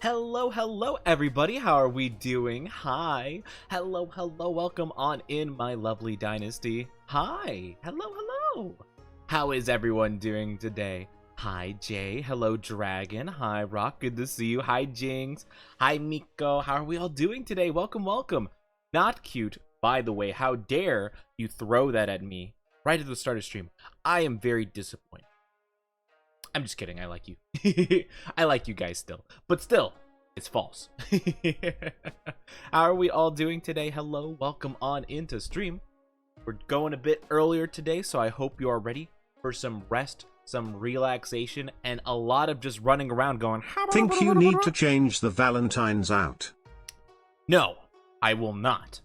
Hello, everybody. How are we doing? Hi. Hello, welcome on in, my lovely dynasty. Hi. Hello. How is everyone doing today? Hi, Jay. Hello, Dragon. Hi, Rock. Good to see you. Hi, Jinx. Hi, Miko. How are we all doing today? Welcome. Not cute, by the way. How dare you throw that at me right at the start of stream? I am very disappointed. I'm just kidding. I like you. I like you guys still. But still, it's false. How are we all doing today? Hello. Welcome on into stream. We're going a bit earlier today, so I hope you are ready for some rest, some relaxation, and a lot of just running around going, Think you need to change the Valentine's out? No, I will not.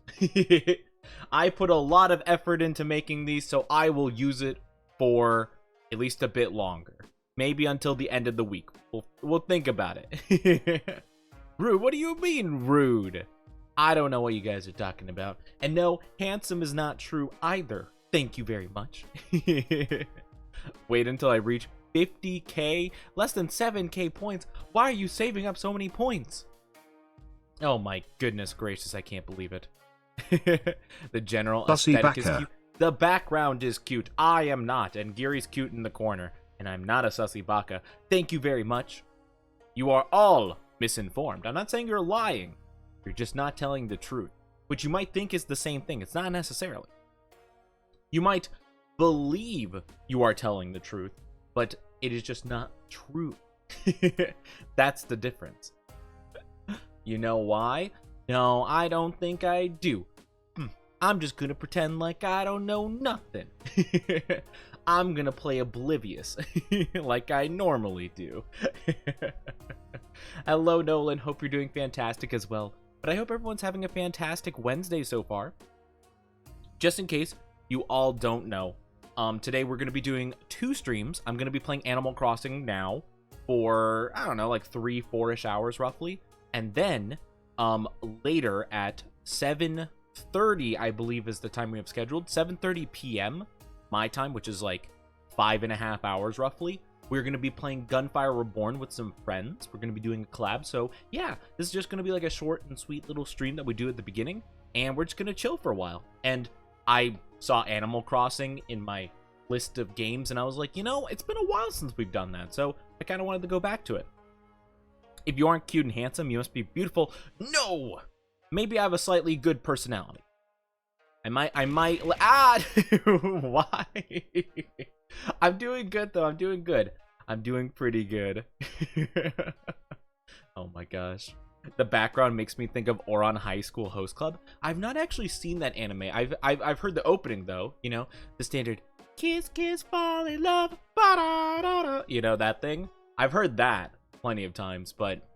I put a lot of effort into making these, so I will use it for at least a bit longer. Maybe until the end of the week. We'll think about it. Rude? What do you mean, rude? I don't know what you guys are talking about. And no, handsome is not true either. Thank you very much. Wait until I reach 50k, less than 7k points. Why are you saving up so many points? Oh my goodness gracious, I can't believe it. The general aesthetic is cute. The background is cute. I am not, and Giri's cute in the corner. And I'm not a sussy baka. Thank you very much. You are all misinformed. I'm not saying you're lying. You're just not telling the truth. Which you might think is the same thing. It's not necessarily. You might believe you are telling the truth, but it is just not true. That's the difference. You know why? No, I don't think I do. I'm just gonna pretend like I don't know nothing. I'm gonna play oblivious like I normally do. Hello, Nolan. Hope you're doing fantastic as well. But I hope everyone's having a fantastic Wednesday so far. Just in case you all don't know, today we're gonna be doing 2 streams. I'm gonna be playing Animal Crossing now for, I don't know, like 3-4ish hours roughly. And then later at 7:30, I believe is the time we have scheduled, 7:30 p.m. my time, which is like 5.5 hours roughly, we're going to be playing Gunfire Reborn with some friends. We're going to be doing a collab. So yeah, this is just going to be like a short and sweet little stream that we do at the beginning, and we're just going to chill for a while. And I saw Animal Crossing in my list of games, and I was like, you know, it's been a while since we've done that, so I kind of wanted to go back to it. If you aren't cute and handsome, you must be beautiful. No! Maybe I have a slightly good personality. I might, why? I'm doing good, though. I'm doing good. I'm doing pretty good. Oh my gosh. The background makes me think of Ouran High School Host Club. I've not actually seen that anime. I've heard the opening, though. You know, the standard, kiss, kiss, fall in love, ba-da-da-da. You know, that thing? I've heard that plenty of times, but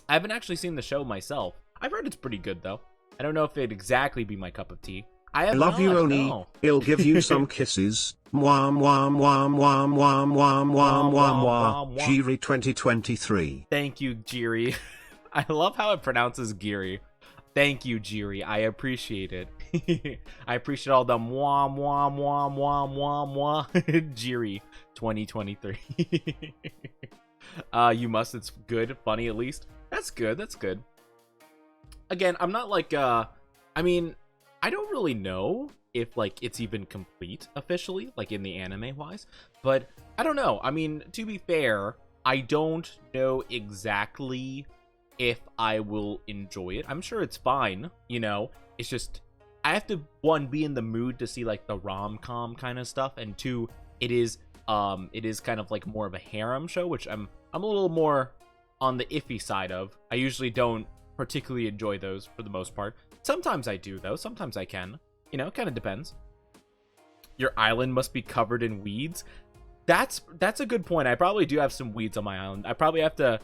I haven't actually seen the show myself. I've heard it's pretty good, though. I don't know if it'd exactly be my cup of tea. I love you, Oni. No. He'll give you some kisses. Mwah, mwah, mwah, mwah, mwah, mwah, mwah, mwah, mwah. Jiri 2023. Thank you, Jiri. I love how it pronounces Giri. Thank you, Jiri. I appreciate it. I appreciate all the mwah, mwah, mwah, mwah, mwah, mwah. Jiri 2023. You must. It's good. Funny, at least. That's good. That's good. Again, I'm not like, I mean, I don't really know if, like, it's even complete officially, like, in the anime-wise, but I don't know. I mean, to be fair, I don't know exactly if I will enjoy it. I'm sure it's fine, you know? It's just, I have to, 1, be in the mood to see, like, the rom-com kind of stuff, and 2, it is kind of, like, more of a harem show, which I'm a little more on the iffy side of. I usually don't particularly enjoy those for the most part. Sometimes I do, though. Sometimes I can. You know, kind of depends. Your island must be covered in weeds. That's a good point. I probably do have some weeds on my island. I probably have to...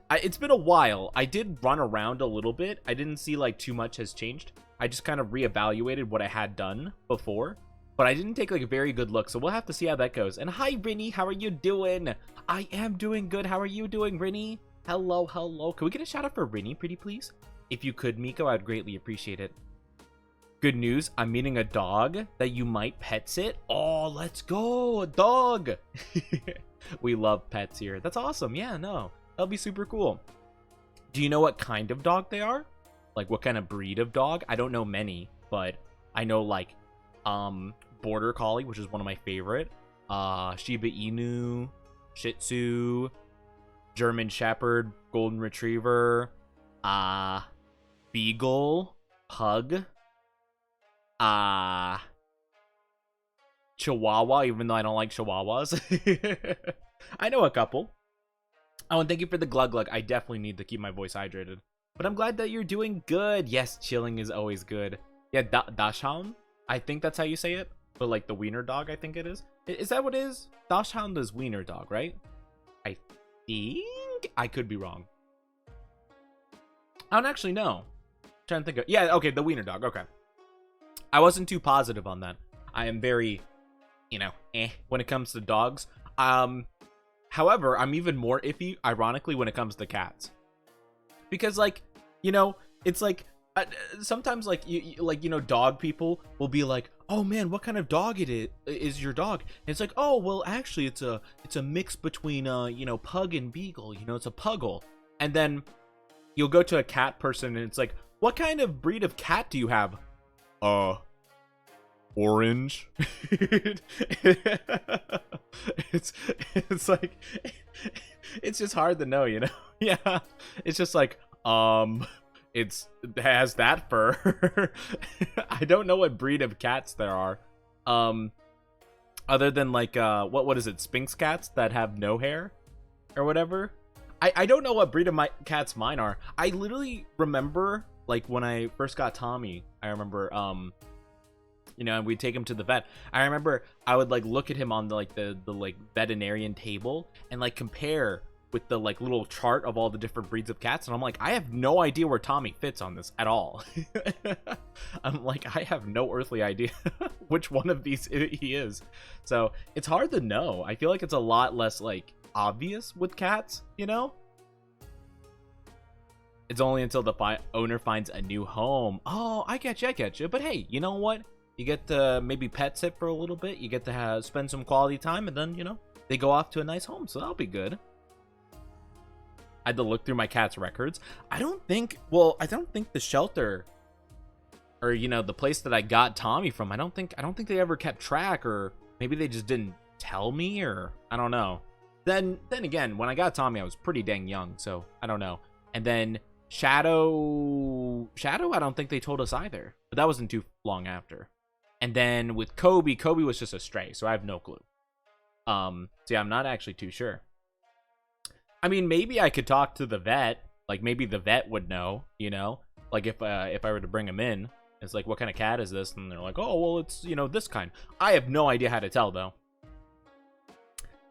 it's been a while. I did run around a little bit. I didn't see, like, too much has changed. I just kind of reevaluated what I had done before. But I didn't take, like, a very good look, so we'll have to see how that goes. And hi, Rinny. How are you doing? I am doing good. How are you doing, Rinny? Hello. Can we get a shout out for Rinny, pretty please? If you could, Miko, I'd greatly appreciate it. Good news, I'm meeting a dog that you might pet sit. Oh, let's go, a dog. We love pets here. That's awesome. Yeah, no, that'll be super cool. Do you know what kind of dog they are? Like, what kind of breed of dog? I don't know many, but I know, like, Border Collie, which is one of my favorite. Shiba Inu, Shih Tzu, German Shepherd, Golden Retriever, Beagle, Pug, Chihuahua, even though I don't like Chihuahuas. I know a couple. Oh, and thank you for the glug glug. I definitely need to keep my voice hydrated. But I'm glad that you're doing good. Yes, chilling is always good. Yeah, Dachshund? I think that's how you say it. But like the wiener dog, I think it is. Is that what it is? Dachshund is wiener dog, right? I think I could be wrong. I don't actually know. I'm trying to think of, yeah, okay, the wiener dog. Okay. I wasn't too positive on that. I am very, you know, when it comes to dogs. However, I'm even more iffy, ironically, when it comes to cats. Because, like, you know, it's like, sometimes, like, you know, dog people will be like, oh, man, what kind of dog is your dog? And it's like, oh, well, actually, it's a mix between, you know, pug and beagle. You know, it's a puggle. And then you'll go to a cat person, and it's like, what kind of breed of cat do you have? Orange. it's like, it's just hard to know, you know. Yeah, it's just like, it has that fur. I don't know what breed of cats there are, other than like what is it, Sphinx cats that have no hair or whatever. I don't know what breed of cats mine are. I literally remember, like, when I first got Tommy, I remember you know, and we'd take him to the vet. I remember I would like look at him on the like veterinarian table and like compare with the like little chart of all the different breeds of cats, and I'm like, I have no idea where Tommy fits on this at all. I'm like, I have no earthly idea which one of these he is. So it's hard to know. I feel like it's a lot less like obvious with cats, you know. It's only until the owner finds a new home. Oh, I get you. But hey, you know what? You get to maybe pet sit for a little bit. You get to spend some quality time, and then, you know, they go off to a nice home, so that'll be good. I had to look through my cat's records. I don't think the shelter, or, you know, the place that I got Tommy from, I don't think they ever kept track, or maybe they just didn't tell me, or I don't know. Then again, when I got Tommy, I was pretty dang young, so I don't know. And then Shadow, I don't think they told us either, but that wasn't too long after. And then with Kobe was just a stray, so I have no clue. So yeah, I'm not actually too sure. I mean, maybe I could talk to the vet. Like, maybe the vet would know, you know? Like, if I were to bring him in, it's like, what kind of cat is this? And they're like, oh, well, it's, you know, this kind. I have no idea how to tell, though.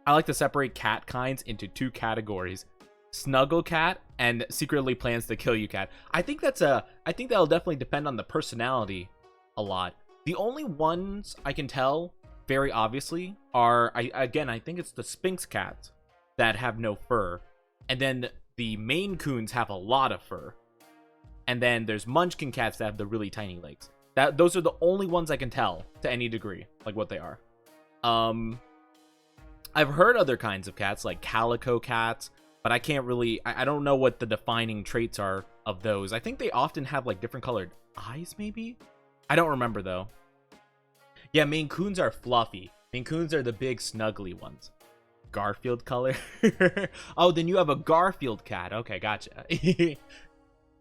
I like to separate cat kinds into two categories. Snuggle cat and secretly plans to kill you cat. I think that'll definitely depend on the personality a lot. The only ones I can tell very obviously are, I think it's the Sphinx cats that have no fur, and then the Maine Coons have a lot of fur, and then there's Munchkin cats that have the really tiny legs. Those are the only ones I can tell to any degree, like what they are. I've heard other kinds of cats, like calico cats, but I can't really, I don't know what the defining traits are of those. I think they often have like different colored eyes, maybe? I don't remember though. Yeah, Maine Coons are fluffy. Maine Coons are the big snuggly ones. Garfield color? Oh, then you have a Garfield cat. Okay, gotcha.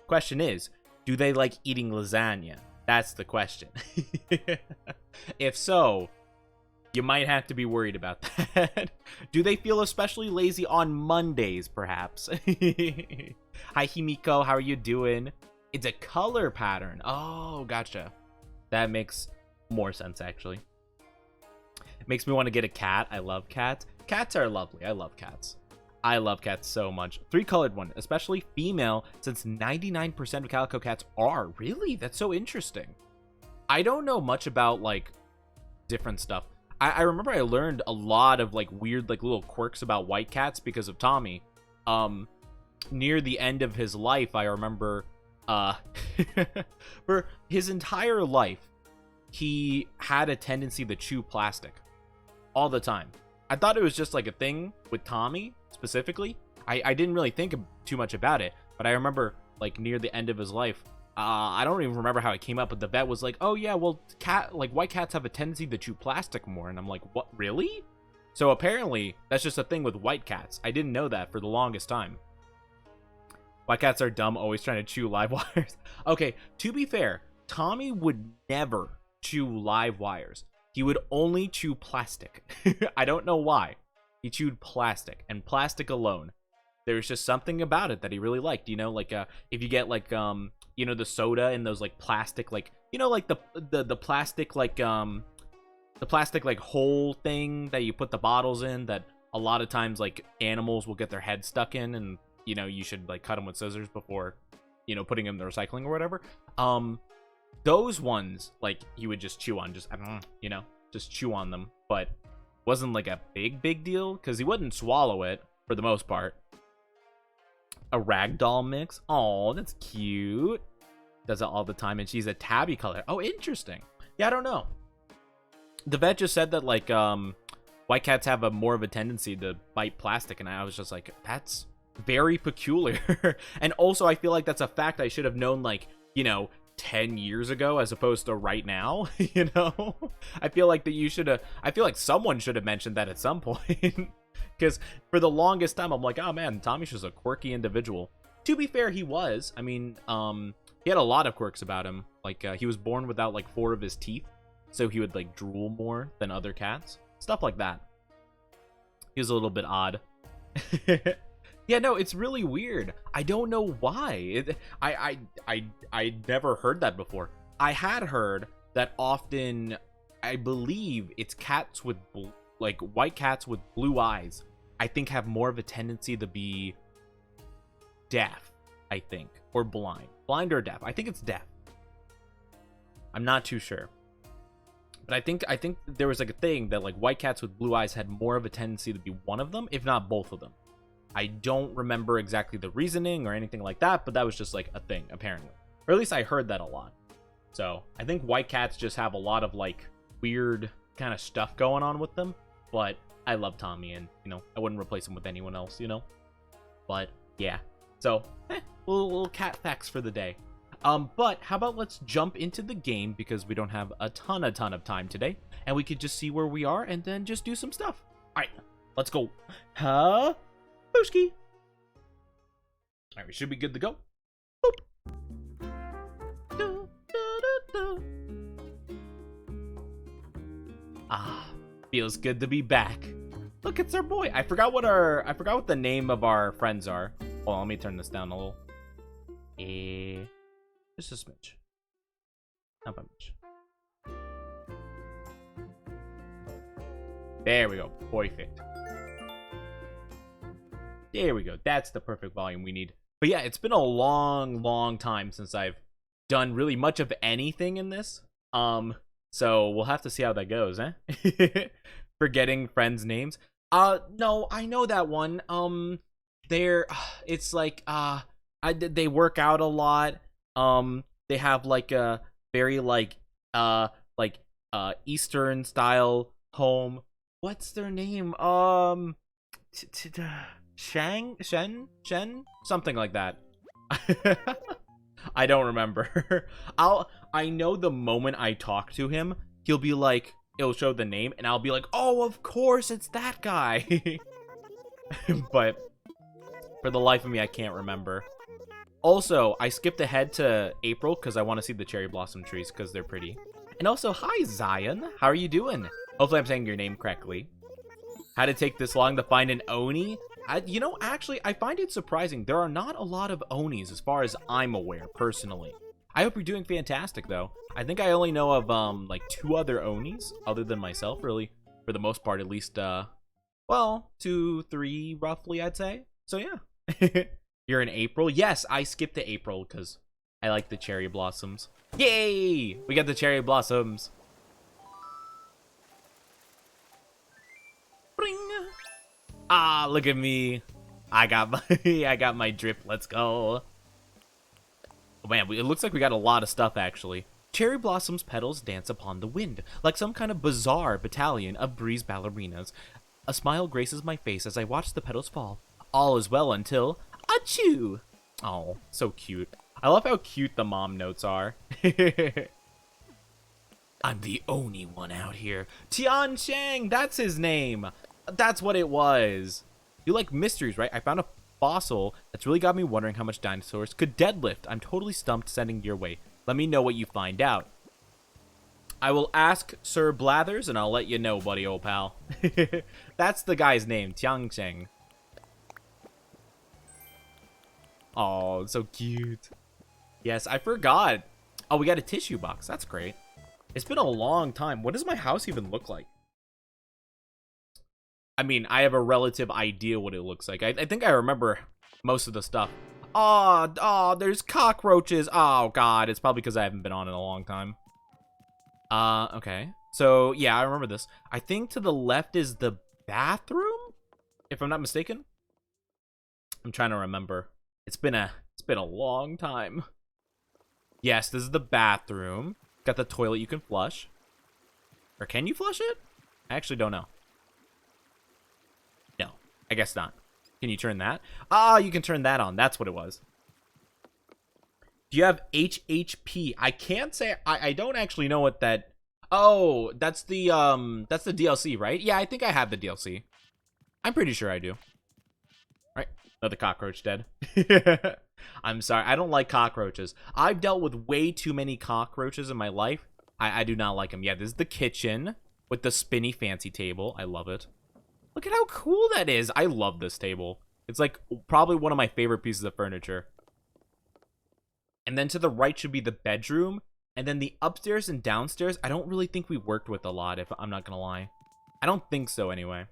Question is, do they like eating lasagna? That's the question. If so, you might have to be worried about that. Do they feel especially lazy on Mondays, perhaps? Hi, Himiko. How are you doing? It's a color pattern. Oh, gotcha. That makes more sense, actually. It makes me want to get a cat. I love cats. Cats are lovely. I love cats. I love cats so much. 3-colored one, especially female, since 99% of calico cats are. Really? That's so interesting. I don't know much about, like, different stuff. I remember I learned a lot of, like, weird, like, little quirks about white cats because of Tommy. Near the end of his life, I remember, for his entire life, he had a tendency to chew plastic all the time. I thought it was just like a thing with Tommy specifically. I didn't really think too much about it, But I remember, like, near the end of his life, I don't even remember how it came up, but the vet was like, oh yeah, well, white cats have a tendency to chew plastic more. And I'm like, what, really? So apparently, that's just a thing with white cats. I didn't know that for the longest time. White cats are dumb, always trying to chew live wires. Okay, to be fair, Tommy would never chew live wires. He would only chew plastic. I don't know why. He chewed plastic, and plastic alone. There's just something about it that he really liked. You know, like if you get like you know, the soda in those like plastic, like, you know, like the plastic, like the plastic like hole thing that you put the bottles in, that a lot of times like animals will get their head stuck in, and you know, you should like cut them with scissors before, you know, putting them in the recycling or whatever. Those ones, like, he would just chew on, just, you know, just chew on them. But wasn't like a big deal, because he wouldn't swallow it for the most part. A ragdoll mix. Oh, that's cute. Does it all the time, and she's a tabby color. Oh, interesting. Yeah, I don't know. The vet just said that, like, white cats have a more of a tendency to bite plastic, and I was just like, that's very peculiar. And also, I feel like that's a fact I should have known, like, you know, 10 years ago as opposed to right now. You know, I feel like that you should have, I feel like someone should have mentioned that at some point. Because for the longest time, I'm like, oh man, Tommy's just a quirky individual. To be fair, he was. I mean, he had a lot of quirks about him. Like, he was born without like 4 of his teeth, so he would like drool more than other cats. Stuff like that. He was a little bit odd. Yeah, no, it's really weird. I don't know why. I never heard that before. I had heard that often, I believe it's cats with like white cats with blue eyes, I think, have more of a tendency to be deaf, I think, or blind. Blind or deaf. I think it's deaf. I'm not too sure. But I think there was like a thing that like white cats with blue eyes had more of a tendency to be one of them, if not both of them. I don't remember exactly the reasoning or anything like that, but that was just like a thing, apparently. Or at least I heard that a lot. So I think white cats just have a lot of like weird kind of stuff going on with them. But I love Tommy, and, you know, I wouldn't replace him with anyone else, you know? But yeah. So, little cat facts for the day. But how about let's jump into the game, because we don't have a ton of time today, and we could just see where we are and then just do some stuff. All right, let's go. Huh? Booski. All right, we should be good to go. Boop. Ah, feels good to be back. Look, it's our boy. I forgot what the name of our friends are. Hold on, let me turn this down a little. Just a smidge. Not by much. There we go. Perfect. There we go. That's the perfect volume we need. But yeah, it's been a long time since I've done really much of anything in this. So we'll have to see how that goes, eh? Forgetting friends' names. No, I know that one. It's like, they work out a lot. They have like a very like Eastern style home. What's their name? Shen? Something like that. I don't remember. I know the moment I talk to him, he'll be like, it'll show the name, and I'll be like, oh, of course, it's that guy. But for the life of me, I can't remember. Also, I skipped ahead to April because I want to see the cherry blossom trees because they're pretty. And also, hi, Zion. How are you doing? Hopefully I'm saying your name correctly. How did it take this long to find an Oni? You know, actually, I find it surprising. There are not a lot of Onis as far as I'm aware, personally. I hope you're doing fantastic, though. I think I only know of, like, 2 other Onis, other than myself, really. For the most part, at least, well, 2, 3, roughly, I'd say. So, yeah. You're in April? Yes, I skipped to April, because I like the cherry blossoms. Yay! We got the cherry blossoms. Bring! Ah, look at me. I got my drip. Let's go. Oh, man, it looks like we got a lot of stuff, actually. Cherry blossoms petals dance upon the wind, like some kind of bizarre battalion of breeze ballerinas. A smile graces my face as I watch the petals fall. All is well until... Achoo! Oh, so cute. I love how cute the mom notes are. I'm the only one out here. Tian Chang, that's his name. That's what it was. You like mysteries, right? I found a fossil that's really got me wondering how much dinosaurs could deadlift. I'm totally stumped, sending your way. Let me know what you find out. I will ask Sir Blathers, and I'll let you know, buddy, old pal. That's the guy's name, Tian Chang. Oh, so cute. Yes, I forgot. Oh, we got a tissue box. That's great. It's been a long time. What does my house even look like? I mean, I have a relative idea what it looks like. I think I remember most of the stuff. Oh, there's cockroaches. Oh, God. It's probably because I haven't been on in a long time. Okay. So, yeah, I remember this. I think to the left is the bathroom, if I'm not mistaken. I'm trying to remember. It's been a long time. Yes, this is the bathroom. Got the toilet you can flush. Or can you flush it? I actually don't know. No, I guess not. Can you turn that? Ah, you can turn that on. That's what it was. Do you have HHP? I can't say. I don't actually know what that. Oh, that's the DLC, right? Yeah, I think I have the DLC. I'm pretty sure I do. Right? Another cockroach dead. I'm sorry. I don't like cockroaches. I've dealt with way too many cockroaches in my life. I do not like them. Yeah, this is the kitchen with the spinny fancy table. I love it. Look at how cool that is. I love this table. It's like probably one of my favorite pieces of furniture. And then to the right should be the bedroom. And then the upstairs and downstairs, I don't really think we worked with a lot, if I'm not gonna lie. I don't think so anyway.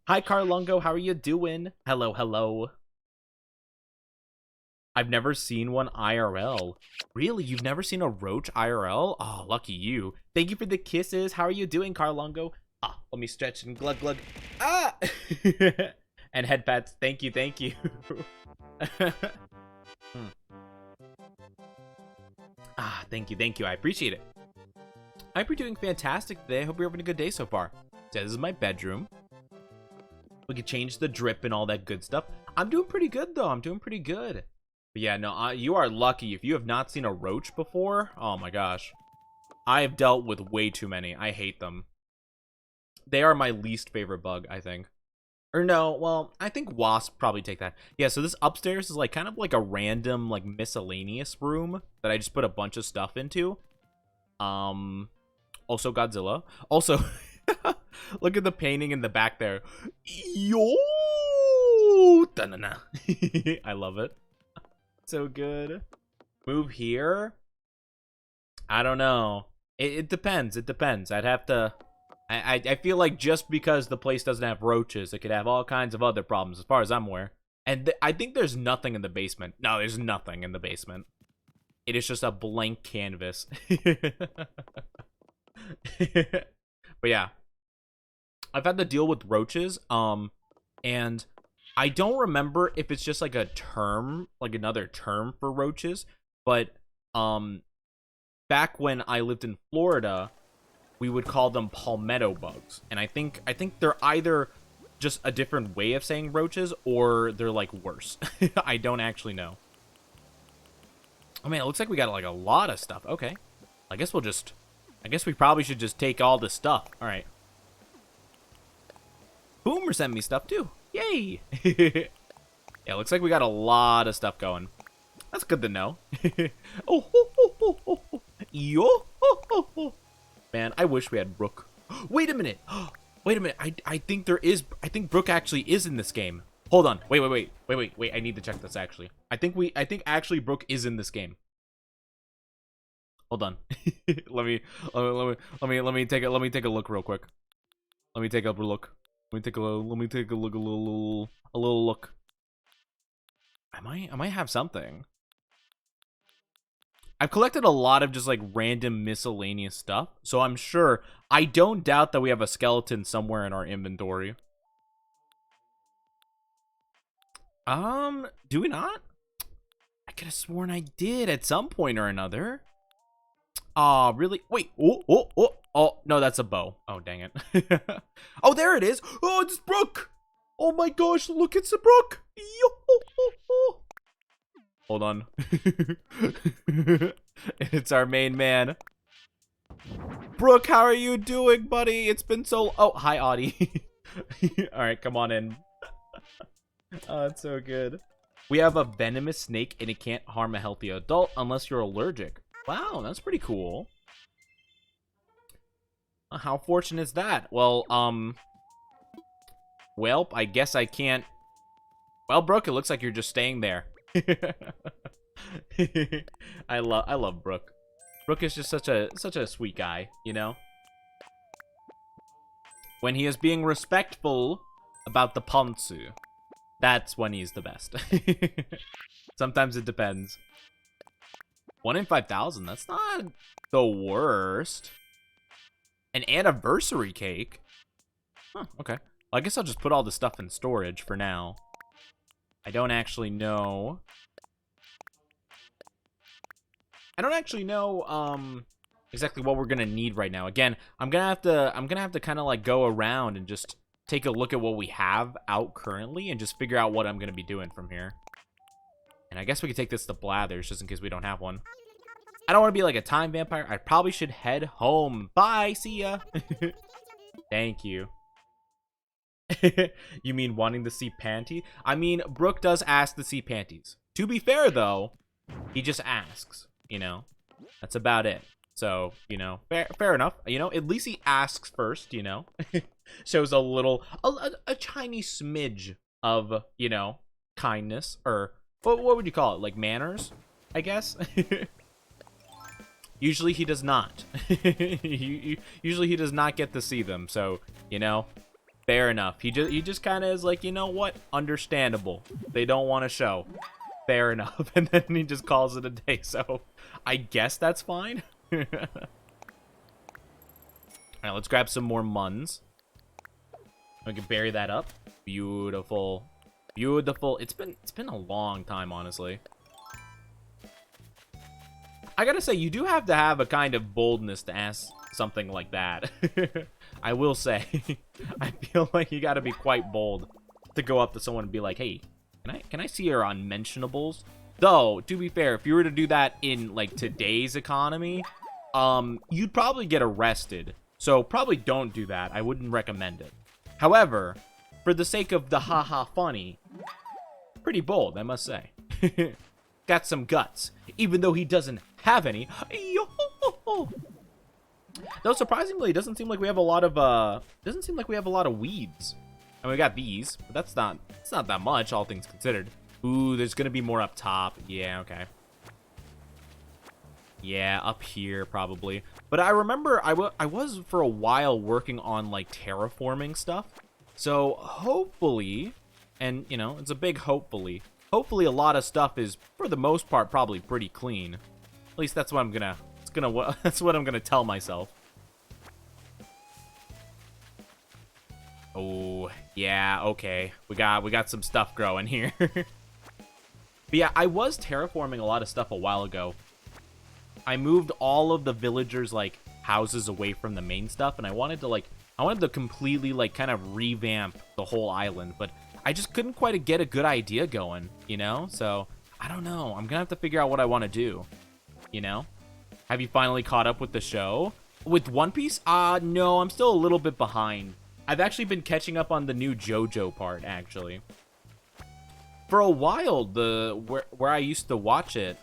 Hi, Carlongo. How are you doing? Hello, hello. I've never seen one IRL. Really? You've never seen a roach IRL? Oh, lucky you. Thank you for the kisses. How are you doing, Carlongo? Ah, let me stretch and glug glug. Ah! And head pats. Thank you, thank you. Ah, thank you, thank you. I appreciate it. I hope you're doing fantastic today. I hope you're having a good day so far. So this is my bedroom. We can change the drip and all that good stuff. I'm doing pretty good, though. I'm doing pretty good. But yeah, no, you are lucky. If you have not seen a roach before, oh my gosh. I have dealt with way too many. I hate them. They are my least favorite bug, I think. Or no, well, I think wasps probably take that. Yeah, so this upstairs is like kind of like a random like miscellaneous room that I just put a bunch of stuff into. Also Godzilla. Also, look at the painting in the back there. Yo! Da-na-na. I love it. So good. Move here? I don't know. It depends. It depends. I'd have to... I feel like just because the place doesn't have roaches, it could have all kinds of other problems as far as I'm aware. And I think there's nothing in the basement. No, there's nothing in the basement. It is just a blank canvas. But yeah. I've had to deal with roaches, and I don't remember if it's just like a term, like another term for roaches, but back when I lived in Florida, we would call them palmetto bugs. And I think they're either just a different way of saying roaches or they're like worse. I don't actually know. Oh man, it looks like we got like a lot of stuff. Okay. I guess we probably should just take all this stuff. All right. Boomer sent me stuff too. Yay. Yeah, looks like we got a lot of stuff going. That's good to know. Oh, ho, ho, ho, ho, ho. Yo, ho, ho, ho. Man, I wish we had Brooke. Wait a minute. Wait a minute. I think Brooke actually is in this game. Hold on. Wait. I need to check this actually. I think actually Brooke is in this game. Hold on. let me take a look real quick. Let me take a look. Let me take a little look. I might have something. I've collected a lot of just like random miscellaneous stuff, so I'm sure. I don't doubt that we have a skeleton somewhere in our inventory. Do we not? I could have sworn I did at some point or another. Aw, really? Wait. Oh, no, that's a bow. Oh, dang it. Oh, there it is. Oh, it's Brooke. Oh my gosh, look, it's a Brooke. Yo, ho, ho, ho. Hold on. It's our main man. Brooke, how are you doing, buddy? It's been so... Oh, hi, Audie. Alright, come on in. Oh, it's so good. We have a venomous snake, and it can't harm a healthy adult unless you're allergic. Wow, that's pretty cool. How fortunate is that? Well, Well, I guess I can't... Well, Brooke, it looks like you're just staying there. I love Brooke. Brooke is just such a sweet guy, you know? When he is being respectful about the Ponzu, that's when he's the best. Sometimes it depends. 1 in 5,000, that's not the worst. An anniversary cake? Huh, okay. Well, I guess I'll just put all the stuff in storage for now. I don't actually know. Exactly what we're gonna need right now. Again, I'm gonna have to kind of like go around and just take a look at what we have out currently and just figure out what I'm gonna be doing from here. And I guess we could take this to Blathers just in case we don't have one. I don't want to be like a time vampire. I probably should head home. Bye. See ya. Thank you. You mean wanting to see panty? I mean, Brooke does ask to see panties. To be fair, though, he just asks, you know? That's about it. So, you know, fair enough. You know, at least he asks first, you know? Shows a tiny smidge of, you know, kindness. Or, what would you call it? Like, manners, I guess? Usually he does not. Usually he does not get to see them. So, you know, fair enough. He just kind of is like, you know what? Understandable. They don't want to show. Fair enough. And then he just calls it a day. So, I guess that's fine. Alright, let's grab some more muns. We can bury that up. Beautiful. Beautiful. It's been a long time, honestly. I gotta say, you do have to have a kind of boldness to ask something like that. I will say. I feel like you gotta be quite bold to go up to someone and be like, hey, can I see your unmentionables? Though, to be fair, if you were to do that in, like, today's economy, you'd probably get arrested. So, probably don't do that. I wouldn't recommend it. However, for the sake of the haha funny, pretty bold, I must say. Got some guts, even though he doesn't have any. Though surprisingly, it doesn't seem like we have a lot of weeds. And we got these, but it's not that much, all things considered. Ooh, there's gonna be more up top. Yeah, okay. Yeah, up here probably. But I remember I was for a while working on like terraforming stuff. So hopefully, and you know, it's a big hopefully. Hopefully a lot of stuff is for the most part probably pretty clean. At least that's what I'm gonna that's what I'm gonna tell myself. Oh, yeah, okay. We got some stuff growing here. But yeah, I was terraforming a lot of stuff a while ago. I moved all of the villagers like houses away from the main stuff, and I wanted to completely like kind of revamp the whole island, but I just couldn't quite get a good idea going, you know? So, I don't know. I'm gonna have to figure out what I want to do, you know? Have you finally caught up with the show? With One Piece? No, I'm still a little bit behind. I've actually been catching up on the new JoJo part, actually. For a while, where I used to watch it,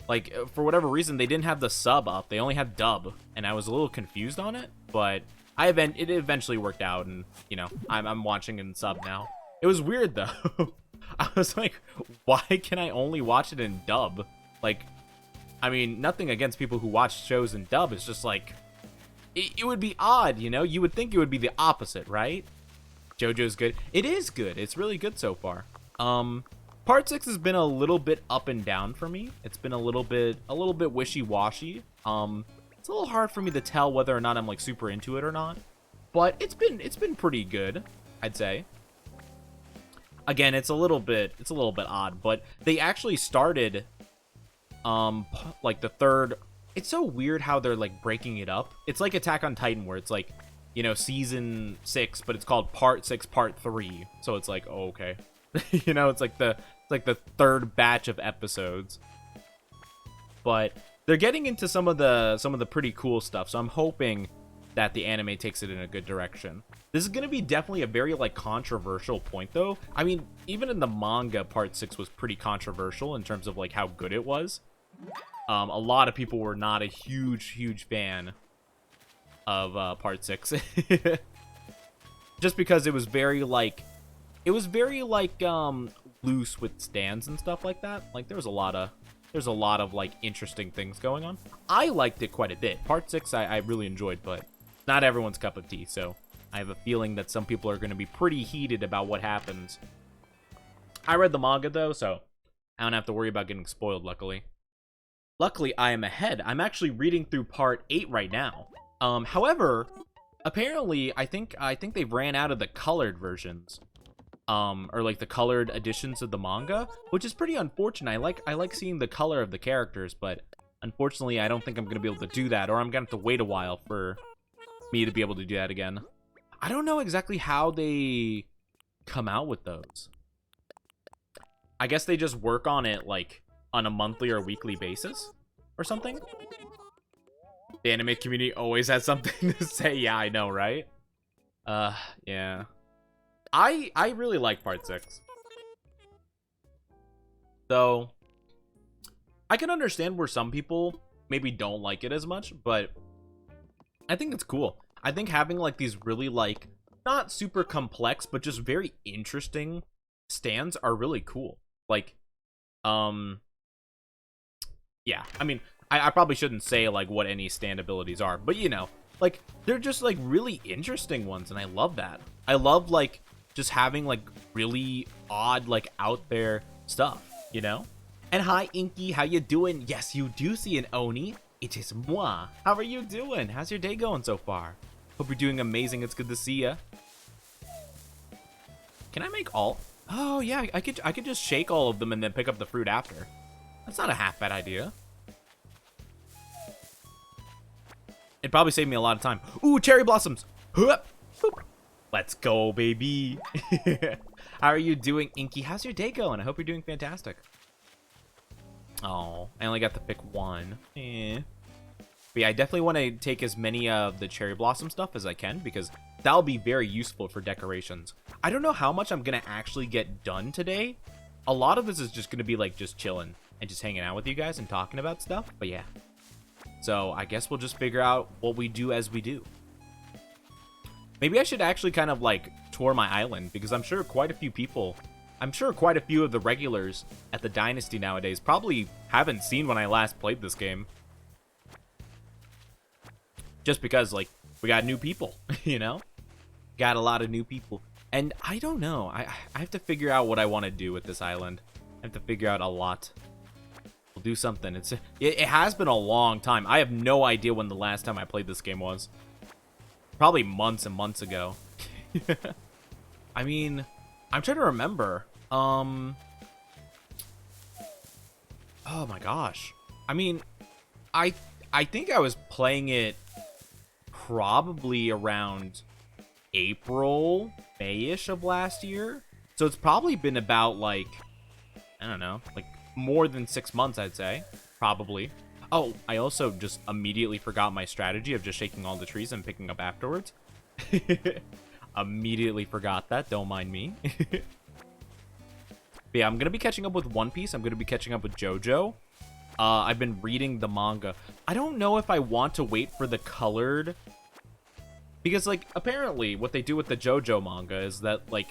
like, for whatever reason, they didn't have the sub up. They only had dub, and I was a little confused on it, but it eventually worked out, and, you know, I'm watching in sub now. It was weird, though. I was like, why can I only watch it in dub? Like, I mean, nothing against people who watch shows in dub. It's just like, it would be odd, you know? You would think it would be the opposite, right? JoJo's good. It is good. It's really good so far. Part 6 has been a little bit up and down for me. It's been a little bit wishy-washy. It's a little hard for me to tell whether or not I'm like super into it or not. But it's been pretty good, I'd say. Again, it's a little bit odd, but they actually started like the third. It's so weird how they're like breaking it up. It's like Attack on Titan where it's like, you know, season 6, but it's called part 6 part 3. So it's like, oh, okay. You know, it's like like the third batch of episodes. But they're getting into some of the pretty cool stuff, so I'm hoping that the anime takes it in a good direction. This is going to be definitely a very, like, controversial point, though. I mean, even in the manga, Part 6 was pretty controversial in terms of, like, how good it was. A lot of people were not a huge fan of Part 6. Just because it was very, like, loose with stands and stuff like that. Like, there's a lot of, like, interesting things going on. I liked it quite a bit. Part 6 I really enjoyed, but not everyone's cup of tea, so I have a feeling that some people are going to be pretty heated about what happens. I read the manga, though, so I don't have to worry about getting spoiled, luckily. Luckily, I am ahead. I'm actually reading through Part 8 right now. However, apparently, I think they've ran out of the colored versions. Or like the colored editions of the manga, which is pretty unfortunate. I like seeing the color of the characters, but unfortunately, I don't think I'm going to be able to do that, or I'm going to have to wait a while for me to be able to do that again. I don't know exactly how they come out with those. I guess they just work on it, like, on a monthly or weekly basis or something. The anime community always has something to say. Yeah, I know, right? Yeah. I really like Part 6. Though, I can understand where some people maybe don't like it as much, but I think it's cool. I think having, like, these really, like, not super complex, but just very interesting stands are really cool. Like, yeah, I mean, I probably shouldn't say, like, what any stand abilities are, but, you know, like, they're just, like, really interesting ones, and I love that. I love, like, just having, like, really odd, like, out there stuff, you know? And hi, Inky, how you doing? Yes, you do see an Oni. It is moi. How are you doing? How's your day going so far? Hope you're doing amazing. It's good to see ya. Can I make all? Oh, yeah, I could just shake all of them and then pick up the fruit after. That's not a half bad idea. It'd probably save me a lot of time. Ooh, cherry blossoms. Let's go, baby. How are you doing, Inky? How's your day going? I hope you're doing fantastic. Oh, I only got to pick one. But yeah, I definitely want to take as many of the cherry blossom stuff as I can, because that'll be very useful for decorations. I don't know how much I'm going to actually get done today. A lot of this is just going to be, like, just chilling and just hanging out with you guys and talking about stuff. But yeah. So I guess we'll just figure out what we do as we do. Maybe I should actually kind of, like, tour my island, because I'm sure quite a few people, I'm sure quite a few of the regulars at the Dynasty nowadays probably haven't seen when I last played this game. Just because, like, we got new people, you know? Got a lot of new people. And I don't know. I have to figure out what I want to do with this island. I have to figure out a lot. We'll do something. It has been a long time. I have no idea when the last time I played this game was. Probably months and months ago. I mean, I'm trying to remember. Oh my gosh. I mean, I think I was playing it probably around April, May-ish of last year. So it's probably been about, like, I don't know, like more than 6 months, I'd say. Probably. Oh, I also just immediately forgot my strategy of just shaking all the trees and picking up afterwards. Immediately forgot that. Don't mind me. But yeah, I'm going to be catching up with One Piece. I'm going to be catching up with JoJo. I've been reading the manga. I don't know if I want to wait for the colored... Because, like, apparently what they do with the JoJo manga is that, like,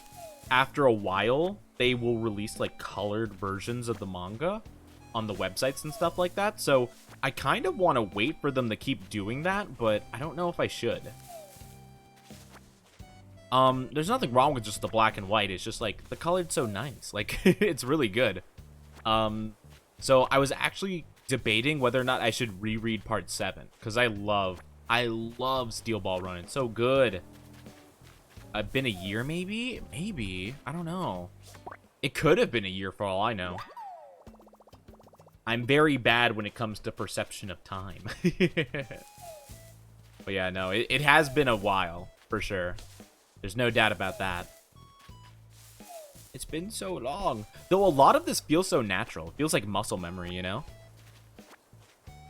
after a while, they will release, like, colored versions of the manga on the websites and stuff like that. So I kind of want to wait for them to keep doing that, but I don't know if I should. There's nothing wrong with just the black and white. It's just, like, the colored's so nice. Like, it's really good. So I was actually debating whether or not I should reread Part 7, because I love Steel Ball Run. It's so good. Been a year, maybe? Maybe. I don't know. It could have been a year for all I know. I'm very bad when it comes to perception of time. But yeah, no, it has been a while, for sure. There's no doubt about that. It's been so long. Though a lot of this feels so natural. It feels like muscle memory, you know?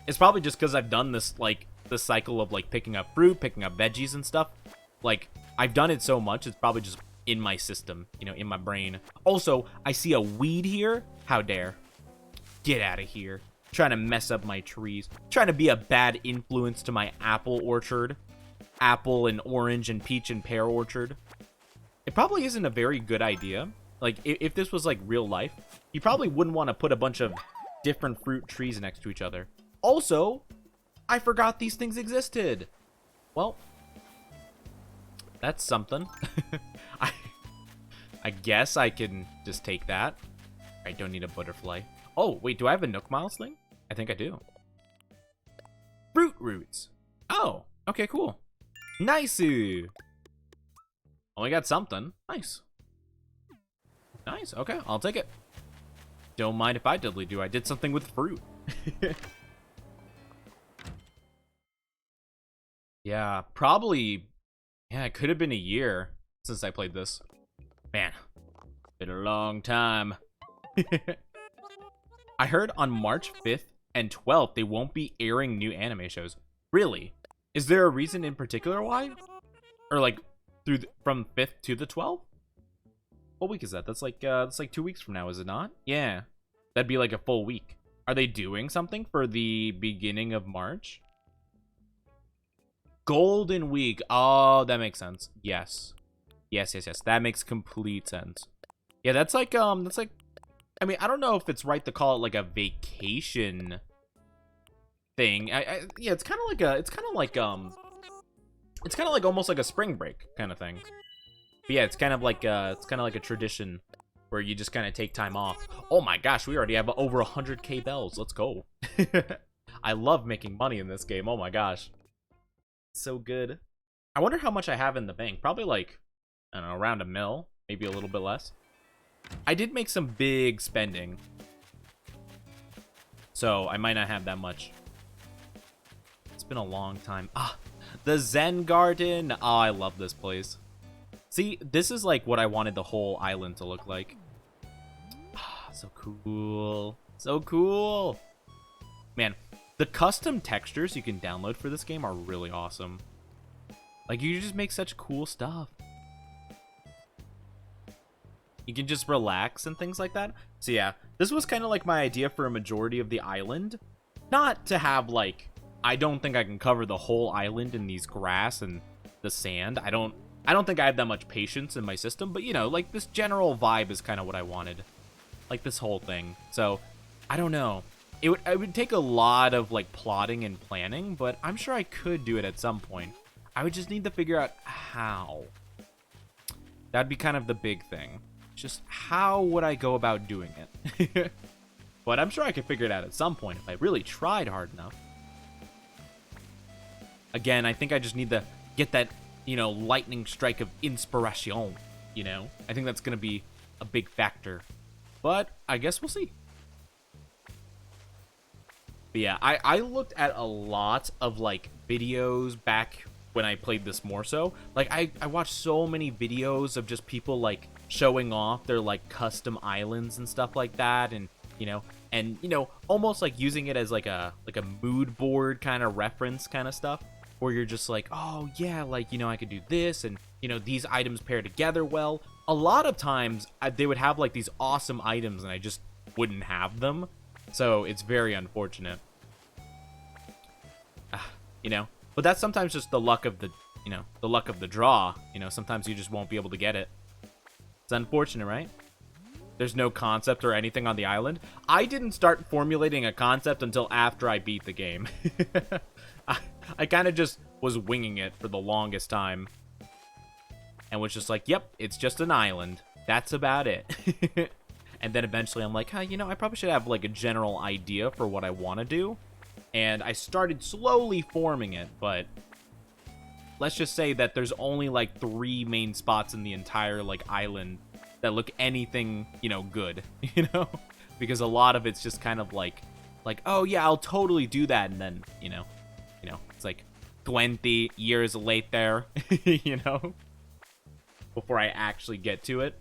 It's probably just because I've done this, like, the cycle of, like, picking up fruit, picking up veggies and stuff. Like, I've done it so much, it's probably just in my system, you know, in my brain. Also, I see a weed here. How dare. Get out of here. Trying to mess up my trees. Trying to be a bad influence to my apple orchard. Apple and orange and peach and pear orchard. It probably isn't a very good idea. Like, if this was, like, real life, you probably wouldn't want to put a bunch of different fruit trees next to each other. Also, I forgot these things existed. Well, that's something. I guess I can just take that. I don't need a butterfly. Oh, wait, do I have a Nook Miles thing? I think I do. Fruit roots. Oh, okay, cool. Nice. Oh, we got something. Nice. Nice, okay, I'll take it. Don't mind if I diddly do. I did something with fruit. Yeah, probably. Yeah, it could have been a year since I played this. Man, been a long time. I heard on March 5th and 12th they won't be airing new anime shows. Really? Is there a reason in particular why? Or like from 5th to the 12th? What week is that? That's like 2 weeks from now, is it not? Yeah. That'd be like a full week. Are they doing something for the beginning of March? Golden Week. Oh, that makes sense. Yes. Yes. That makes complete sense. Yeah, that's like I mean, I don't know if it's right to call it like a vacation thing. Yeah, it's kind of like almost like a spring break kind of thing. But yeah, it's kind of like a tradition where you just kind of take time off. Oh my gosh, we already have over 100k bells. Let's go. I love making money in this game. Oh my gosh. So good. I wonder how much I have in the bank. Probably like, I don't know, around $1 mil, maybe a little bit less. I did make some big spending, so I might not have that much. It's been a long time. Ah, the Zen Garden. Oh, I love this place. See, this is like what I wanted the whole island to look like. Ah, so cool. So cool. Man, the custom textures you can download for this game are really awesome. Like, you just make such cool stuff. You can just relax and things like that. So yeah, this was kind of like my idea for a majority of the island. Not to have like, I don't think I can cover the whole island in these grass and the sand. I don't think I have that much patience in my system, but you know, like this general vibe is kind of what I wanted. Like this whole thing. So, I don't know. It would take a lot of like plotting and planning, but I'm sure I could do it at some point. I would just need to figure out how. That'd be kind of the big thing. Just how would I go about doing it? But I'm sure I could figure it out at some point if I really tried hard enough. Again, I think I just need to get that, you know, lightning strike of inspiration, you know? I think that's going to be a big factor. But I guess we'll see. But yeah, I looked at a lot of, like, videos back when I played this more so. Like, I watched so many videos of just people, like, showing off their, like, custom islands and stuff like that. And, you know, almost, like, using it as, like a mood board kind of reference kind of stuff. Where you're just like, oh, yeah, like, you know, I could do this. And, you know, these items pair together well. A lot of times, they would have, like, these awesome items, and I just wouldn't have them. So it's very unfortunate. You know, but that's sometimes just the luck of the, you know, the luck of the draw. You know, sometimes you just won't be able to get it. It's unfortunate, right? There's no concept or anything on the island. I didn't start formulating a concept until after I beat the game. I kind of just was winging it for the longest time. And was just like, yep, it's just an island. That's about it. And then eventually I'm like, huh, you know, I probably should have like a general idea for what I want to do. And I started slowly forming it, but let's just say that there's only like 3 main spots in the entire like island that look anything, you know, good, you know? Because a lot of it's just kind of like, oh yeah, I'll totally do that. And then, you know, it's like 20 years later, you know, before I actually get to it.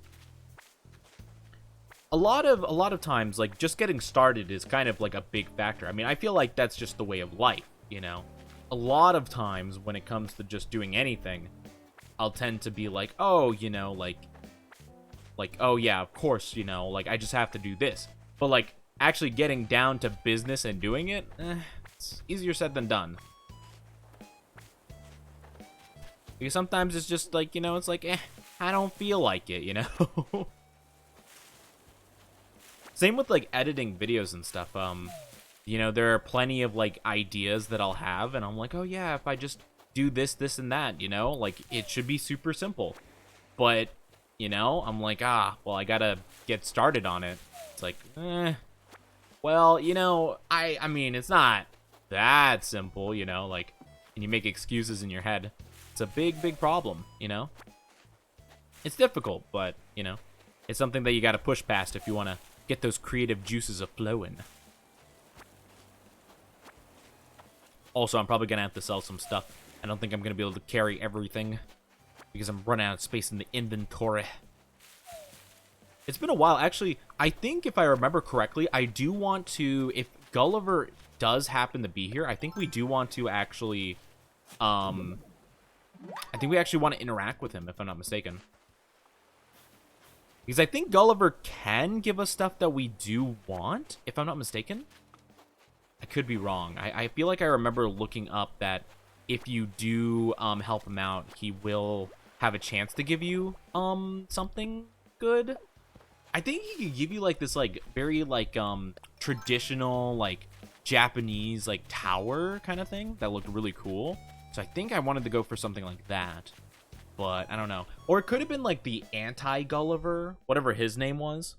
a lot of times, like, just getting started is kind of like a big factor. I mean, I feel like that's just the way of life, you know? A lot of times when it comes to just doing anything, I'll tend to be like, oh, you know, like, oh yeah, of course, you know, like, I just have to do this. But, like, actually getting down to business and doing it, it's easier said than done. Because sometimes it's just like, you know, it's like, I don't feel like it, you know? Same with, like, editing videos and stuff. You know, there are plenty of, like, ideas that I'll have, and I'm like, oh yeah, if I just do this, this, and that, you know? Like, it should be super simple. But, you know, I'm like, well, I gotta get started on it. It's like, well, you know, I mean, it's not that simple, you know? Like, and you make excuses in your head. It's a big, big problem, you know? It's difficult, but, you know, it's something that you gotta push past if you wanna get those creative juices a-flowing. Also, I'm probably gonna have to sell some stuff. I don't think I'm gonna be able to carry everything because I'm running out of space in the inventory. It's been a while. Actually, I think if I remember correctly, I do want to, if Gulliver does happen to be here, I think we do want to actually, I think we actually want to interact with him, if I'm not mistaken. Because I think Gulliver can give us stuff that we do want, if I'm not mistaken. I could be wrong. I feel like I remember looking up that if you do help him out, he will have a chance to give you something good. I think he could give you like this like very like traditional like Japanese like tower kind of thing that looked really cool. So I think I wanted to go for something like that. But I don't know. Or it could have been like the anti-Gulliver, whatever his name was.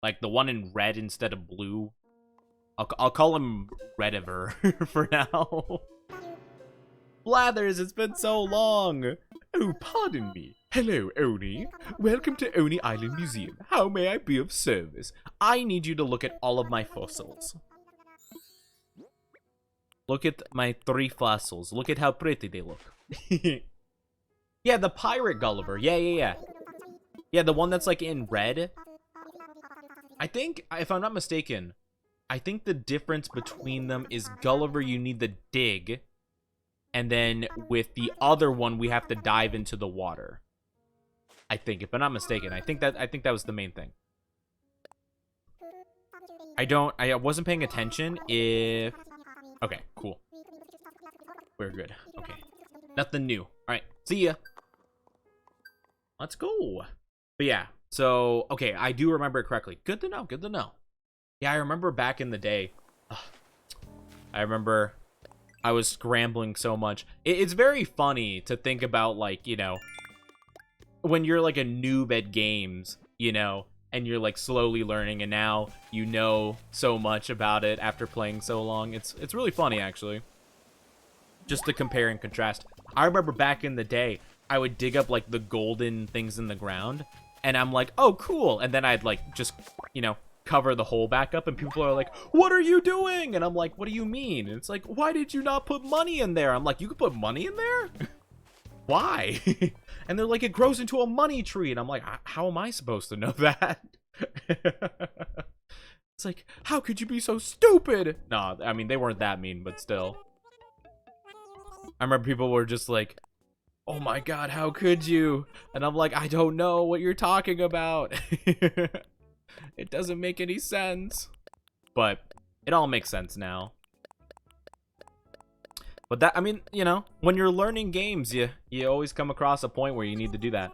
Like the one in red instead of blue. I'll call him Rediver for now. Blathers, it's been so long. Oh, pardon me. Hello, Oni. Welcome to Oni Island Museum. How may I be of service? I need you to look at all of my fossils. Look at my 3 fossils. Look at how pretty they look. Yeah, the pirate Gulliver. Yeah. Yeah, the one that's like in red. I think, if I'm not mistaken, I think the difference between them is Gulliver, you need to dig. And then with the other one, we have to dive into the water. I think, if I'm not mistaken. I think that was the main thing. I wasn't paying attention if... Okay, cool. We're good. Okay. Nothing new. Alright, see ya. Let's go. But yeah, so, okay, I do remember it correctly. Good to know, good to know. Yeah, I remember back in the day. I remember I was scrambling so much. It's very funny to think about, like, you know, when you're like a noob at games, you know, and you're like slowly learning, and now you know so much about it after playing so long. It's really funny, actually. Just to compare and contrast. I remember back in the day, I would dig up like the golden things in the ground, and I'm like, oh, cool. And then I'd like just, you know, cover the hole back up, and people are like, what are you doing? And I'm like, what do you mean? And it's like, why did you not put money in there? I'm like, you could put money in there? Why? And they're like, it grows into a money tree. And I'm like, how am I supposed to know that? It's like, how could you be so stupid? No, I mean, they weren't that mean, but still. I remember people were just like, oh my god, how could you? And I'm like, I don't know what you're talking about. It doesn't make any sense. But it all makes sense now. But that, I mean, you know, when you're learning games, you always come across a point where you need to do that.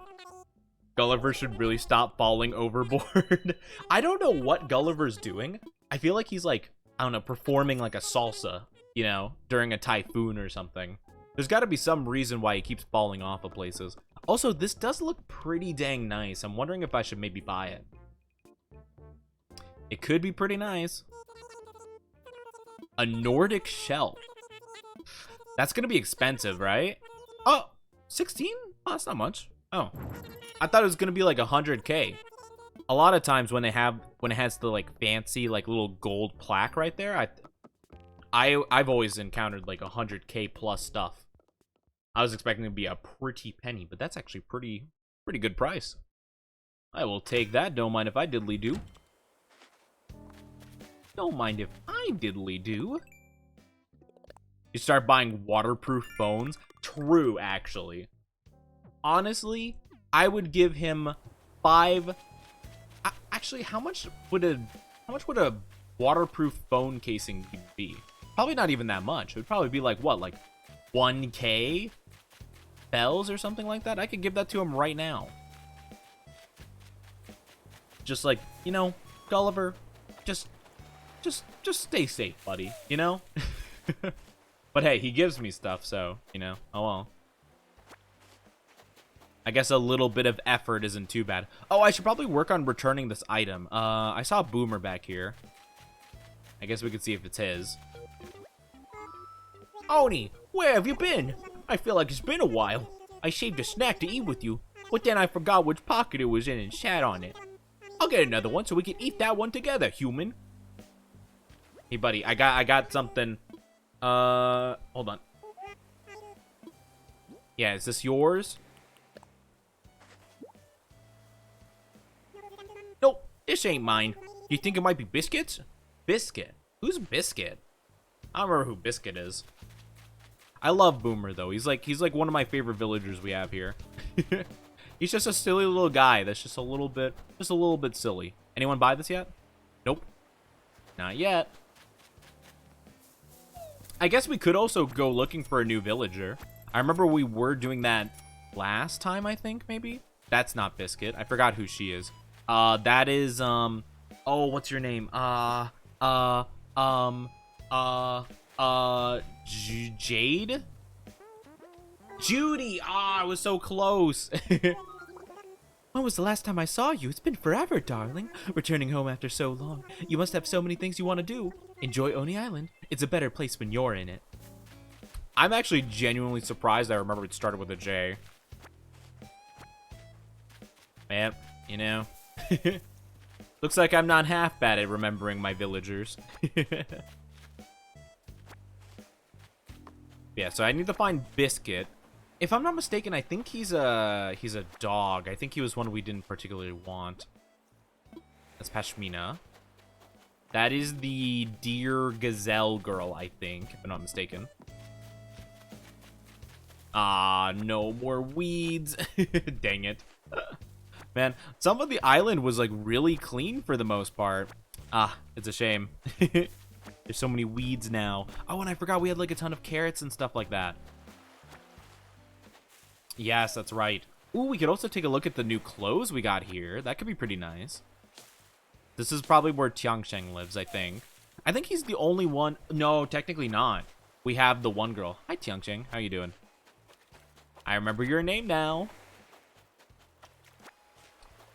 Gulliver should really stop falling overboard. I don't know what Gulliver's doing. I feel like he's like, I don't know, performing like a salsa, you know, during a typhoon or something. There's got to be some reason why he keeps falling off of places. Also, this does look pretty dang nice. I'm wondering if I should maybe buy it. It could be pretty nice. A Nordic shell. That's going to be expensive, right? Oh, 16? Oh, that's not much. Oh. I thought it was going to be like 100K. A lot of times when it has the like fancy like little gold plaque right there, I've always encountered like 100K plus stuff. I was expecting it to be a pretty penny, but that's actually pretty good price. I will take that. Don't mind if I diddly do. Don't mind if I diddly do. You start buying waterproof phones? True, actually. Honestly, I would give him 5. Actually, how much would a waterproof phone casing be? Probably not even that much. It would probably be like what, like 1K bells or something like that. I could give that to him right now. Just like, you know, Gulliver, just stay safe, buddy, you know? But hey, he gives me stuff, so, you know, oh well. I guess a little bit of effort isn't too bad. Oh, I should probably work on returning this item. I saw a Boomer back here. I guess we could see if it's his. Oni, where have you been? I feel like it's been a while. I saved a snack to eat with you, but then I forgot which pocket it was in and sat on it. I'll get another one so we can eat that one together, human. Hey, buddy, I got something. Hold on. Yeah, is this yours? Nope, this ain't mine. You think it might be Biscuit's? Biscuit? Who's Biscuit? I don't remember who Biscuit is. I love Boomer though. He's like one of my favorite villagers we have here. He's just a silly little guy that's just a little bit silly. Anyone buy this yet? Nope. Not yet. I guess we could also go looking for a new villager. I remember we were doing that last time, I think, maybe? That's not Biscuit. I forgot who she is. That is, oh, what's your name? Jade? Judy! Ah, I was so close. When was the last time I saw you? It's been forever, darling. Returning home after so long. You must have so many things you want to do. Enjoy Oni Island. It's a better place when you're in it. I'm actually genuinely surprised I remember it started with a J. Man, you know. Looks like I'm not half bad at remembering my villagers. Yeah, so I need to find Biscuit. If I'm not mistaken, I think he's a dog. I think he was one we didn't particularly want. That's Pashmina. That is the deer gazelle girl, I think, if I'm not mistaken. Ah, no more weeds. Dang it. Man, some of the island was like really clean for the most part. Ah, it's a shame. There's so many weeds now. Oh, and I forgot we had like a ton of carrots and stuff like that. Yes, that's right. Ooh, we could also take a look at the new clothes we got here. That could be pretty nice. This is probably where Tiangsheng lives, I think. I think he's the only one. No, technically not. We have the one girl. Hi, Tiangsheng. How you doing? I remember your name now.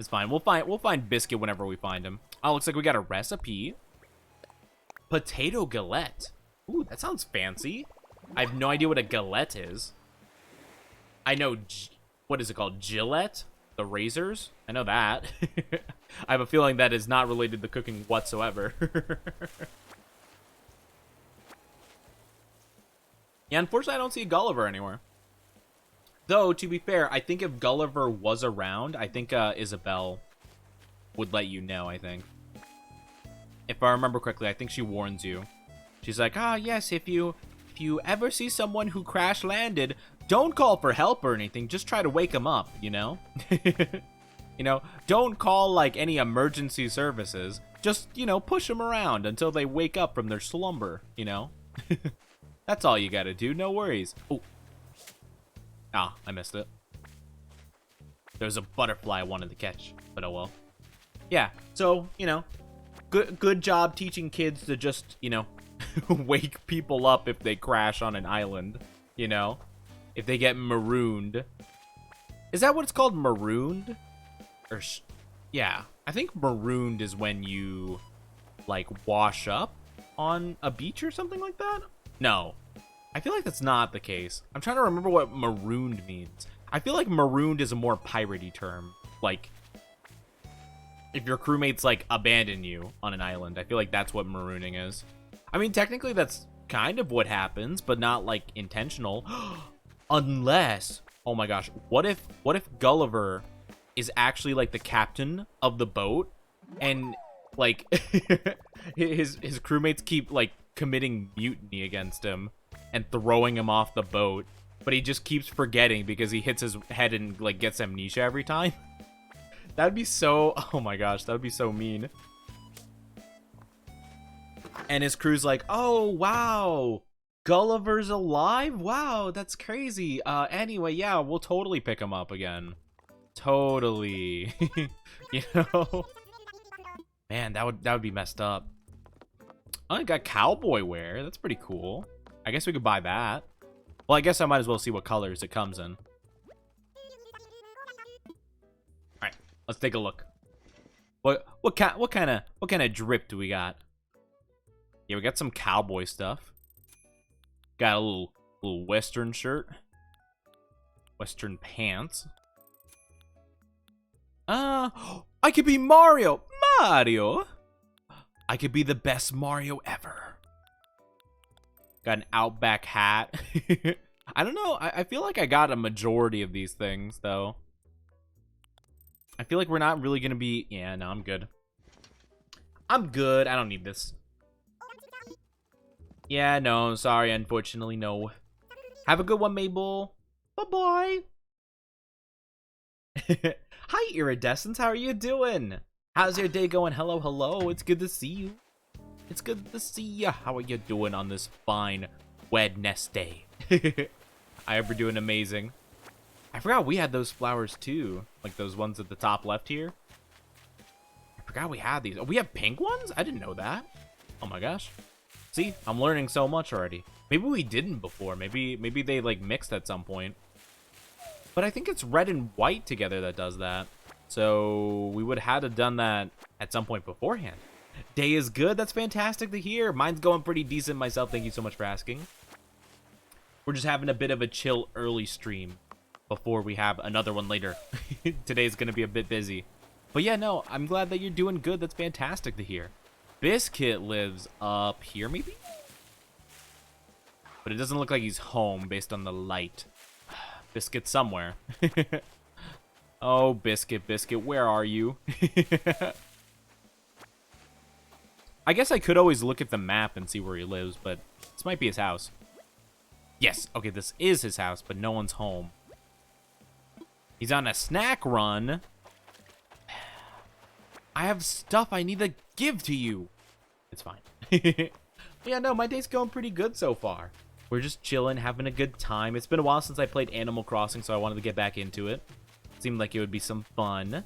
It's fine. We'll find Biscuit whenever we find him. Oh, looks like we got a recipe. Potato galette. Ooh, that sounds fancy. I have no idea what a galette is. I know, what is it called? Gillette? The razors? I know that. I have a feeling that is not related to cooking whatsoever. Yeah, unfortunately, I don't see Gulliver anywhere. Though, to be fair, I think if Gulliver was around, I think Isabelle would let you know, I think. If I remember correctly, I think she warns you. She's like, ah, yes, if you ever see someone who crash landed, don't call for help or anything. Just try to wake them up, you know? You know, don't call, like, any emergency services. Just, you know, push them around until they wake up from their slumber, you know? That's all you gotta do. No worries. Oh. Ah, I missed it. There's a butterfly I wanted to catch, but oh well. Yeah, so, you know, good job teaching kids to just, you know, wake people up if they crash on an island, you know? If they get marooned. Is that what it's called? Marooned? Or yeah, I think marooned is when you, like, wash up on a beach or something like that? No. I feel like that's not the case. I'm trying to remember what marooned means. I feel like marooned is a more piratey term. Like, if your crewmates, like, abandon you on an island. I feel like that's what marooning is. I mean, technically that's kind of what happens, but not, like, intentional. Unless, oh my gosh, what if Gulliver is actually like the captain of the boat, and like his crewmates keep like committing mutiny against him and throwing him off the boat, but he just keeps forgetting because he hits his head and like gets amnesia every time. That'd be so, oh my gosh, that would be so mean. And his crew's like, oh wow, Gulliver's alive? Wow, that's crazy. Anyway, yeah, we'll totally pick him up again. Totally. You know? Man, that would be messed up. Oh, I got cowboy wear. That's pretty cool. I guess we could buy that. Well, I guess I might as well see what colors it comes in. Alright, let's take a look. What kind of drip do we got? Yeah, we got some cowboy stuff. Got a little western shirt. Western pants. I could be Mario. Mario? I could be the best Mario ever. Got an Outback hat. I don't know. I feel like I got a majority of these things, though. I feel like we're not really going to be... Yeah, no, I'm good. I'm good. I don't need this. Yeah, no, sorry. Unfortunately, no. Have a good one, Mabel. Bye-bye. Hi, Iridescence. How are you doing? How's your day going? Hello, hello. It's good to see you. It's good to see you. How are you doing on this fine Wednesday? I hope you're doing amazing. I forgot we had those flowers too. Like those ones at the top left here. I forgot we had these. Oh, we have pink ones? I didn't know that. Oh my gosh. See, I'm learning so much already. Maybe we didn't before. Maybe they like mixed at some point. But I think it's red and white together that does that. So we would have had to done that at some point beforehand. Day is good. That's fantastic to hear. Mine's going pretty decent myself. Thank you so much for asking. We're just having a bit of a chill early stream before we have another one later. Today's going to be a bit busy. But yeah, no, I'm glad that you're doing good. That's fantastic to hear. Biscuit lives up here, maybe? But it doesn't look like he's home based on the light. Biscuit somewhere. Oh, Biscuit, where are you? I guess I could always look at the map and see where he lives, but this might be his house. Yes, okay, this is his house, but no one's home. He's on a snack run. I have stuff I need to give to you. It's fine. Yeah, no, my day's going pretty good so far. We're just chilling, having a good time. It's been a while since I played Animal Crossing, so I wanted to get back into it. Seemed like it would be some fun.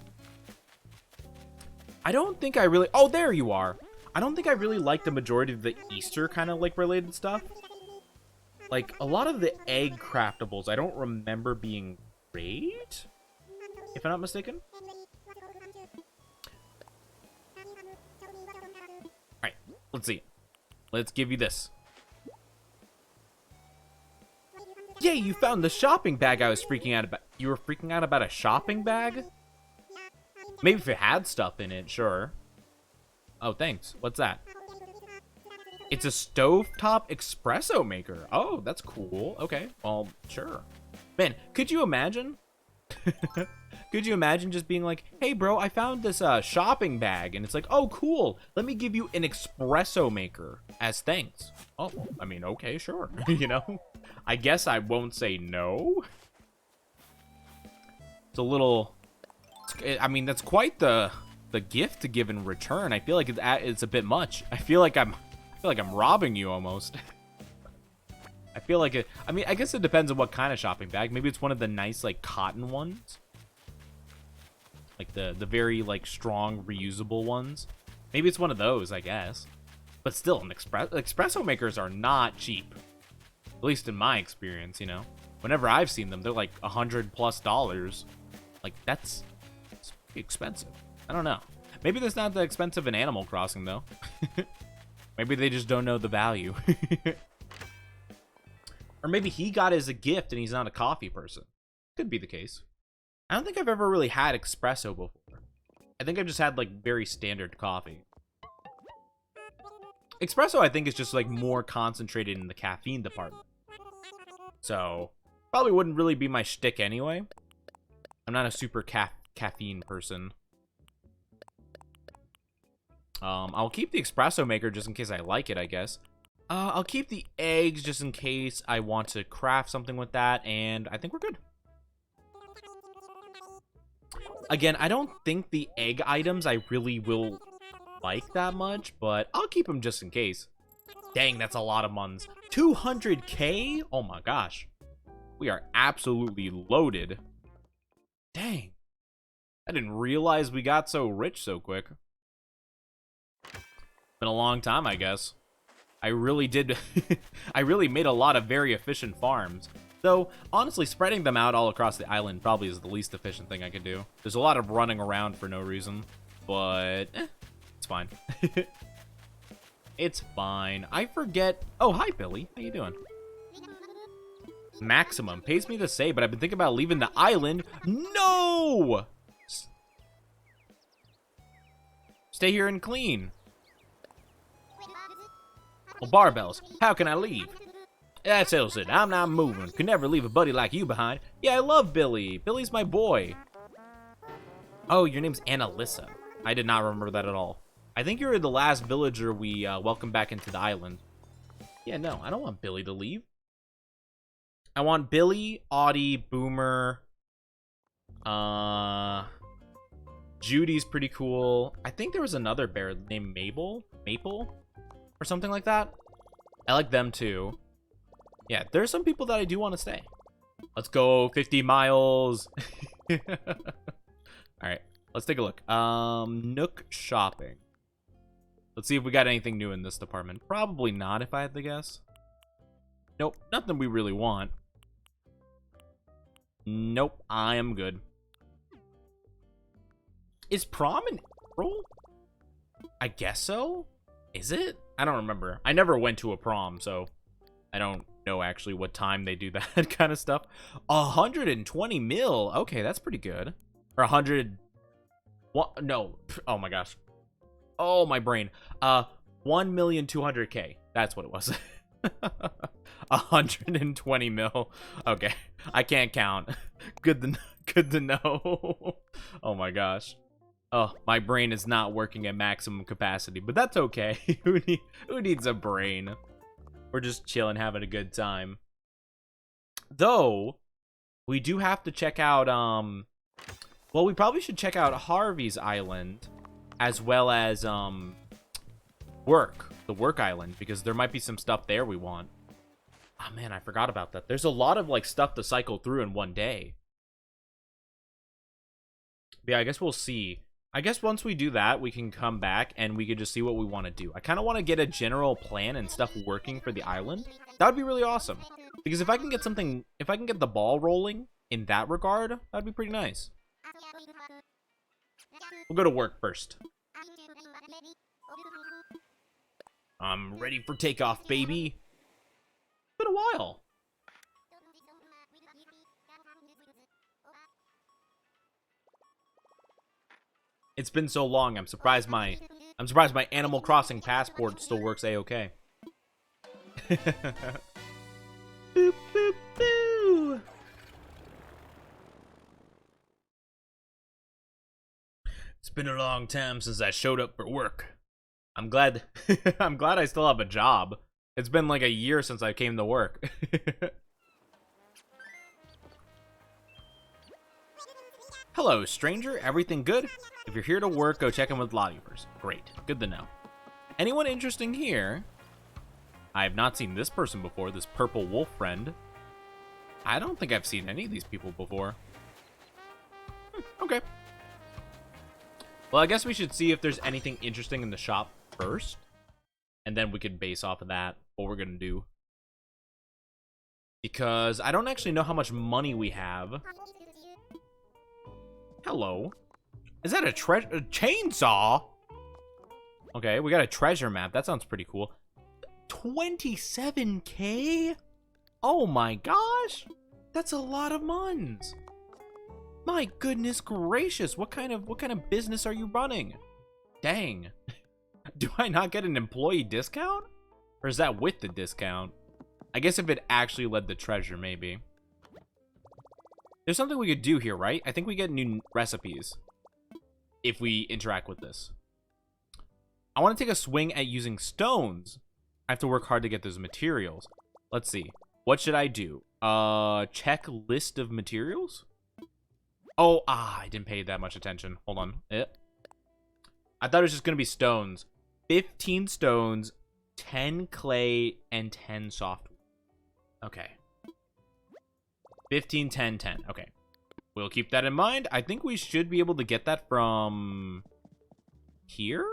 I don't think I really... Oh, there you are. I don't think I really like the majority of the Easter kind of like related stuff. Like a lot of the egg craftables, I don't remember being great, if I'm not mistaken. Alright, let's see. Let's give you this. Yay, you found the shopping bag I was freaking out about. You were freaking out about a shopping bag? Maybe if it had stuff in it, sure. Oh, thanks. What's that? It's a stovetop espresso maker. Oh, that's cool. Okay, well, sure. Man, could you imagine? Could you imagine just being like, hey, bro, I found this shopping bag. And it's like, oh, cool. Let me give you an espresso maker as thanks. Oh, I mean, okay, sure. You know? I guess I won't say no. It's a little... I mean, that's quite the gift to give in return. I feel like it's a bit much. I feel like I'm robbing you almost. I feel like it... I mean, I guess it depends on what kind of shopping bag. Maybe it's one of the nice, like, cotton ones. Like, the very, like, strong, reusable ones. Maybe it's one of those, I guess. But still, espresso makers are not cheap. At least in my experience, you know. Whenever I've seen them, they're like $100+. Like, that's expensive. I don't know. Maybe that's not that expensive in Animal Crossing, though. Maybe they just don't know the value. Or maybe he got it as a gift and he's not a coffee person. Could be the case. I don't think I've ever really had espresso before. I think I've just had, like, very standard coffee. Espresso, I think, is just, like, more concentrated in the caffeine department. So, probably wouldn't really be my shtick anyway. I'm not a super caffeine person. I'll keep the espresso maker just in case I like it, I guess. I'll keep the eggs just in case I want to craft something with that, and I think we're good. Again, I don't think the egg items I really will like that much, but I'll keep them just in case. Dang, that's a lot of muns. 200k? Oh my gosh. We are absolutely loaded. Dang. I didn't realize we got so rich so quick. Been a long time, I guess. I really did. I really made a lot of very efficient farms. Though, honestly, spreading them out all across the island probably is the least efficient thing I could do. There's a lot of running around for no reason. But, it's fine. It's fine. I forget. Oh, hi, Billy. How you doing? Maximum. Pays me to say, but I've been thinking about leaving the island. No! Stay here and clean. Well, barbells, how can I leave? That settles it. I'm not moving. Could never leave a buddy like you behind. Yeah, I love Billy. Billy's my boy. Oh, your name's Annalisa. I did not remember that at all. I think you're the last villager we welcomed back into the island. Yeah, no, I don't want Billy to leave. I want Billy, Audie, Boomer. Judy's pretty cool. I think there was another bear named Maple? Or something like that. I like them too. Yeah, there's some people that I do want to stay. Let's go 50 miles. Alright, let's take a look. Nook shopping. Let's see if we got anything new in this department. Probably not, if I had to guess. Nope, nothing we really want. Nope, I am good. Is prom in April? I guess so. Is it? I don't remember. I never went to a prom, so I don't know actually what time they do that kind of stuff. 120 mil. Okay, that's pretty good. Or 100. What? No. Oh my gosh. Oh, my brain. 1,200,000. That's what it was. 120 mil. Okay, I can't count. Good to know. Oh my gosh. Oh, my brain is not working at maximum capacity, but that's okay. Who needs a brain? We're just chilling, having a good time. Though, we do have to check out, well, we probably should check out Harvey's Island, as well as, the Work Island, because there might be some stuff there we want. Oh, man, I forgot about that. There's a lot of, like, stuff to cycle through in one day. But yeah, I guess we'll see. I guess once we do that, we can come back and we can just see what we want to do. I kind of want to get a general plan and stuff working for the island. That would be really awesome. Because if I can get something, if I can get the ball rolling in that regard, that'd be pretty nice. We'll go to work first. I'm ready for takeoff, baby. It's been a while. It's been so long. I'm surprised my Animal Crossing passport still works a-okay. Boop, boop, boo. It's been a long time since I showed up for work. I'm glad I'm glad I still have a job. It's been like a year since I came to work. Hello, stranger. Everything good? If you're here to work, go check in with Lottie first. Great. Good to know. Anyone interesting here? I have not seen this person before, this purple wolf friend. I don't think I've seen any of these people before. Okay. Well, I guess we should see if there's anything interesting in the shop first. And then we can base off of that what we're going to do. Because I don't actually know how much money we have. Hello. Is that a chainsaw? Okay, we got a treasure map. That sounds pretty cool. 27k? Oh my gosh. That's a lot of muns. My goodness gracious. What kind of business are you running? Dang. Do I not get an employee discount? Or is that with the discount? I guess if it actually led to treasure, maybe. There's something we could do here, right? I think we get new recipes if we interact with this. I want to take a swing at using stones. I have to work hard to get those materials. Let's see. What should I do? Check list of materials? Oh, I didn't pay that much attention. Hold on. I thought it was just going to be stones. 15 stones, 10 clay, and 10 softwood. Okay. 15, 10, 10. Okay. We'll keep that in mind. I think we should be able to get that from here?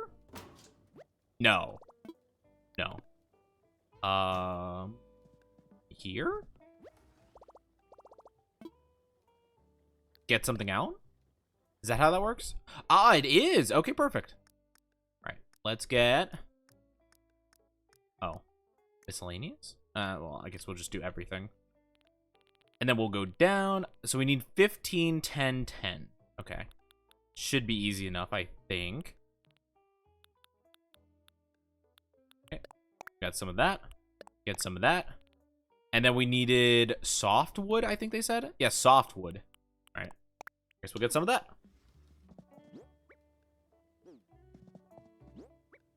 No. No. Here? Get something out? Is that how that works? Ah, it is. Okay, perfect. All right, let's get... Oh, miscellaneous? Well, I guess we'll just do everything. And then we'll go down. So we need 15, 10, 10. Okay. Should be easy enough, I think. Okay. Got some of that. Get some of that. And then we needed softwood, I think they said? Yeah, softwood. All right. Guess we'll get some of that.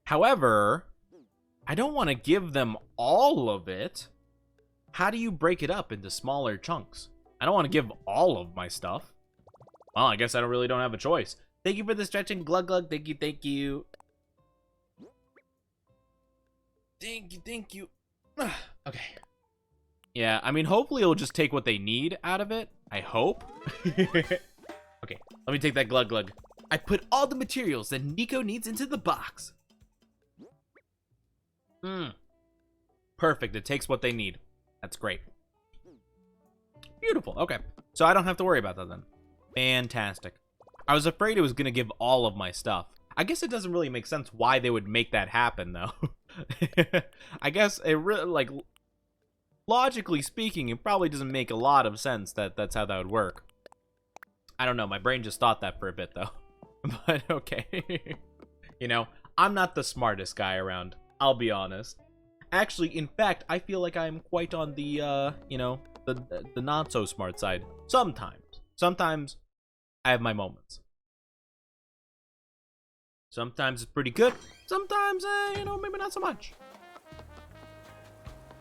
However, I don't want to give them all of it. How do you break it up into smaller chunks? I don't want to give all of my stuff. Well, I guess I don't have a choice. Thank you for the stretching, glug glug. Thank you, thank you. Thank you, thank you. Okay. Yeah, I mean, hopefully it'll just take what they need out of it. I hope. Okay, let me take that glug glug. I put all the materials that Nico needs into the box. Perfect, it takes what they need. That's great. Beautiful, okay. So I don't have to worry about that then. Fantastic. I was afraid it was going to give all of my stuff. I guess it doesn't really make sense why they would make that happen, though. I guess it really, like, logically speaking, it probably doesn't make a lot of sense that that's how that would work. I don't know, my brain just thought that for a bit, though. But, okay. You know, I'm not the smartest guy around, I'll be honest. Actually, in fact, I feel like I'm quite on the, you know, the not-so-smart side. Sometimes. Sometimes I have my moments. Sometimes it's pretty good. Sometimes, you know, maybe not so much.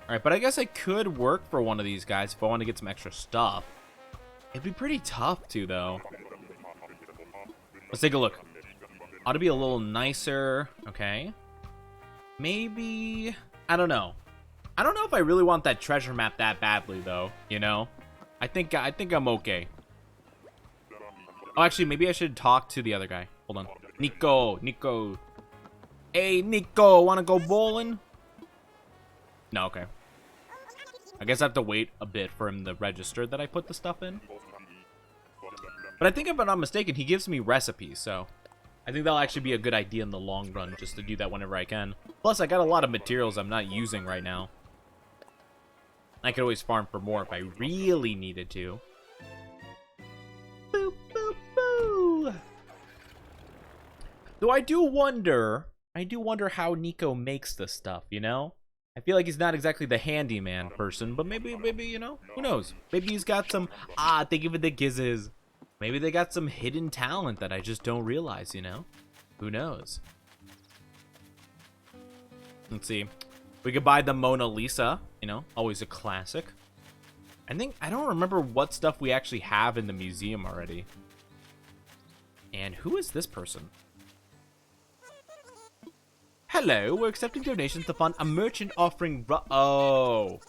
Alright, but I guess I could work for one of these guys if I want to get some extra stuff. It'd be pretty tough, too, though. Let's take a look. Ought to be a little nicer. Okay. Maybe... I don't know. I don't know if I really want that treasure map that badly, though, you know? I think I'm okay. Oh, actually, maybe I should talk to the other guy. Hold on. Nico. Hey, Nico, wanna go bowling? No, okay. I guess I have to wait a bit for him to register that I put the stuff in. But I think if I'm not mistaken, he gives me recipes, so... I think that'll actually be a good idea in the long run, just to do that whenever I can. Plus, I got a lot of materials I'm not using right now. I could always farm for more if I really needed to. Boop, boop, boo! Though I do wonder how Nico makes this stuff, you know? I feel like he's not exactly the handyman person, but maybe, you know, who knows? Maybe he's got some, thank you for the gizzes. Maybe they got some hidden talent that I just don't realize, you know? Who knows? Let's see. We could buy the Mona Lisa, you know, always a classic. I don't remember what stuff we actually have in the museum already. And who is this person? Hello, we're accepting donations to fund a merchant offering. Oh,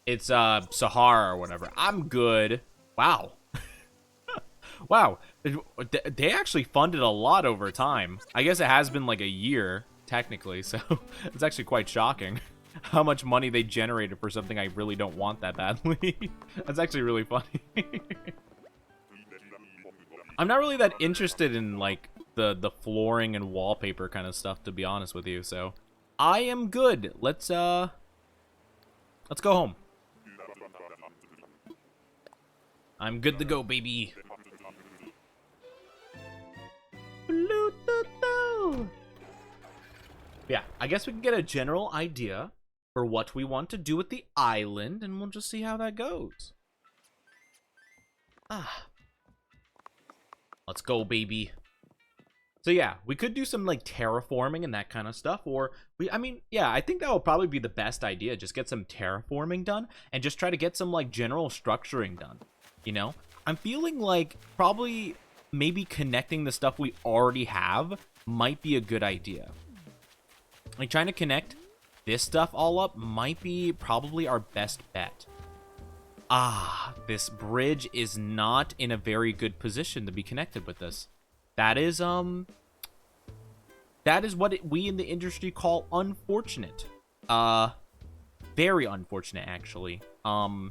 it's Sahara or whatever. I'm good. Wow. Wow, they actually funded a lot over time. I guess it has been like a year, technically, so it's actually quite shocking how much money they generated for something I really don't want that badly. That's actually really funny. I'm not really that interested in, like, the flooring and wallpaper kind of stuff, to be honest with you, so I am good. Let's go home. I'm good to go, baby. Yeah, I guess we can get a general idea for what we want to do with the island, and we'll just see how that goes. Ah. Let's go, baby. So yeah, we could do some like terraforming and that kind of stuff, or I mean, yeah, I think that will probably be the best idea. Just get some terraforming done and just try to get some like general structuring done. You know, I'm feeling like probably maybe connecting the stuff we already have might be a good idea. Like trying to connect this stuff all up might be probably our best bet. Ah, this bridge is not in a very good position to be connected with this. That is what we in the industry call unfortunate. Very unfortunate, actually. I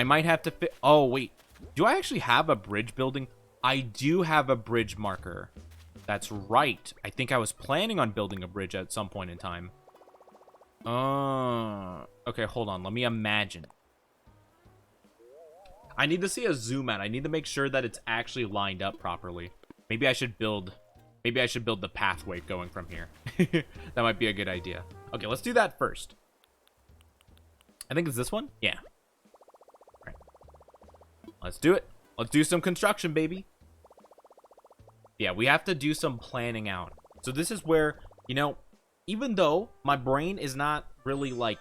might have to fit. Oh, wait. Do I actually have a bridge building? I do have a bridge marker. That's right. I think I was planning on building a bridge at some point in time. Okay, hold on. Let me imagine. I need to see a zoom out. I need to make sure that it's actually lined up properly. Maybe I should build the pathway going from here. That might be a good idea. Okay, let's do that first. I think it's this one? Yeah. All right. Let's do it. Let's do some construction, baby. Yeah, we have to do some planning out. So this is where, you know, even though my brain is not really like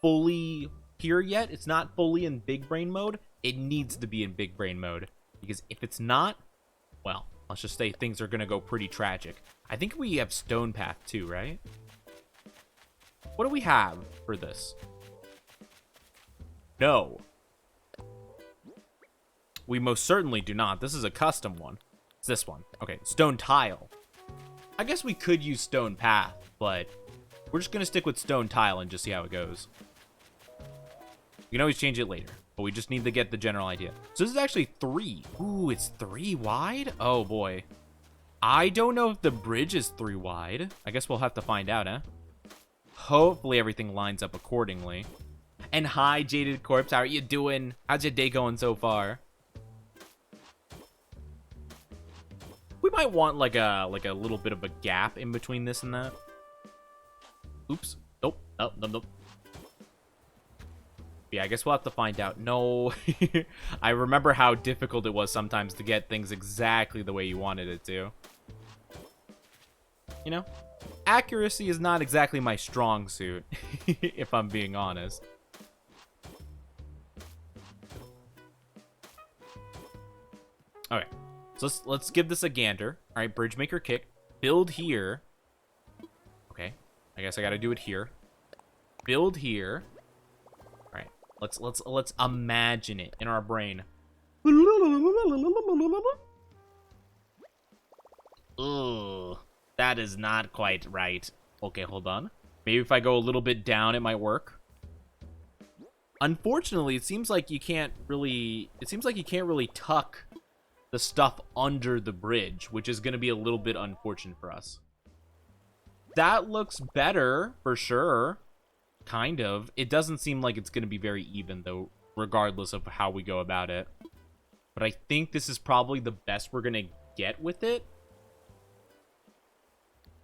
fully here yet, it's not fully in big brain mode, it needs to be in big brain mode. Because if it's not, well, let's just say things are going to go pretty tragic. I think we have stone path too, right? What do we have for this? No. We most certainly do not. This is a custom one. It's this one. Okay, stone tile. I guess we could use stone path, but we're just going to stick with stone tile and just see how it goes. We can always change it later, but we just need to get the general idea. So this is actually 3. Ooh, it's 3 wide? Oh, boy. I don't know if the bridge is 3 wide. I guess we'll have to find out, huh? Hopefully everything lines up accordingly. And hi, Jaded Corpse. How are you doing? How's your day going so far? We might want like a little bit of a gap in between this and that. Oops. Nope. Nope. Nope. Nope. Yeah, I guess we'll have to find out. No. I remember how difficult it was sometimes to get things exactly the way you wanted it to. You know? Accuracy is not exactly my strong suit, if I'm being honest. Okay. So let's give this a gander. All right, bridge maker kick. Build here. Okay. I guess I got to do it here. Build here. All right. Let's imagine it in our brain. Ugh. That is not quite right. Okay, hold on. Maybe if I go a little bit down, it might work. Unfortunately, it seems like you can't really tuck the stuff under the bridge, which is going to be a little bit unfortunate for us. That looks better for sure. Kind of. It doesn't seem like it's going to be very even though, regardless of how we go about it. But I think this is probably the best we're going to get with it.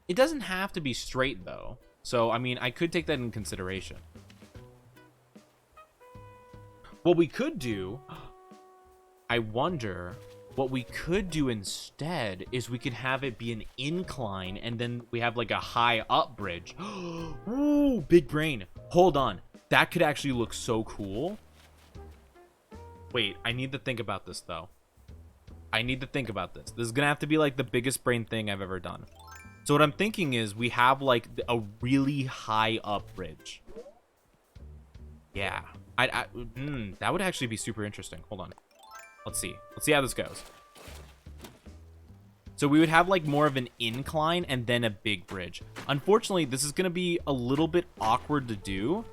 It doesn't have to be straight though. So, I mean, I could take that in consideration. What we could do, I wonder, what we could do instead is we could have it be an incline and then we have like a high up bridge. Ooh, big brain. Hold on. That could actually look so cool. Wait, I need to think about this though. I need to think about this. This is going to have to be like the biggest brain thing I've ever done. So what I'm thinking is we have like a really high up bridge. Yeah. That would actually be super interesting. Hold on. Let's see. Let's see how this goes. So we would have like more of an incline and then a big bridge. Unfortunately, this is going to be a little bit awkward to do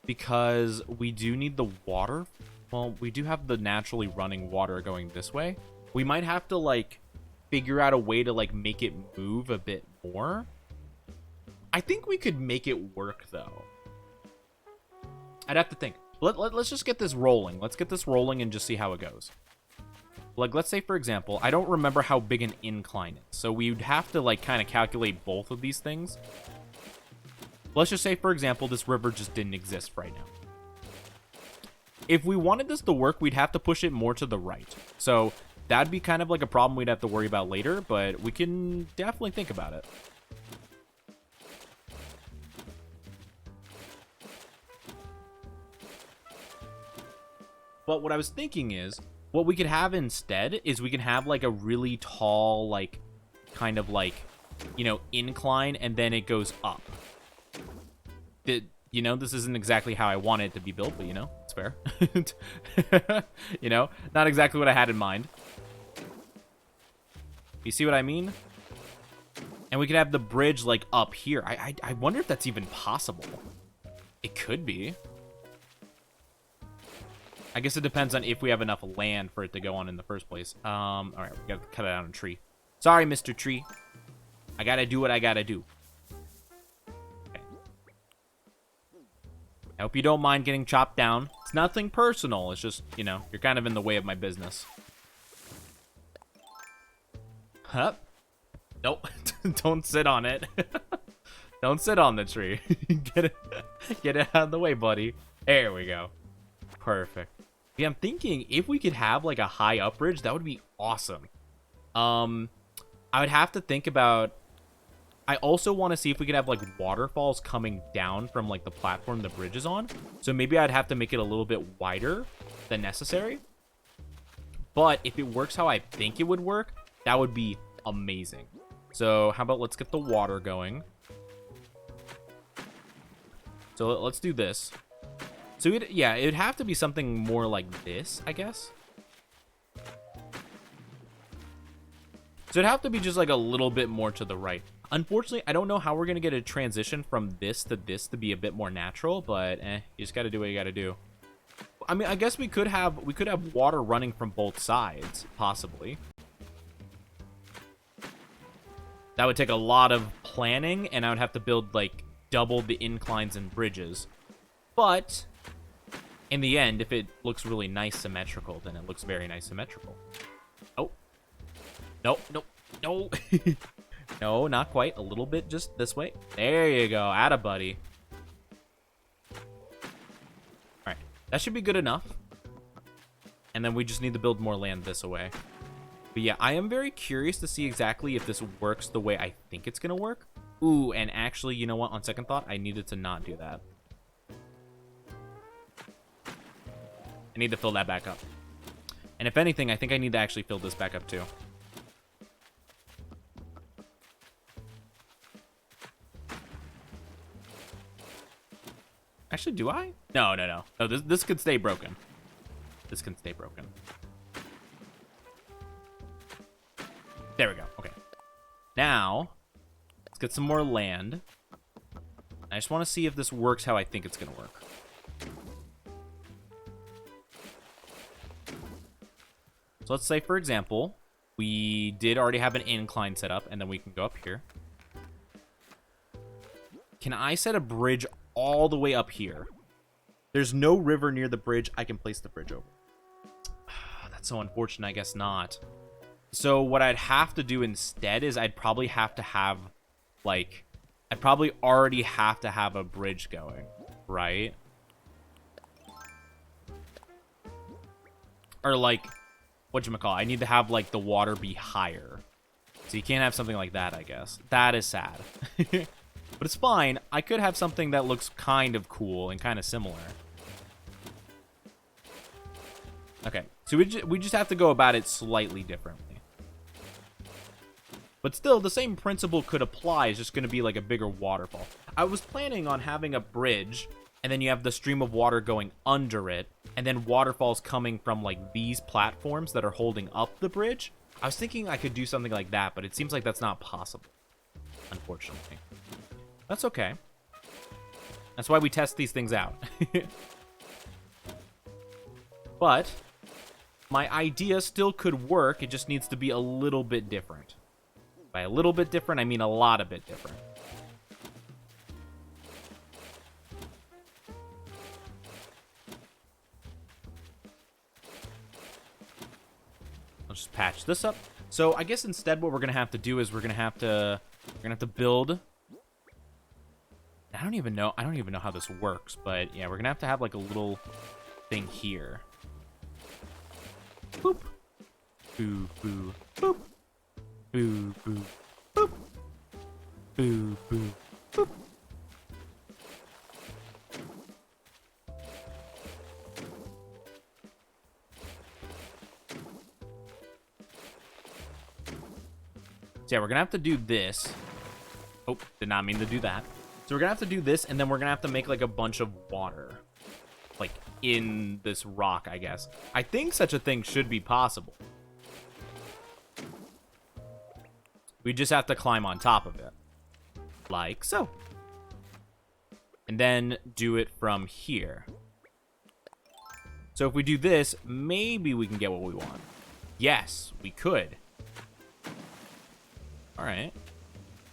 because we do need the water. Well, we do have the naturally running water going this way. We might have to like figure out a way to like make it move a bit more. I think we could make it work though. I'd have to think. Let's just get this rolling. Let's get this rolling and just see how it goes. Like, let's say, for example, I don't remember how big an incline is. So we'd have to, like, kind of calculate both of these things. Let's just say, for example, this river just didn't exist right now. If we wanted this to work, we'd have to push it more to the right. So that'd be kind of like a problem we'd have to worry about later, but we can definitely think about it. But what I was thinking is, what we could have instead is we can have like a really tall, like, kind of like, you know, incline, and then it goes up. You know, this isn't exactly how I want it to be built, but you know, it's fair. You know, not exactly what I had in mind. You see what I mean? And we could have the bridge like up here. I wonder if that's even possible. It could be. I guess it depends on if we have enough land for it to go on in the first place. All right, we gotta cut it out on a tree. Sorry, Mr. Tree. I gotta do what I gotta do. Okay. I hope you don't mind getting chopped down. It's nothing personal. It's just, you know, you're kind of in the way of my business. Huh? Nope. Don't sit on it. Don't sit on the tree. Get it out of the way, buddy. There we go. Perfect. Yeah, I'm thinking if we could have like a high up bridge, that would be awesome. I would have to think about. I also want to see if we could have like waterfalls coming down from like the platform the bridge is on. So maybe I'd have to make it a little bit wider than necessary. But if it works how I think it would work, that would be amazing. So how about let's get the water going. So let's do this. So yeah, it'd have to be something more like this, I guess. So it'd have to be just like a little bit more to the right. Unfortunately, I don't know how we're gonna get a transition from this to be a bit more natural, but you just gotta do what you gotta do. I mean, I guess we could have water running from both sides, possibly. That would take a lot of planning, and I would have to build like double the inclines and bridges. But in the end, if it looks really nice symmetrical, then it looks very nice symmetrical. Oh. Nope, nope, no. No, not quite. A little bit just this way. There you go. Atta buddy. Alright. That should be good enough. And then we just need to build more land this way. But yeah, I am very curious to see exactly if this works the way I think it's going to work. Ooh, and actually, you know what? On second thought, I needed to not do that. I need to fill that back up. And if anything, I think I need to actually fill this back up too. Actually, do I? No, no, no. No, this could stay broken. This can stay broken. There we go. Okay. Now, let's get some more land. I just want to see if this works how I think it's going to work. So let's say, for example, we did already have an incline set up, and then we can go up here. Can I set a bridge all the way up here? There's no river near the bridge. I can place the bridge over. That's so unfortunate. I guess not. So what I'd have to do instead is I'd probably have to have, like, I'd probably already have to have a bridge going, right? Or, like, whatchamacallit, I need to have, like, the water be higher. So you can't have something like that, I guess. That is sad. But it's fine. I could have something that looks kind of cool and kind of similar. Okay, so we just have to go about it slightly differently. But still, the same principle could apply. It's just going to be like a bigger waterfall. I was planning on having a bridge, and then you have the stream of water going under it, and then waterfalls coming from like these platforms that are holding up the bridge. I was thinking I could do something like that, but it seems like that's not possible, unfortunately. That's okay. That's why we test these things out. But my idea still could work. It just needs to be a little bit different. By a little bit different, I mean a lot of bit different. Let's just patch this up. So I guess instead what we're gonna have to do is we're gonna have to build. I don't even know how this works, but yeah, we're gonna have to have like a little thing here. Boop. Boo, boo, boop. Boo, boo, boop. Boo, boo, boop. So yeah, we're gonna have to do this. Oh, did not mean to do that. So we're gonna have to do this, and then we're gonna have to make like a bunch of water. Like in this rock, I guess. I think such a thing should be possible. We just have to climb on top of it. Like so. And then do it from here. So if we do this, maybe we can get what we want. Yes, we could. All right.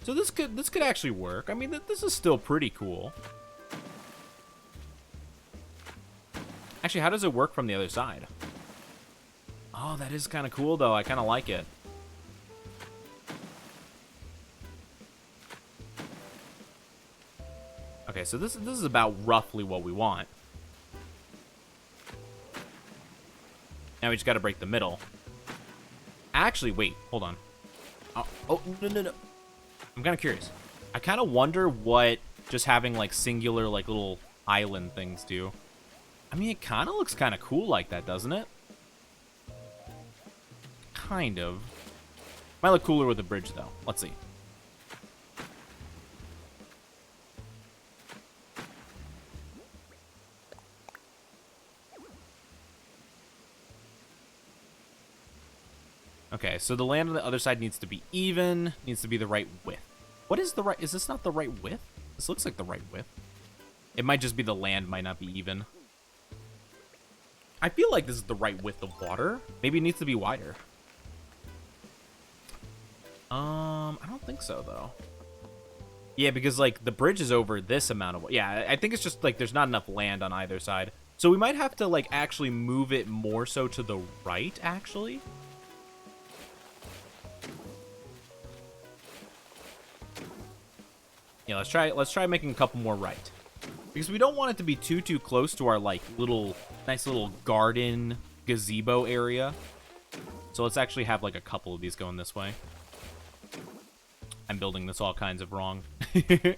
So this could actually work. I mean, this is still pretty cool. Actually, how does it work from the other side? Oh, that is kind of cool, though. I kind of like it. Okay, so this is about roughly what we want. Now we just got to break the middle. Actually, wait, hold on. Oh, no. I'm kind of curious. I kind of wonder what just having, like, singular, like, little island things do. I mean, it kind of looks kind of cool like that, doesn't it? Kind of. Might look cooler with a bridge, though. Let's see. Okay, so the land on the other side needs to be even, needs to be the right width. What is the right, is this not the right width? This looks like the right width. It might just be the land might not be even. I feel like this is the right width of water. Maybe it needs to be wider. I don't think so, though. Yeah, because, like, the bridge is over this amount of... Yeah, I think it's just, like, there's not enough land on either side. So we might have to, like, actually move it more so to the right, actually. Yeah, let's try making a couple more right. Because we don't want it to be too close to our, like, nice little garden gazebo area. So let's actually have, like, a couple of these going this way. I'm building this all kinds of wrong. I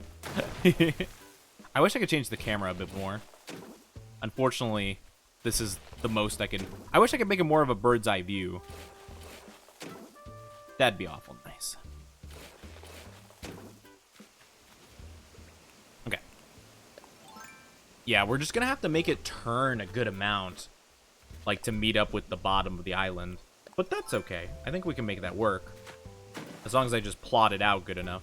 wish I could change the camera a bit more. Unfortunately, this is the most I can... I wish I could make it more of a bird's eye view. That'd be awful nice. Okay. Yeah, we're just gonna have to make it turn a good amount, like, to meet up with the bottom of the island. But that's okay. I think we can make that work. As long as I just plot it out good enough.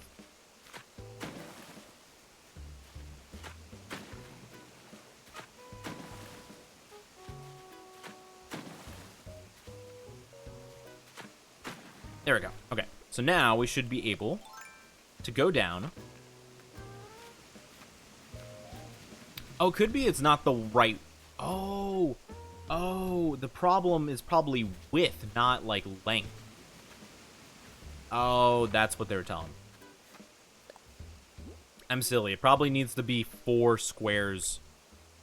There we go. Okay. So now we should be able to go down. Oh, could be it's not the right... Oh, the problem is probably width, not, like, length. Oh, that's what they were telling me. I'm silly. It probably needs to be 4 squares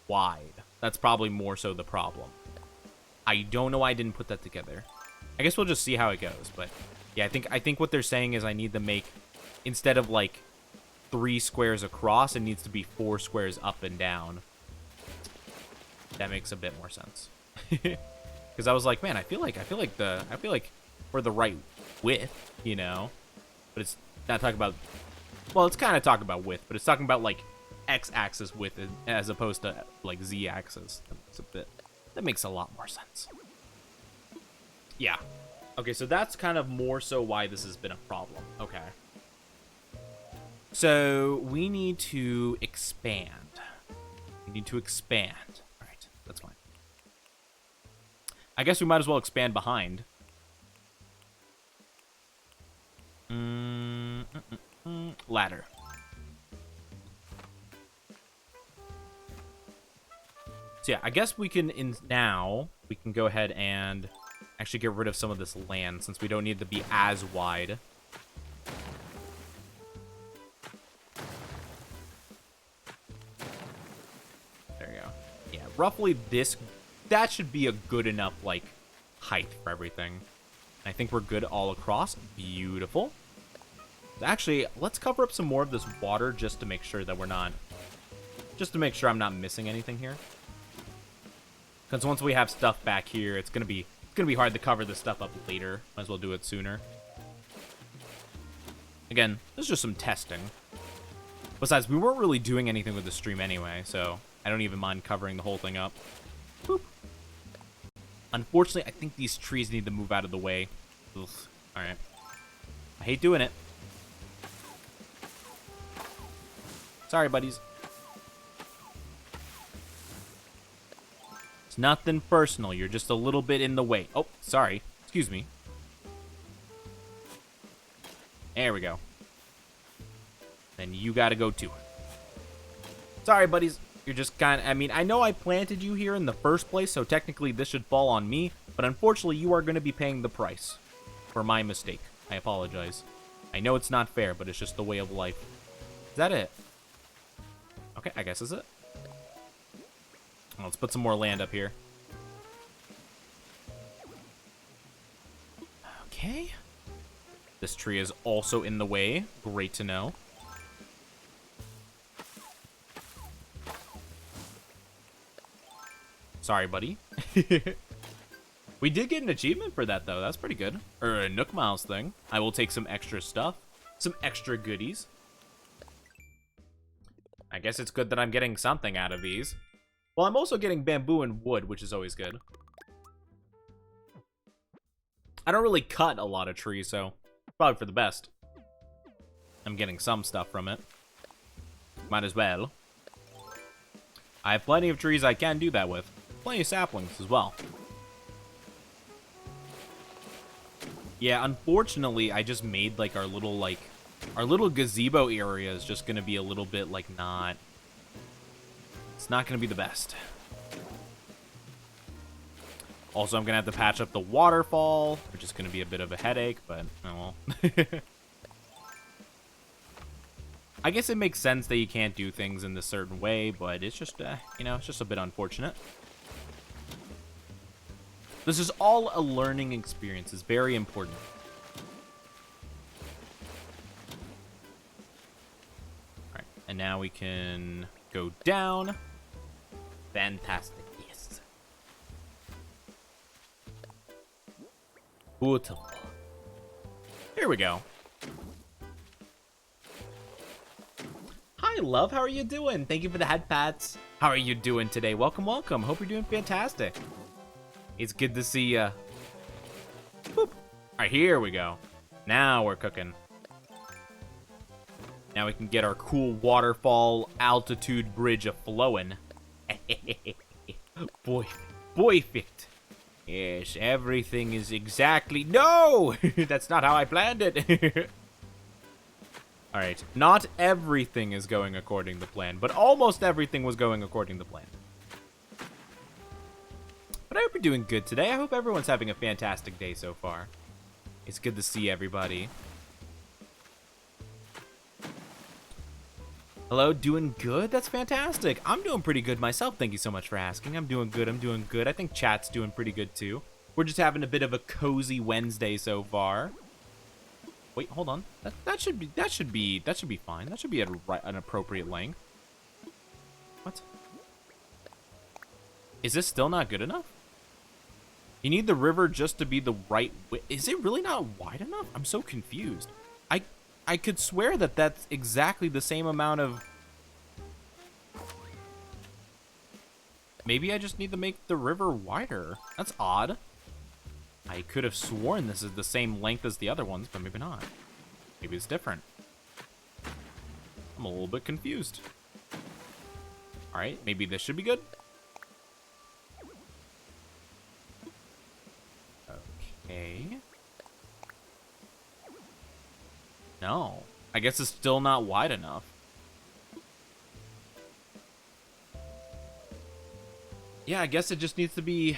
wide. That's probably more so the problem. I don't know why I didn't put that together. I guess we'll just see how it goes. But yeah, I think what they're saying is I need to make, instead of like 3 squares across, it needs to be 4 squares up and down. That makes a bit more sense. Because I was like, man, I feel like we're the right width, you know, but it's not talking about, well, it's kind of talking about width, but it's talking about like x-axis width as opposed to like z-axis. That makes a lot more sense. Yeah. Okay, so that's kind of more so why this has been a problem. Okay. So we need to expand. We need to expand. All right, that's fine. I guess we might as well expand behind. Ladder. So yeah, I guess we can now we can go ahead and actually get rid of some of this land since we don't need to be as wide. There you go. Yeah, roughly this that should be a good enough, like, height for everything. I think we're good all across. Beautiful. Actually, let's cover up some more of this water just to make sure that we're not... Just to make sure I'm not missing anything here. Because once we have stuff back here, it's gonna be hard to cover this stuff up later. Might as well do it sooner. Again, this is just some testing. Besides, we weren't really doing anything with the stream anyway, so I don't even mind covering the whole thing up. Boop. Unfortunately, I think these trees need to move out of the way. Ugh. All right. I hate doing it. Sorry, buddies. It's nothing personal. You're just a little bit in the way. Oh, sorry. Excuse me. There we go. Then you gotta go too. Sorry, buddies. You're just kind of... I mean, I know I planted you here in the first place, so technically this should fall on me. But unfortunately, you are going to be paying the price for my mistake. I apologize. I know it's not fair, but it's just the way of life. Is that it? Okay, I guess that's it. Well, let's put some more land up here. Okay. This tree is also in the way. Great to know. Sorry, buddy. We did get an achievement for that, though. That's pretty good. Or a Nook Miles thing. I will take some extra stuff. Some extra goodies. I guess it's good that I'm getting something out of these. Well, I'm also getting bamboo and wood, which is always good. I don't really cut a lot of trees, so probably for the best. I'm getting some stuff from it. Might as well. I have plenty of trees I can do that with. Plenty of saplings as well. Yeah, unfortunately, I just made, like, our little gazebo area is just gonna be a little bit, like, not... It's not gonna be the best. Also, I'm gonna have to patch up the waterfall, which is gonna be a bit of a headache, but, oh well. I guess it makes sense that you can't do things in this certain way, but it's just, you know, it's just a bit unfortunate. This is all a learning experience. It's very important. Alright, and now we can go down. Fantastic, yes. Beautiful. Here we go. Hi, love. How are you doing? Thank you for the head pats. How are you doing today? Welcome, welcome. Hope you're doing fantastic. It's good to see ya. Boop. All right, here we go. Now we're cooking. Now we can get our cool waterfall altitude bridge a-flowing. Perfect. Yes, everything is exactly... No! That's not how I planned it. Alright, not everything is going according to plan, but almost everything was going according to plan. But I hope you're doing good today. I hope everyone's having a fantastic day so far. It's good to see everybody. Hello, doing good? That's fantastic. I'm doing pretty good myself. Thank you so much for asking. I'm doing good. I'm doing good. I think chat's doing pretty good too. We're just having a bit of a cozy Wednesday so far. Wait, hold on. That should be fine. That should be at an appropriate length. What? Is this still not good enough? You need the river just to be the right width. Is it really not wide enough? I'm so confused. I could swear that that's exactly the same amount of... Maybe I just need to make the river wider. That's odd. I could have sworn this is the same length as the other ones, but maybe not. Maybe it's different. I'm a little bit confused. Alright, maybe this should be good. Okay. No. I guess it's still not wide enough. Yeah, I guess it just needs to be...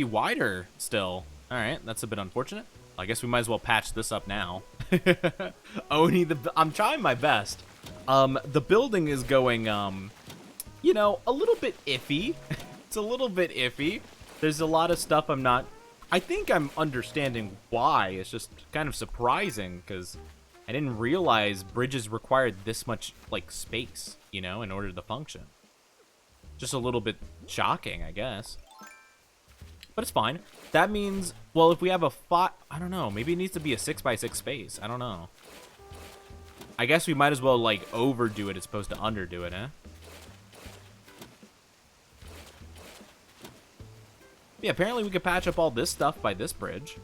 wider still. Alright, that's a bit unfortunate. I guess we might as well patch this up now. I'm trying my best. The building is going, you know, a little bit iffy, it's a little bit iffy. There's a lot of stuff I'm not... I think I'm understanding why. It's just kind of surprising, because I didn't realize bridges required this much, like, space, you know, in order to function. Just a little bit shocking, I guess. But it's fine. That means, well, if we have a I don't know, maybe it needs to be a 6x6 space. I don't know. I guess we might as well, like, overdo it as opposed to underdo it, eh? Yeah, apparently we could patch up all this stuff by this bridge.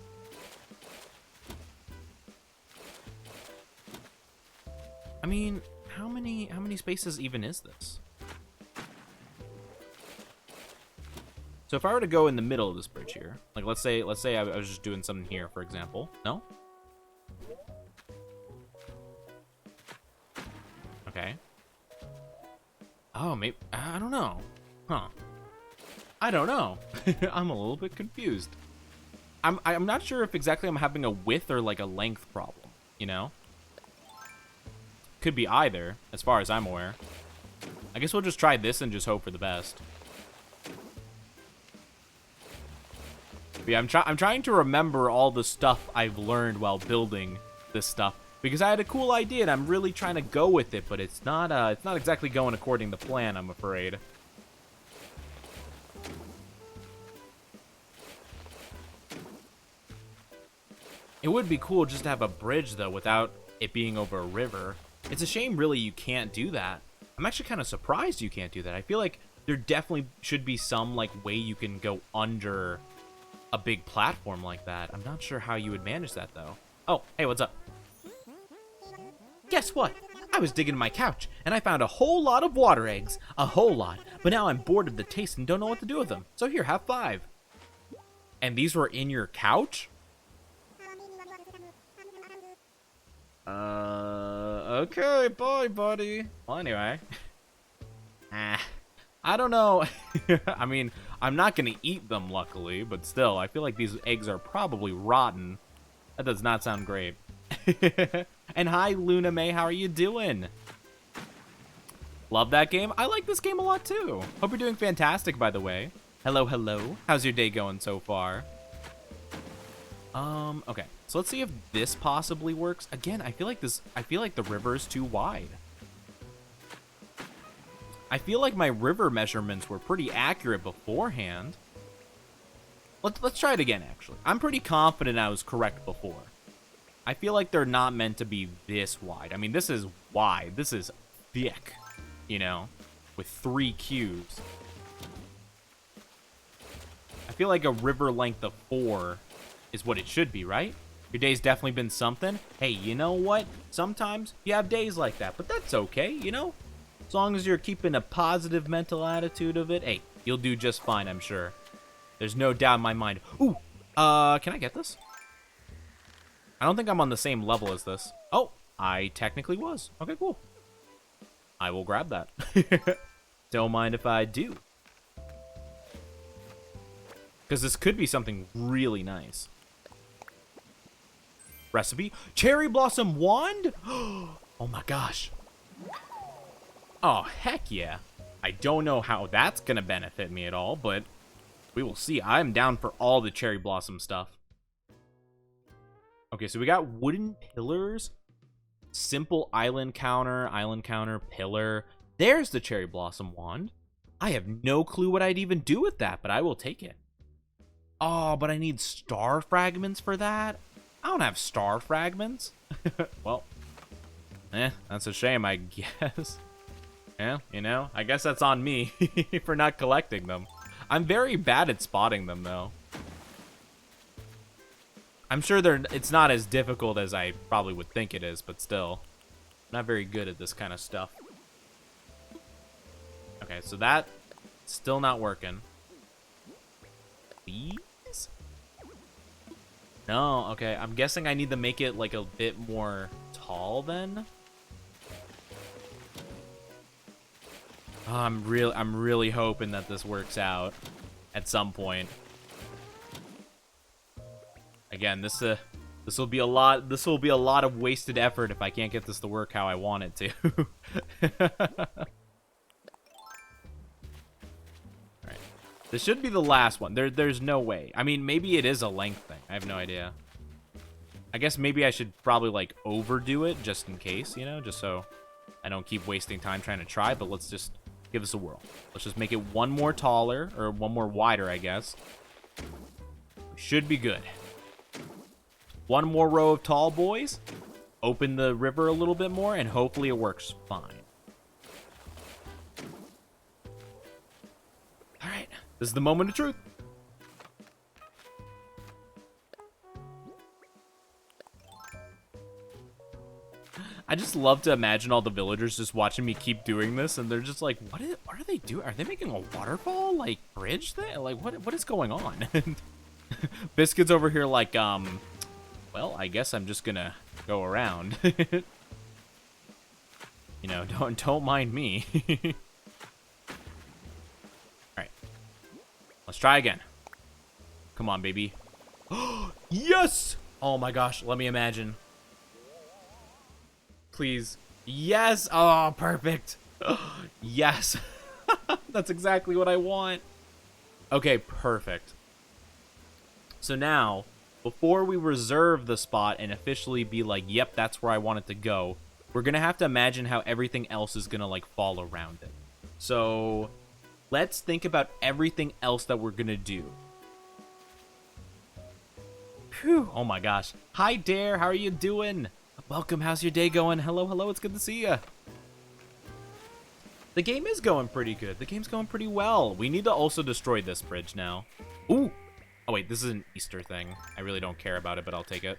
I mean, how many spaces even is this? So if I were to go in the middle of this bridge here, like let's say I was just doing something here, for example. No? Okay. Oh, maybe, I don't know. Huh. I don't know. I'm a little bit confused. I'm not sure if exactly I'm having a width or like a length problem, you know? Could be either, as far as I'm aware. I guess we'll just try this and just hope for the best. But yeah, I'm trying to remember all the stuff I've learned while building this stuff, because I had a cool idea and I'm really trying to go with it, but it's not exactly going according to plan, I'm afraid. It would be cool just to have a bridge though without it being over a river. It's a shame really you can't do that. I'm actually kind of surprised you can't do that. I feel like there definitely should be some like way you can go under a big platform like that. I'm not sure how you would manage that though. Oh, hey, what's up? Guess what? I was digging in my couch and I found a whole lot of water eggs. A whole lot. But now I'm bored of the taste and don't know what to do with them. So here, have 5. And these were in your couch? Okay, bye, buddy. Well, anyway. I don't know. I mean, I'm not gonna eat them, luckily, but still, I feel like these eggs are probably rotten. That does not sound great. And hi, Luna May, how are you doing? Love that game. I like this game a lot, too. Hope you're doing fantastic, by the way. Hello, hello. How's your day going so far? Okay. So let's see if this possibly works. Again, I feel like the river is too wide. I feel like my river measurements were pretty accurate beforehand. Let's try it again, actually. I'm pretty confident I was correct before. I feel like they're not meant to be this wide. I mean, this is wide. This is thick, you know, with 3 cubes. I feel like a river length of 4 is what it should be, right? Your day's definitely been something. Hey, you know what? Sometimes you have days like that, but that's okay, you know? As long as you're keeping a positive mental attitude of it, hey, you'll do just fine, I'm sure. There's no doubt in my mind. Ooh, can I get this? I don't think I'm on the same level as this. Oh, I technically was. Okay, cool. I will grab that. Don't mind if I do. Because this could be something really nice. Recipe? Cherry Blossom Wand? Oh my gosh. Oh, heck yeah. I don't know how that's going to benefit me at all, but we will see. I'm down for all the Cherry Blossom stuff. Okay, so we got wooden pillars, simple island counter, pillar. There's the Cherry Blossom Wand. I have no clue what I'd even do with that, but I will take it. Oh, but I need star fragments for that? I don't have star fragments. Well, that's a shame, I guess. Yeah, you know, I guess that's on me for not collecting them. I'm very bad at spotting them, though. I'm sure it's not as difficult as I probably would think it is, but still. I'm not very good at this kind of stuff. Okay, so that's still not working. These? No, okay. I'm guessing I need to make it like a bit more tall then. Oh, I'm really hoping that this works out at some point. Again, this will be a lot. This will be a lot of wasted effort if I can't get this to work how I want it to. All right. This should be the last one. There's no way. I mean, maybe it is a length thing. I have no idea. I guess maybe I should probably, like, overdo it just in case, you know? Just so I don't keep wasting time trying to try, but let's just give this a whirl. Let's just make it one more taller, or one more wider, I guess. We should be good. One more row of tall boys. Open the river a little bit more, and hopefully it works fine. Alright, this is the moment of truth. I just love to imagine all the villagers just watching me keep doing this, and they're just like, what are they doing? Are they making a waterfall, like, bridge thing? Like, what is going on? Biscuit's over here like, well, I guess I'm just gonna go around. You know, don't mind me. Alright. Let's try again. Come on, baby. Yes! Oh my gosh, let me imagine. Please. Yes! Oh, perfect. Yes. That's exactly what I want. Okay, perfect. So now, before we reserve the spot and officially be like, yep, that's where I want it to go, we're going to have to imagine how everything else is going to, like, fall around it. So, let's think about everything else that we're going to do. Phew. Oh my gosh. Hi, Dare. How are you doing? Welcome. How's your day going? Hello, hello. It's good to see you. The game is going pretty good. The game's going pretty well. We need to also destroy this bridge now. Ooh. Oh, wait. This is an Easter thing. I really don't care about it, but I'll take it.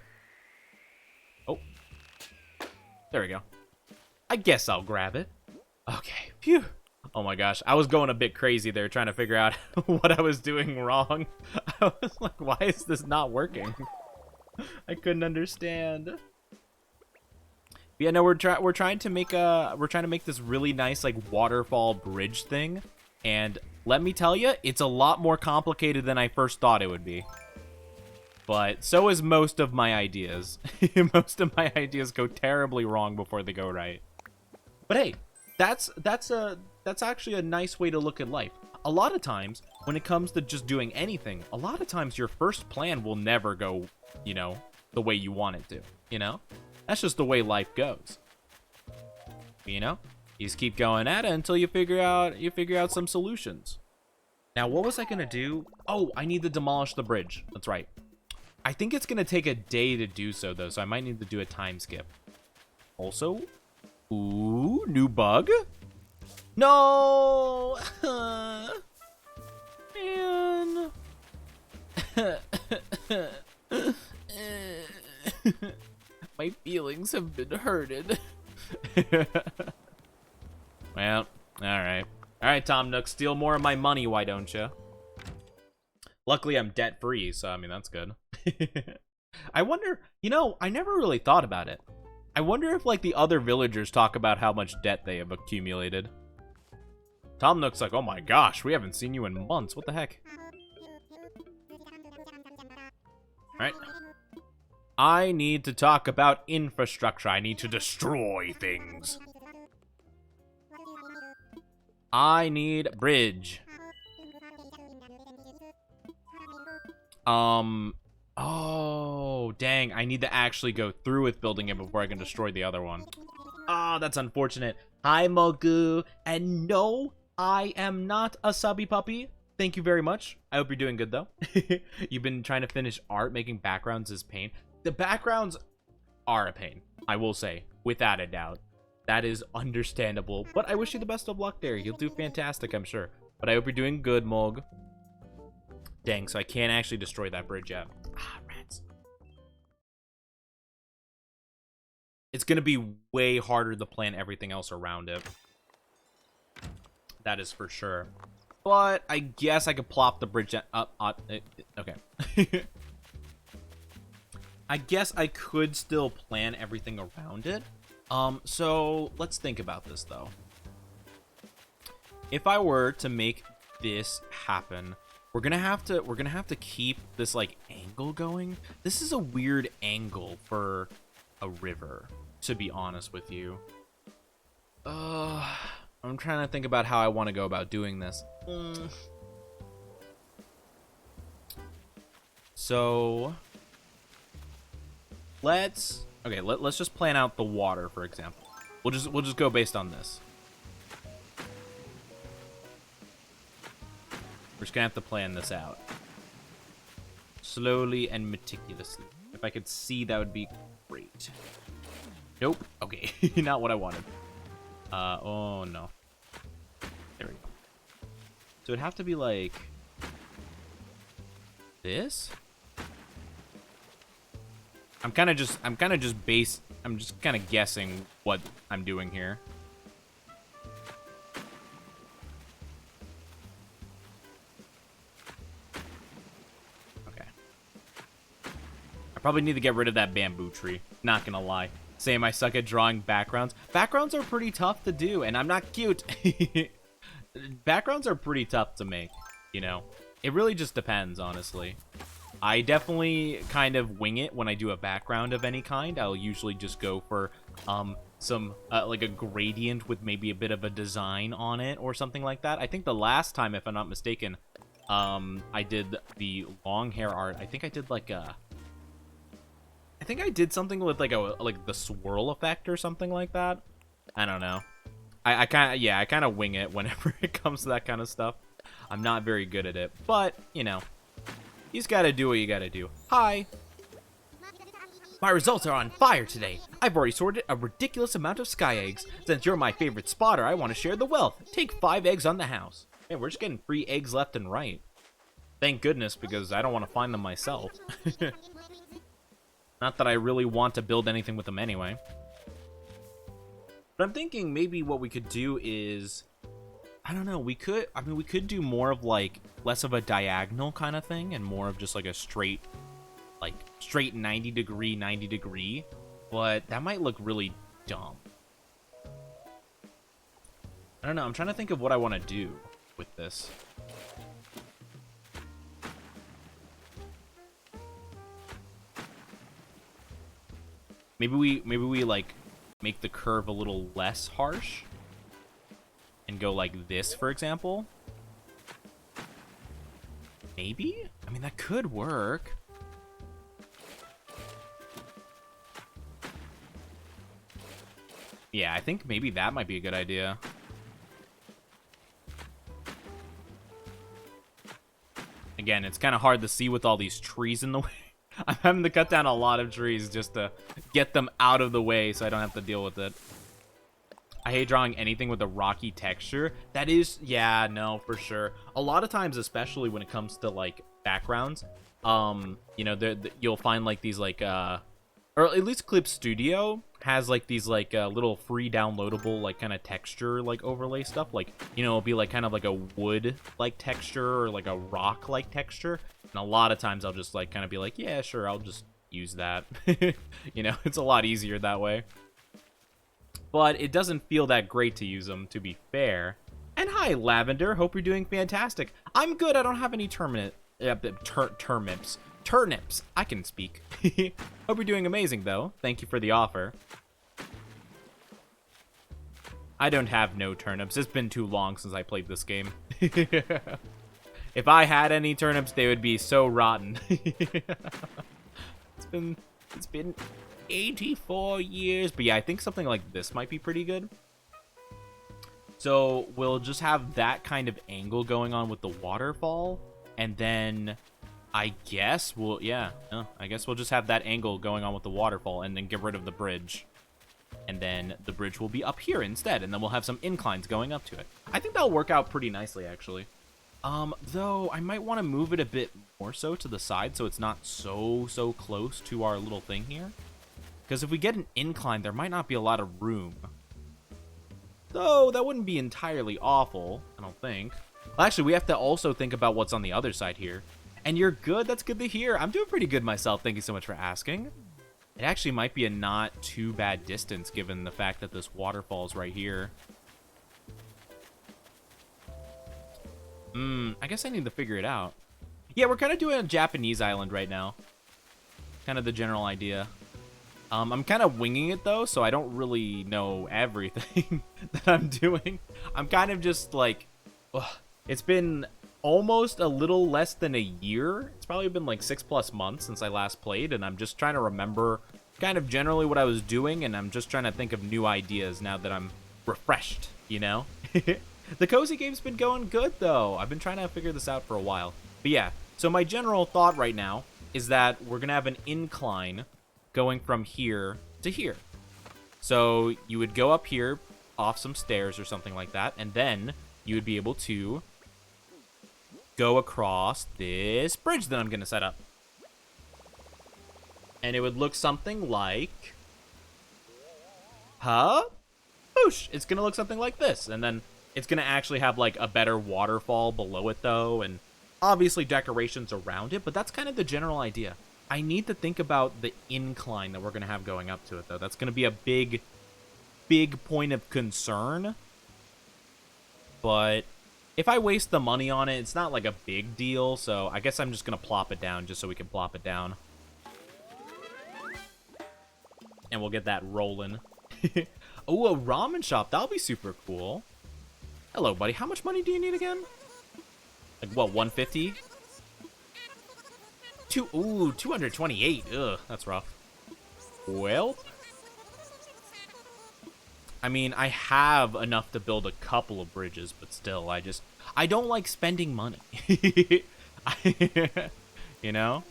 Oh. There we go. I guess I'll grab it. Okay. Phew. Oh my gosh. I was going a bit crazy there trying to figure out what I was doing wrong. I was like, why is this not working? I couldn't understand. Yeah, no, we're trying to make this really nice, like, waterfall bridge thing, and let me tell you, it's a lot more complicated than I first thought it would be. But so is most of my ideas. Most of my ideas go terribly wrong before they go right. But hey, that's actually a nice way to look at life. A lot of times, when it comes to just doing anything, a lot of times your first plan will never go, you know, the way you want it to, you know? That's just the way life goes. You know? You just keep going at it until you figure out some solutions. Now, what was I gonna do? Oh, I need to demolish the bridge. That's right. I think it's gonna take a day to do so, though, so I might need to do a time skip. Also, ooh, new bug? No! Man. My feelings have been hurted. Well, alright. Alright, Tom Nook, steal more of my money, why don't you? Luckily, I'm debt-free, so, I mean, that's good. I wonder, you know, I never really thought about it. I wonder if, like, the other villagers talk about how much debt they have accumulated. Tom Nook's like, oh my gosh, we haven't seen you in months. What the heck? Alright. I need to talk about infrastructure. I need to destroy things. I need bridge. Oh, dang. I need to actually go through with building it before I can destroy the other one. Oh, that's unfortunate. Hi, Mogu. And no, I am not a subby puppy. Thank you very much. I hope you're doing good, though. You've been trying to finish art. Making backgrounds is pain. The backgrounds are a pain, I will say, without a doubt. That is understandable. But I wish you the best of luck there. You'll do fantastic, I'm sure. But I hope you're doing good, Mog. Dang, so I can't actually destroy that bridge yet. Ah, rats. It's going to be way harder to plan everything else around it. That is for sure. But I guess I could plop the bridge up. Okay. I guess I could still plan everything around it. So let's think about this though. If I were to make this happen, we're gonna have to keep this like angle going. This is a weird angle for a river, to be honest with you. I'm trying to think about how I want to go about doing this. So let's just plan out the water, for example. We'll just go based on this. We're just gonna have to plan this out slowly and meticulously. If I could see, that would be great. Nope. Okay, not what I wanted. Oh no. There we go. So it'd have to be like this. I'm kind of just guessing what I'm doing here. Okay. I probably need to get rid of that bamboo tree. Not gonna lie. Same, I suck at drawing backgrounds. Backgrounds are pretty tough to do, and I'm not cute. Backgrounds are pretty tough to make, you know. It really just depends, honestly. I definitely kind of wing it when I do a background of any kind. I'll usually just go for some like a gradient with maybe a bit of a design on it or something like that. I think the last time, if I'm not mistaken, I did the long hair art. I think I did like a... I think I did something with like the swirl effect or something like that. I don't know. I kind of wing it whenever it comes to that kind of stuff. I'm not very good at it, but you know, you just gotta do what you gotta do. Hi. My results are on fire today. I've already sorted a ridiculous amount of sky eggs. Since you're my favorite spotter, I want to share the wealth. Take 5 eggs on the house. Man, we're just getting free eggs left and right. Thank goodness, because I don't want to find them myself. Not that I really want to build anything with them anyway. But I'm thinking maybe what we could do is... I don't know, we could do more of like, less of a diagonal kind of thing, and more of just like a straight 90 degree, but that might look really dumb. I don't know, I'm trying to think of what I want to do with this. Maybe we like make the curve a little less harsh and go like this, for example. Maybe? I mean, that could work. Yeah, I think maybe that might be a good idea. Again, it's kind of hard to see with all these trees in the way. I'm having to cut down a lot of trees just to get them out of the way so I don't have to deal with it. I hate drawing anything with a rocky texture. That is, yeah, no, for sure. A lot of times, especially when it comes to, like, backgrounds, you know, you'll find, like, these, like, or at least Clip Studio has, like, these, like, little free downloadable, like, kind of texture, like, overlay stuff. Like, you know, it'll be, like, kind of like a wood-like texture or, like, a rock-like texture. And a lot of times I'll just, like, kind of be like, yeah, sure, I'll just use that. You know, it's a lot easier that way. But it doesn't feel that great to use them, to be fair. And hi, Lavender. Hope you're doing fantastic. I'm good. I don't have any turnips. Turnips. I can speak. Hope you're doing amazing, though. Thank you for the offer. I don't have no turnips. It's been too long since I played this game. If I had any turnips, they would be so rotten. It's been 84 years. But yeah, I think something like this might be pretty good. So we'll just have that kind of angle going on with the waterfall. And then I guess we'll just have that angle going on with the waterfall and then get rid of the bridge. And then the bridge will be up here instead. And then we'll have some inclines going up to it. I think that'll work out pretty nicely, actually. Though I might want to move it a bit more so to the side so it's not so close to our little thing here. Because if we get an incline, there might not be a lot of room. Though that wouldn't be entirely awful, I don't think. Well, actually, we have to also think about what's on the other side here. And you're good? That's good to hear. I'm doing pretty good myself. Thank you so much for asking. It actually might be a not too bad distance given the fact that this waterfall is right here. I guess I need to figure it out. Yeah, we're kind of doing a Japanese island right now. Kind of the general idea. I'm kind of winging it, though, so I don't really know everything that I'm doing. I'm kind of just, like... Ugh, it's been almost a little less than a year. It's probably been like 6+ months since I last played, and I'm just trying to remember kind of generally what I was doing, and I'm just trying to think of new ideas now that I'm refreshed, you know? The cozy game's been going good, though. I've been trying to figure this out for a while. But yeah, so my general thought right now is that we're going to have an incline going from here to here. So you would go up here off some stairs or something like that, and then you would be able to go across this bridge that I'm going to set up. And it would look something like... Huh? Boosh! It's going to look something like this. And then it's going to actually have, like, a better waterfall below it, though. And obviously decorations around it. But that's kind of the general idea. I need to think about the incline that we're going to have going up to it, though. That's going to be a big point of concern. But if I waste the money on it, it's not, like, a big deal. So I guess I'm just going to plop it down just so we can plop it down. And we'll get that rolling. Oh, a ramen shop. That'll be super cool. Hello, buddy. How much money do you need again? Like, what, 150? Ooh, 228. Ugh, that's rough. Well, I mean, I have enough to build a couple of bridges, but still, I don't like spending money. You know?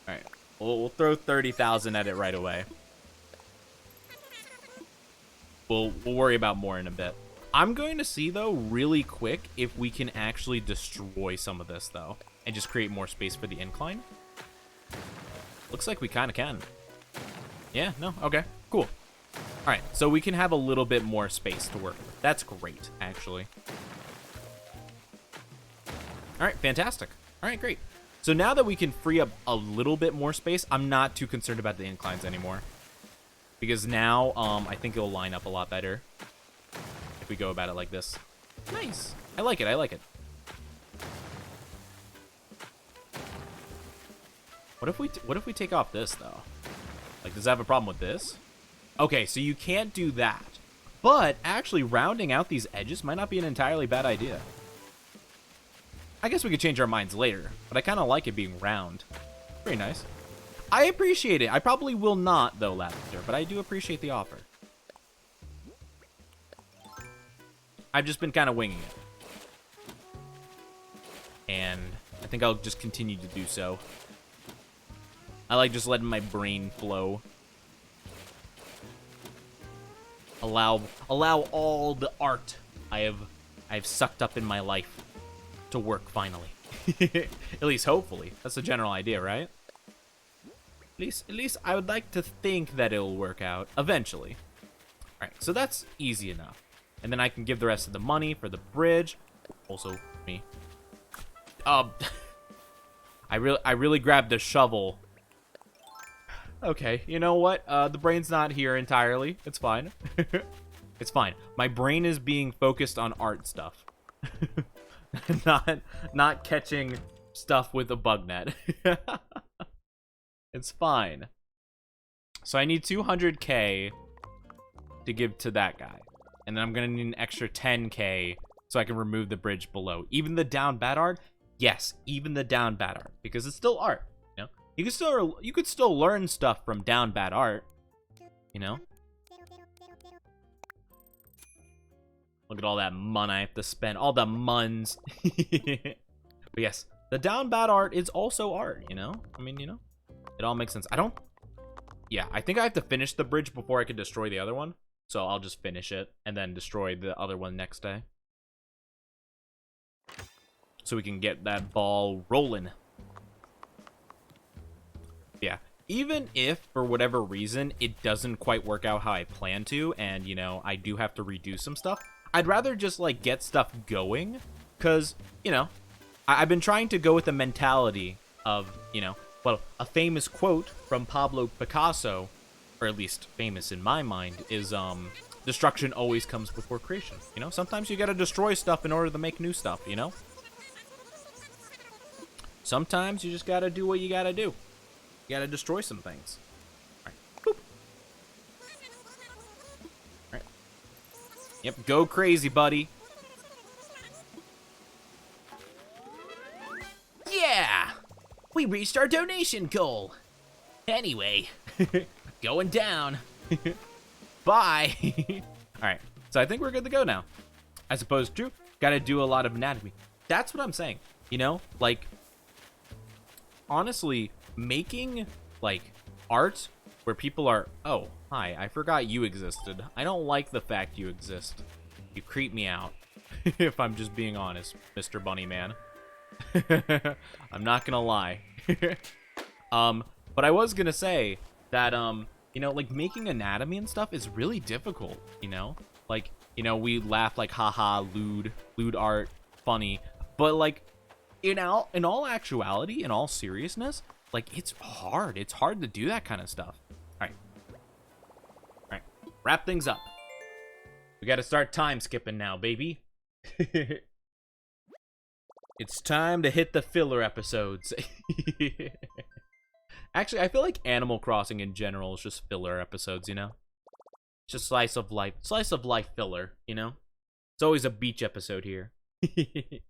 Alright. We'll throw 30,000 at it right away. We'll worry about more in a bit. I'm going to see, though, really quick if we can actually destroy some of this, though, and just create more space for the incline. Looks like we kind of can. Yeah, no, okay, cool. All right, so we can have a little bit more space to work with. That's great, actually. All right, fantastic. All right, great. So now that we can free up a little bit more space, I'm not too concerned about the inclines anymore. Because now, I think it'll line up a lot better if we go about it like this. Nice. I like it, I like it. What if we take off this, though? Like, does it have a problem with this? Okay, so you can't do that. But actually rounding out these edges might not be an entirely bad idea. I guess we could change our minds later, but I kind of like it being round. Very nice. I appreciate it. I probably will not, though, Lavender, but I do appreciate the offer. I've just been kind of winging it. And I think I'll just continue to do so. I like just letting my brain flow. Allow all the art I've sucked up in my life to work finally. At least hopefully. That's the general idea, right? At least I would like to think that it'll work out eventually. All right, so that's easy enough. And then I can give the rest of the money for the bridge. Also me. I really grabbed a shovel. Okay, you know what? The brain's not here entirely. It's fine. It's fine. My brain is being focused on art stuff. not catching stuff with a bug net. It's fine. So I need 200K to give to that guy. And then I'm going to need an extra 10K so I can remove the bridge below. Even the down bad art? Yes, even the down bad art. Because it's still art, you know? You could still learn stuff from down bad art, you know? Look at all that money I have to spend. All the muns. But yes, the down bad art is also art, you know? I mean, you know? It all makes sense. Yeah, I think I have to finish the bridge before I can destroy the other one. So I'll just finish it and then destroy the other one next day. So we can get that ball rolling. Yeah. Even if, for whatever reason, it doesn't quite work out how I plan to, and, you know, I do have to redo some stuff, I'd rather just, like, get stuff going. Because, you know, I've been trying to go with the mentality of, you know, well, a famous quote from Pablo Picasso, or at least famous in my mind, is, destruction always comes before creation. You know, sometimes you gotta destroy stuff in order to make new stuff, you know? Sometimes you just gotta do what you gotta do. You gotta destroy some things. Alright. Boop. Alright. Yep, go crazy, buddy. we reached our donation goal. Anyway, going down. Bye. All right, so I think we're good to go now. As opposed to, gotta do a lot of anatomy. That's what I'm saying. You know, like, honestly, making like art where people are, oh, hi, I forgot you existed. I don't like the fact you exist. You creep me out. If I'm just being honest, Mr. Bunny Man. I'm not gonna lie. But I was gonna say that, you know, like, making anatomy and stuff is really difficult, you know? Like, you know, we laugh like, haha, lewd art, funny. But, like, in all actuality, in all seriousness, like, it's hard. It's hard to do that kind of stuff. All right, wrap things up. We gotta start time skipping now, baby. It's time to hit the filler episodes. Actually, I feel like Animal Crossing in general is just filler episodes, you know? It's just slice of life filler, you know? It's always a beach episode here. But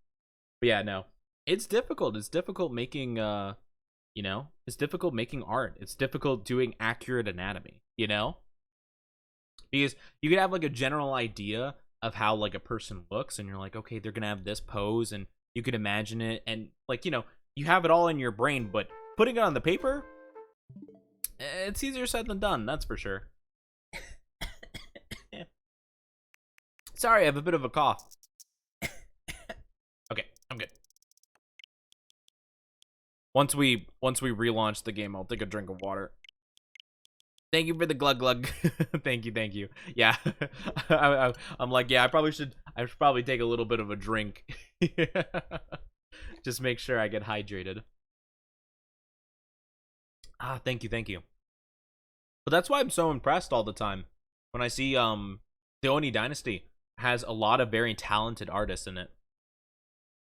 yeah, no. It's difficult. It's difficult making, you know? It's difficult making art. It's difficult doing accurate anatomy, you know? Because you could have, like, a general idea of how, like, a person looks, and you're like, okay, they're gonna have this pose, and you could imagine it, and, like, you know, you have it all in your brain, but putting it on the paper, it's easier said than done, that's for sure. Sorry, I have a bit of a cough. Okay, I'm good. Once we relaunch the game, I'll take a drink of water. Thank you for the glug glug. Thank you. Yeah, I'm like, yeah, I should probably take a little bit of a drink. Just make sure I get hydrated. Ah, thank you. But that's why I'm so impressed all the time when I see the Oni Dynasty has a lot of very talented artists in it.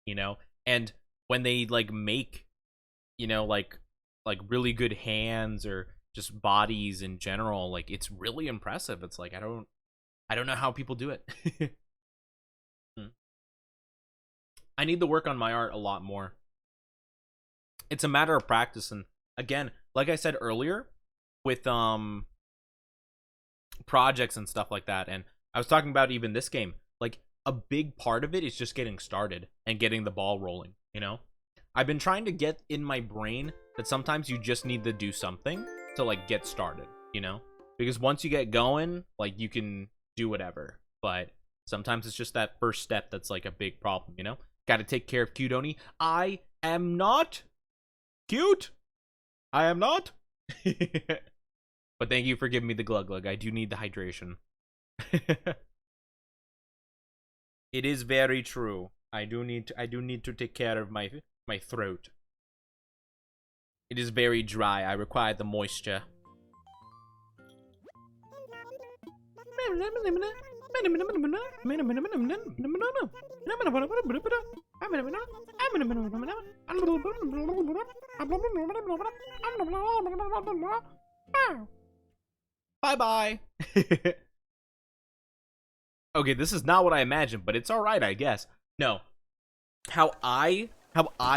You know, and when they like make, you know, like really good hands or just bodies in general, like, it's really impressive. It's like, I don't know how people do it. I need to work on my art a lot more. It's a matter of practice, and again, like I said earlier, with projects and stuff like that, and I was talking about even this game, like, a big part of it is just getting started and getting the ball rolling, you know? I've been trying to get in my brain that sometimes you just need to do something to, like, get started, you know? Because once you get going, like, you can do whatever, but sometimes it's just that first step that's, like, a big problem, you know? Gotta take care of cute Oni. I am not cute. I am not. But thank you for giving me the glug glug. I do need the hydration. It is very true. I do need to take care of my throat. It is very dry. I require the moisture. Bye-bye. Okay, this is not what I imagined, but it's alright, I guess. No. How I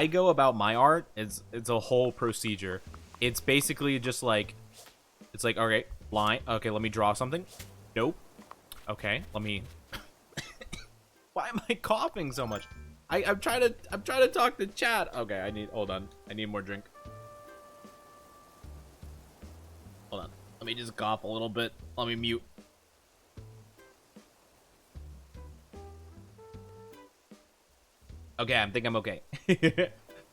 go about my art is, it's a whole procedure. It's basically just like, it's like, okay, line. Okay, let me draw something. Nope. Okay, let me. Why am I coughing so much? I'm trying to talk to chat. Okay, hold on. I need more drink. Hold on. Let me just cough a little bit. Let me mute. Okay, I think I'm okay.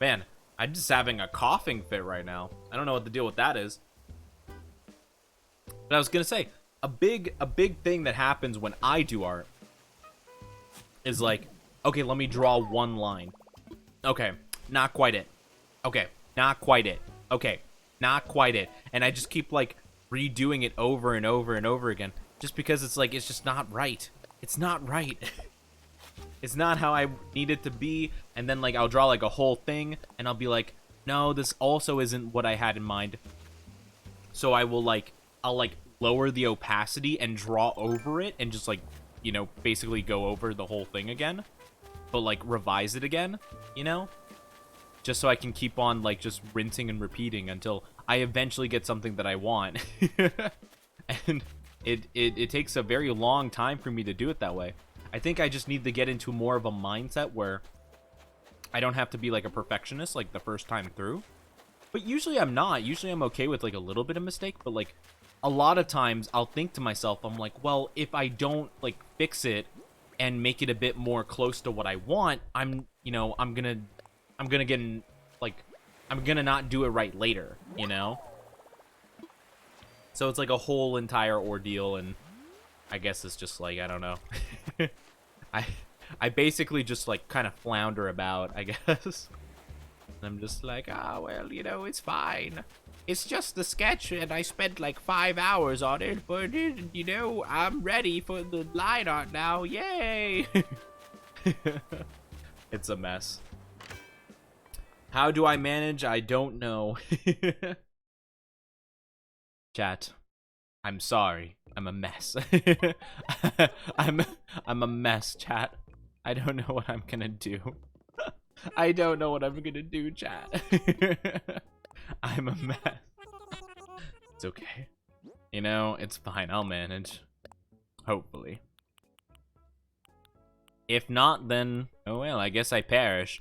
Man, I'm just having a coughing fit right now. I don't know what the deal with that is. But I was gonna say, a big thing that happens when I do art is like, okay, let me draw one line. Okay, not quite it. Okay, not quite it. Okay, not quite it. And I just keep, like, redoing it over and over and over again, just because it's like, it's just not right. It's not right. It's not how I need it to be. And then, like, I'll draw, like, a whole thing, and I'll be like, no, this also isn't what I had in mind. So I will, like, I'll lower the opacity and draw over it and just, like, you know, basically go over the whole thing again, but, like, revise it again, you know, just so I can keep on, like, just rinsing and repeating until I eventually get something that I want. And it takes a very long time for me to do it that way. I think I just need to get into more of a mindset where I don't have to be, like, a perfectionist, like, the first time through. But usually I'm not. Usually I'm okay with, like, a little bit of mistake, but, like, a lot of times I'll think to myself, I'm like, well, if I don't, like, fix it and make it a bit more close to what I want, I'm gonna get in, like, I'm gonna not do it right later, you know? So it's like a whole entire ordeal, and I guess it's just like, I don't know. I basically just, like, kind of flounder about, I guess. I'm just like, well, it's fine. It's just the sketch, and I spent like 5 hours on it, but, I'm ready for the line art now. Yay! It's a mess. How do I manage? I don't know. Chat, I'm sorry. I'm a mess. I'm a mess, chat. I don't know what I'm gonna do. I don't know what I'm gonna do, chat. I'm a mess. It's okay. It's fine. I'll manage. Hopefully. If not, then, oh well, I guess I perish.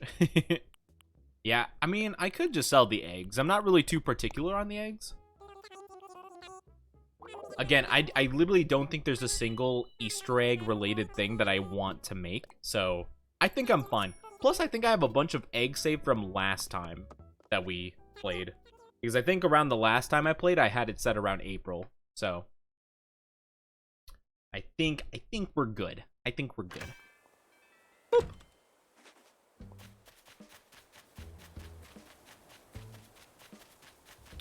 Yeah, I mean, I could just sell the eggs. I'm not really too particular on the eggs. Again, I literally don't think there's a single Easter egg related thing that I want to make. So, I think I'm fine. Plus, I think I have a bunch of eggs saved from last time that we played. Because I think around the last time I played, I had it set around April. So, I think we're good. I think we're good. Boop.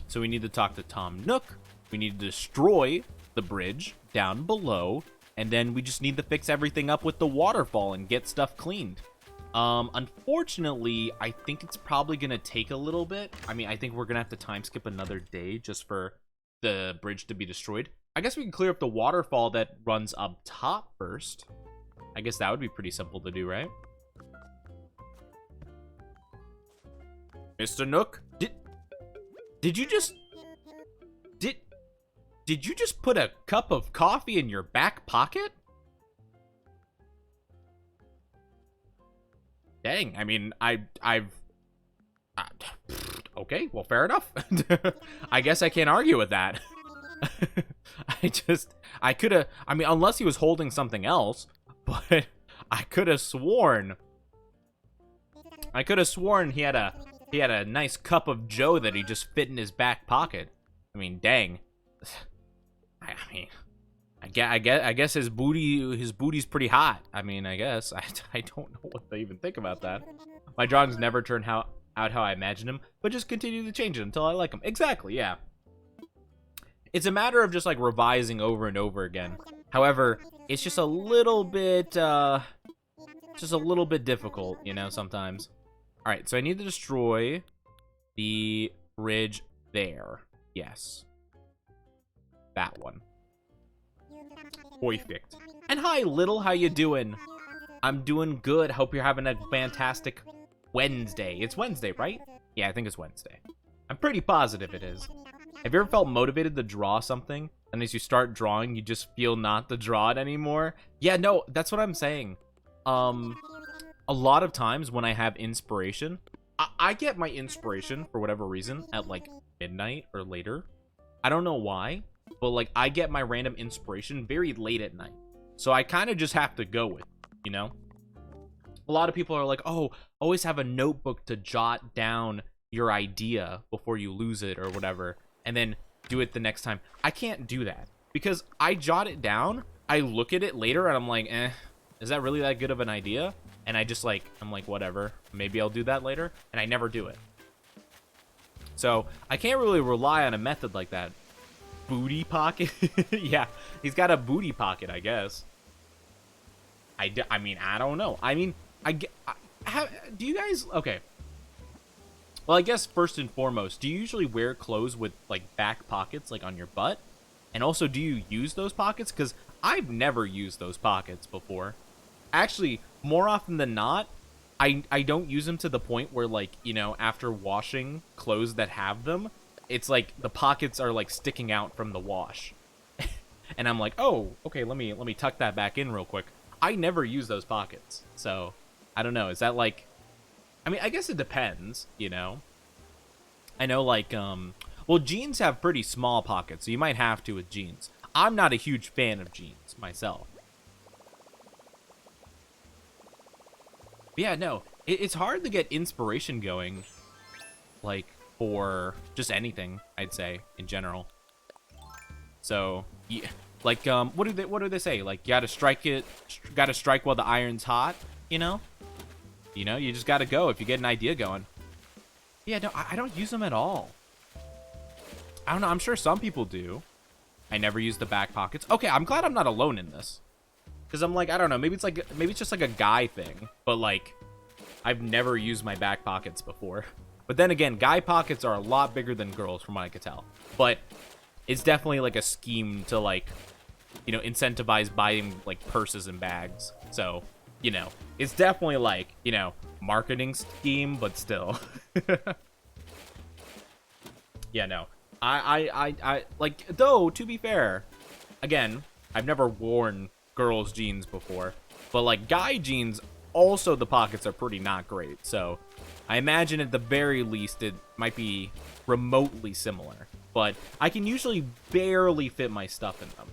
So we need to talk to Tom Nook. We need to destroy the bridge down below. And then we just need to fix everything up with the waterfall and get stuff cleaned. Unfortunately, I think it's probably going to take a little bit. I mean, I think we're going to have to time skip another day just for the bridge to be destroyed. I guess we can clear up the waterfall that runs up top first. I guess that would be pretty simple to do, right? Mr. Nook, did you just... Did you just put a cup of coffee in your back pocket? Dang, I mean, okay, well, fair enough. I guess I can't argue with that. I could have, I mean, unless he was holding something else, but I could have sworn he had a nice cup of joe that he just fit in his back pocket. I mean, dang. I guess his booty's pretty hot. I mean, I guess. I don't know what to even think about that. My drawings never turn out how I imagine them, but just continue to change it until I like them. Exactly, yeah. It's a matter of just, like, revising over and over again. However, it's just a little bit, difficult, sometimes. All right, so I need to destroy the bridge there. Yes. That one. Perfect. And hi, Little, how you doing? I'm doing good. Hope you're having a fantastic Wednesday. It's Wednesday, right? Yeah, I think it's Wednesday. I'm pretty positive it is. Have you ever felt motivated to draw something, and as you start drawing, you just feel not to draw it anymore? Yeah, no, that's what I'm saying. A lot of times when I have inspiration, I get my inspiration, for whatever reason, at, like, midnight or later. I don't know why. But, like, I get my random inspiration very late at night. So I kind of just have to go with it, A lot of people are like, oh, always have a notebook to jot down your idea before you lose it or whatever. And then do it the next time. I can't do that. Because I jot it down, I look at it later, and I'm like, is that really that good of an idea? And I'm like, whatever. Maybe I'll do that later. And I never do it. So I can't really rely on a method like that. Booty pocket? Yeah, he's got a booty pocket, I guess. I mean, I don't know. I mean, do you guys... Okay. Well, I guess first and foremost, do you usually wear clothes with, like, back pockets, like, on your butt? And also, do you use those pockets? Because I've never used those pockets before. Actually, more often than not, I don't use them to the point where, like, you know, after washing clothes that have them, it's like the pockets are like sticking out from the wash. And I'm like, oh, okay, let me tuck that back in real quick. I never use those pockets. So I don't know. Is that like, I mean, I guess it depends, you know. I know, like, well, jeans have pretty small pockets, so you might have to with jeans. I'm not a huge fan of jeans myself. But yeah, no, it's hard to get inspiration going, like, for just anything, I'd say, in general. So, yeah, like, what do they say? Like, you gotta strike while the iron's hot, you know? You know, you just gotta go if you get an idea going. Yeah, no, I don't use them at all. I don't know, I'm sure some people do. I never use the back pockets. Okay, I'm glad I'm not alone in this. Because I'm like, I don't know, maybe it's just like a guy thing. But like, I've never used my back pockets before. But then again, guy pockets are a lot bigger than girls from what I could tell. But it's definitely like a scheme to, like, you know, incentivize buying like purses and bags. So, you know, it's definitely like, you know, marketing scheme, but still. Yeah, no. I like, though, to be fair, again, I've never worn girls' jeans before, but like guy jeans, also the pockets are pretty not great. So I imagine at the very least it might be remotely similar, but I can usually barely fit my stuff in them,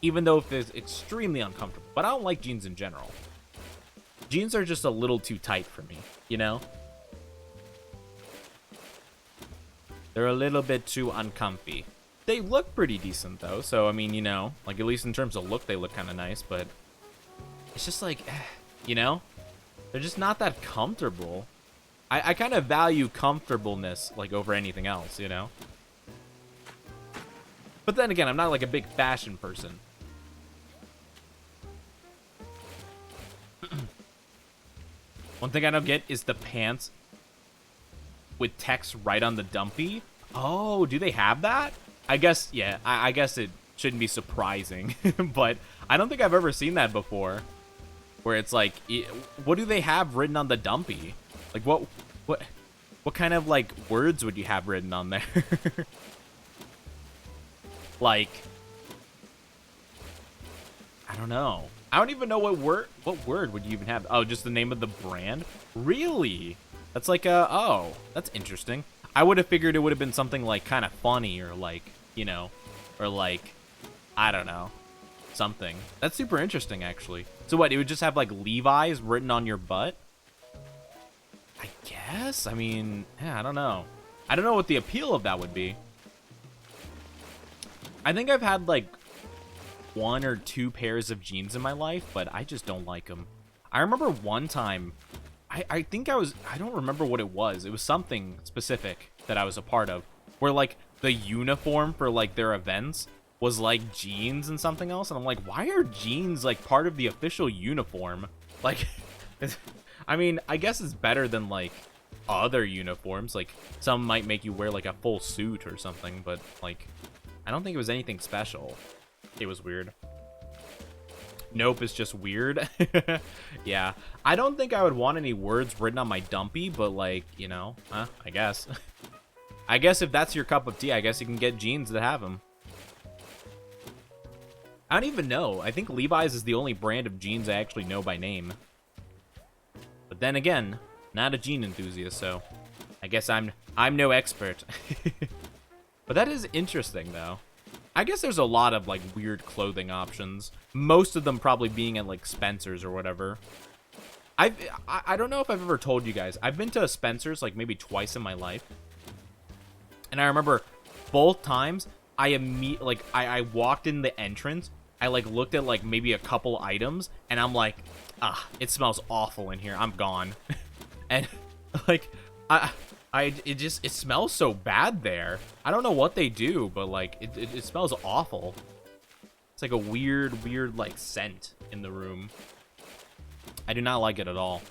even though it's extremely uncomfortable. But I don't like jeans in general. Jeans are just a little too tight for me, you know? They're a little bit too uncomfy. They look pretty decent, though, so, I mean, you know, like, at least in terms of look, they look kind of nice, but it's just like, you know? They're just not that comfortable. I kind of value comfortableness, like, over anything else, you know? But then again, I'm not, like, a big fashion person. One thing I don't get is the pants with text right on the dumpy. Oh, do they have that? I guess, yeah, I guess it shouldn't be surprising. But I don't think I've ever seen that before. Where it's like, what do they have written on the dumpy? Like, what kind of, like, words would you have written on there? Like, I don't know. I don't even know what word would you even have? Oh, just the name of the brand? Really? That's like oh, that's interesting. I would have figured it would have been something like kind of funny or like, you know, or like, I don't know, something. That's super interesting, actually. So what, it would just have like Levi's written on your butt? I guess? I mean, yeah, I don't know. I don't know what the appeal of that would be. I think I've had like 1 or 2 pairs of jeans in my life, but I just don't like them. I remember one time, I think I don't remember what it was. It was something specific that I was a part of, where like the uniform for like their events was like jeans and something else. And I'm like, why are jeans like part of the official uniform? Like, I mean, I guess it's better than like other uniforms. Like some might make you wear like a full suit or something, but like, I don't think it was anything special. It was weird. Nope, it's just weird. Yeah, I don't think I would want any words written on my dumpy, but like, you know, I guess. I guess if that's your cup of tea, I guess you can get jeans that have them. I don't even know. I think Levi's is the only brand of jeans I actually know by name. But then again, not a jean enthusiast, so I guess I'm no expert. But that is interesting, though. I guess there's a lot of, like, weird clothing options. Most of them probably being at, like, Spencer's or whatever. I don't know if I've ever told you guys. I've been to a Spencer's, like, maybe twice in my life. And I remember both times, I walked in the entrance. I, like, looked at, like, maybe a couple items. And I'm like, it smells awful in here. I'm gone. And, like, it smells so bad there. I don't know what they do, but like it smells awful. It's like a weird like scent in the room. I do not like it at all.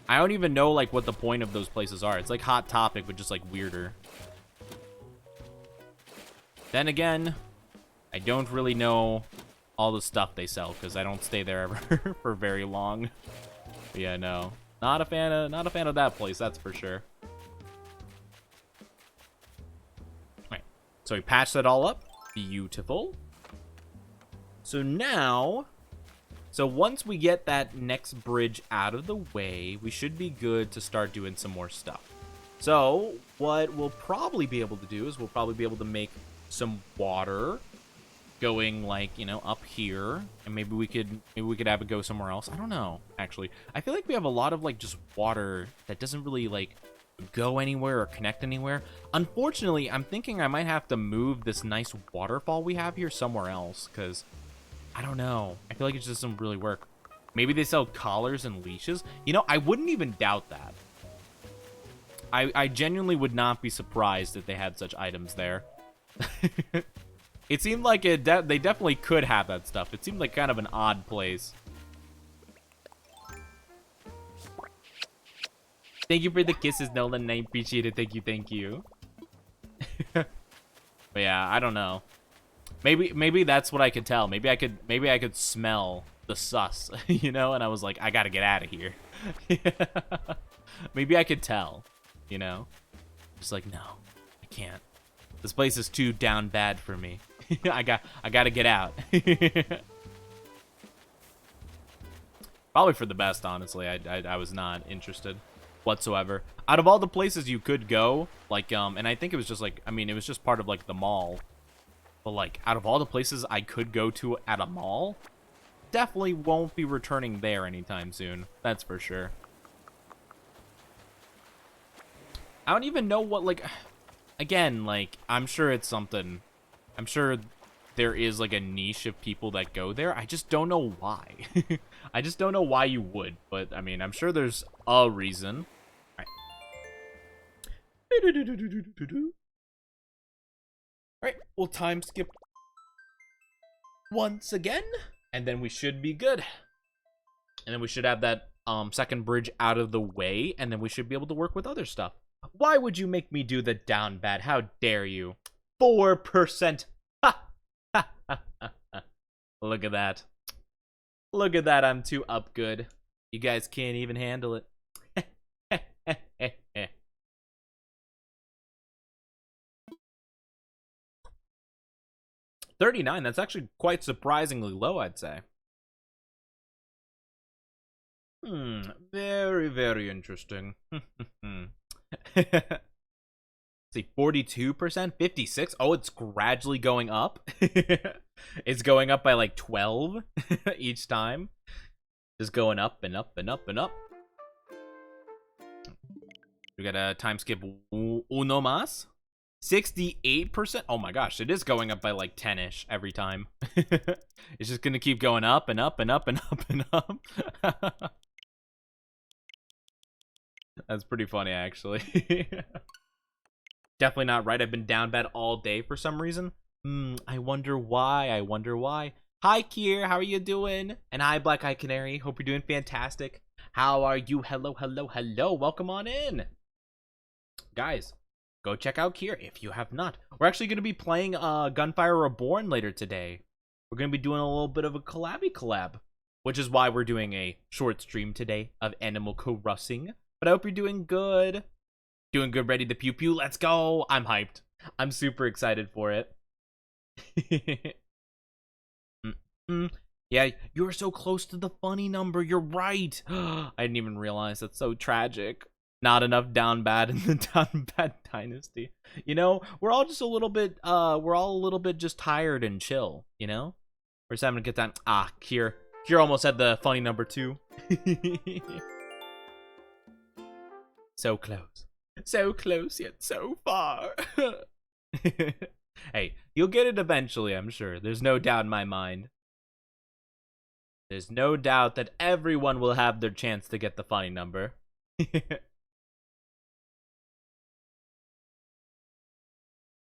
I don't even know like what the point of those places are. It's like Hot Topic, but just like weirder. Then again, I don't really know all the stuff they sell because I don't stay there ever for very long. Yeah, no. Not a fan of that place, that's for sure. Alright. So we patched that all up. Beautiful. So now, once we get that next bridge out of the way, we should be good to start doing some more stuff. So what we'll probably be able to do is we'll probably be able to make some water going, like, you know, up here, and maybe we could have it go somewhere else. I don't know, actually. I feel like we have a lot of, like, just water that doesn't really, like, go anywhere or connect anywhere. Unfortunately, I'm thinking I might have to move this nice waterfall we have here somewhere else, because I don't know. I feel like it just doesn't really work. Maybe they sell collars and leashes. You know, I wouldn't even doubt that. I genuinely would not be surprised if they had such items there. It seemed like they definitely could have that stuff. It seemed like kind of an odd place. Thank you for the kisses, Nolan. I appreciate it. Thank you, thank you. But yeah, I don't know. Maybe that's what I could tell. Maybe I could smell the sus, you know, and I was like, I gotta get out of here. Maybe I could tell, you know? Just like, no, I can't. This place is too down bad for me. I gotta get out. Probably for the best, honestly. I was not interested whatsoever. Out of all the places you could go, like, and I think it was just like, I mean, it was just part of like the mall. But like, out of all the places I could go to at a mall, definitely won't be returning there anytime soon. That's for sure. I don't even know what, like, again, like, I'm sure it's something. I'm sure there is, like, a niche of people that go there. I just don't know why. I just don't know why you would. But, I mean, I'm sure there's a reason. All right. Alright, we'll time skip once again, and then we should be good. And then we should have that second bridge out of the way, and then we should be able to work with other stuff. Why would you make me do the down bad? How dare you? 4%. Ha! Ha! Ha! Ha! Look at that. Look at that, I'm too up good. You guys can't even handle it. 39, that's actually quite surprisingly low, I'd say. Very, very interesting. See, 42%, 56. Oh, it's gradually going up. It's going up by like 12 each time. Just going up and up and up and up. We got a time skip uno más. 68%. Oh my gosh, it is going up by like 10-ish every time. It's just gonna keep going up and up and up and up and up. That's pretty funny, actually. Definitely not right. I've been down bad all day for some reason. I wonder why. I wonder why. Hi, Kier. How are you doing? And hi, Black Eye Canary. Hope you're doing fantastic. How are you? Hello, hello, hello. Welcome on in. Guys, go check out Kier if you have not. We're actually going to be playing Gunfire Reborn later today. We're going to be doing a little bit of a collab, which is why we're doing a short stream today of Animal Crossing. But I hope you're doing good. Doing good, ready to pew pew. Let's go. I'm hyped. I'm super excited for it. Yeah, you're so close to the funny number. You're right. I didn't even realize. That's so tragic. Not enough down bad in the down bad dynasty. You know, we're all just a little bit just tired and chill, you know? We're just having to get that. Ah, Kier almost had the funny number 2. So close. So close yet so far. Hey, you'll get it eventually, I'm sure. There's no doubt in my mind. There's no doubt that everyone will have their chance to get the funny number. We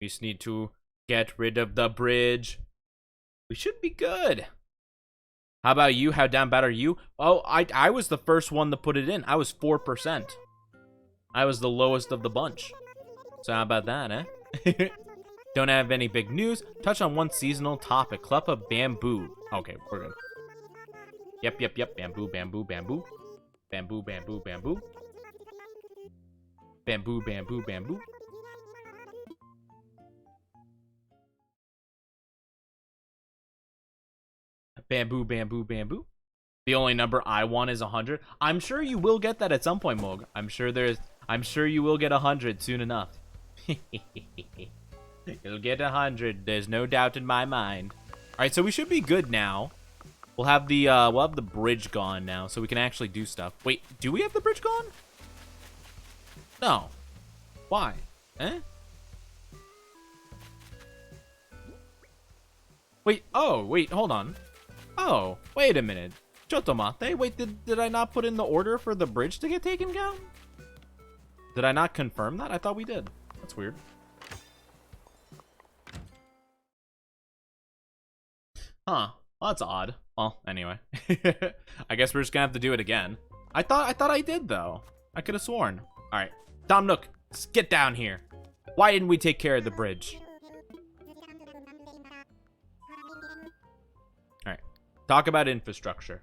just need to get rid of the bridge. We should be good. How about you? How down bad are you? Oh, I was the first one to put it in. I was 4%. I was the lowest of the bunch. So how about that, eh? Don't have any big news. Touch on one seasonal topic. Clump of bamboo. Okay, we're good. Yep. Bamboo. Bamboo, bamboo, bamboo. Bamboo, bamboo, bamboo. Bamboo, bamboo, bamboo. The only number I want is 100. I'm sure you will get that at some point, Moog. I'm sure you will get 100 soon enough. You'll get 100. There's no doubt in my mind. All right, so we should be good now. We'll have the bridge gone now, so we can actually do stuff. Wait, do we have the bridge gone? No. Why? Eh? Wait. Oh, wait. Hold on. Oh, wait a minute. Chotomate, wait, did I not put in the order for the bridge to get taken down? Did I not confirm that? I thought we did. That's weird. Huh. Well, that's odd. Well, anyway. I guess we're just gonna have to do it again. I thought I did, though. I could have sworn. Alright. Tom Nook, let's get down here. Why didn't we take care of the bridge? Alright. Talk about infrastructure.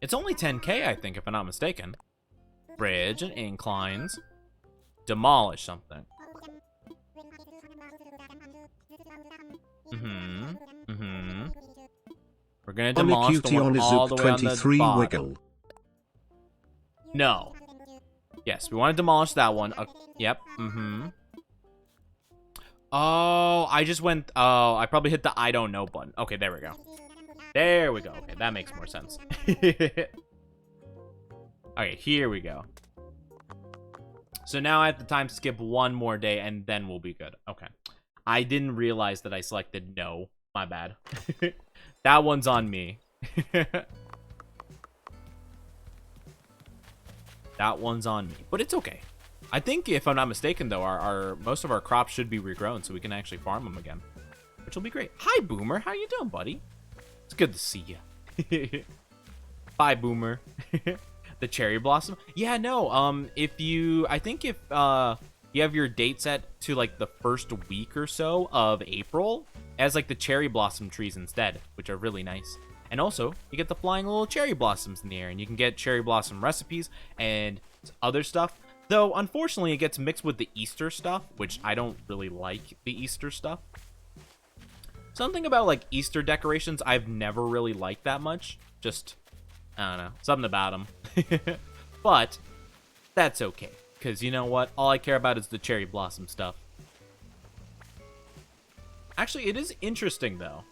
It's only 10K, I think, if I'm not mistaken. Bridge and inclines. Demolish something. We're gonna demolish the one all the way on the bottom. Wiggle. No. Yes, we want to demolish that one. Yep. Oh, I just went... Oh, I probably hit the I don't know button. Okay, there we go. There we go. Okay, that makes more sense. Okay, here we go. So now I have the time to skip one more day, and then we'll be good. Okay. I didn't realize that I selected no. My bad. That one's on me. That one's on me. But it's okay. I think, if I'm not mistaken, though, our most of our crops should be regrown, so we can actually farm them again. Which will be great. Hi, Boomer. How you doing, buddy? It's good to see you. Bye, Boomer. The cherry blossom. Yeah, no. I think if you have your date set to like the first week or so of April, as like the cherry blossom trees instead, which are really nice. And also, you get the flying little cherry blossoms in the air, and you can get cherry blossom recipes and other stuff. Though, unfortunately, it gets mixed with the Easter stuff, which I don't really like the Easter stuff. Something about, like, Easter decorations I've never really liked that much. Just, I don't know, something about them. But, that's okay. Because, you know what? All I care about is the cherry blossom stuff. Actually, it is interesting, though.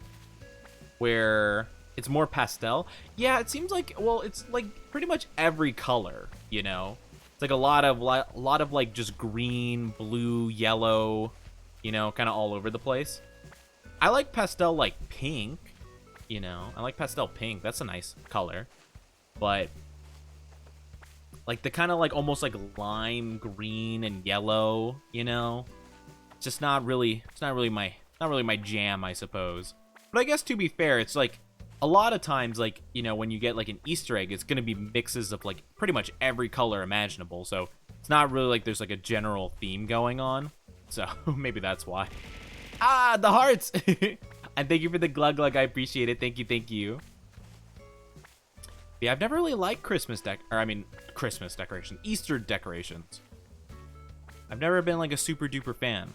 Where it's more pastel. Yeah, it seems like, well, it's, like, pretty much every color, you know? It's, like, a lot of like, just green, blue, yellow, you know, kind of all over the place. I like pastel, like, pink, you know? I like pastel pink. That's a nice color. But, like, the kind of, like, almost, like, lime green and yellow, you know? It's just not really my jam, I suppose. But I guess, to be fair, it's, like, a lot of times, like, you know, when you get, like, an Easter egg, it's gonna be mixes of, like, pretty much every color imaginable. So, it's not really like there's, like, a general theme going on. So, maybe that's why. Ah, the hearts! And thank you for the glug glug. I appreciate it. Thank you, thank you. Yeah, I've never really liked Christmas decorations. Easter decorations. I've never been, like, a super duper fan.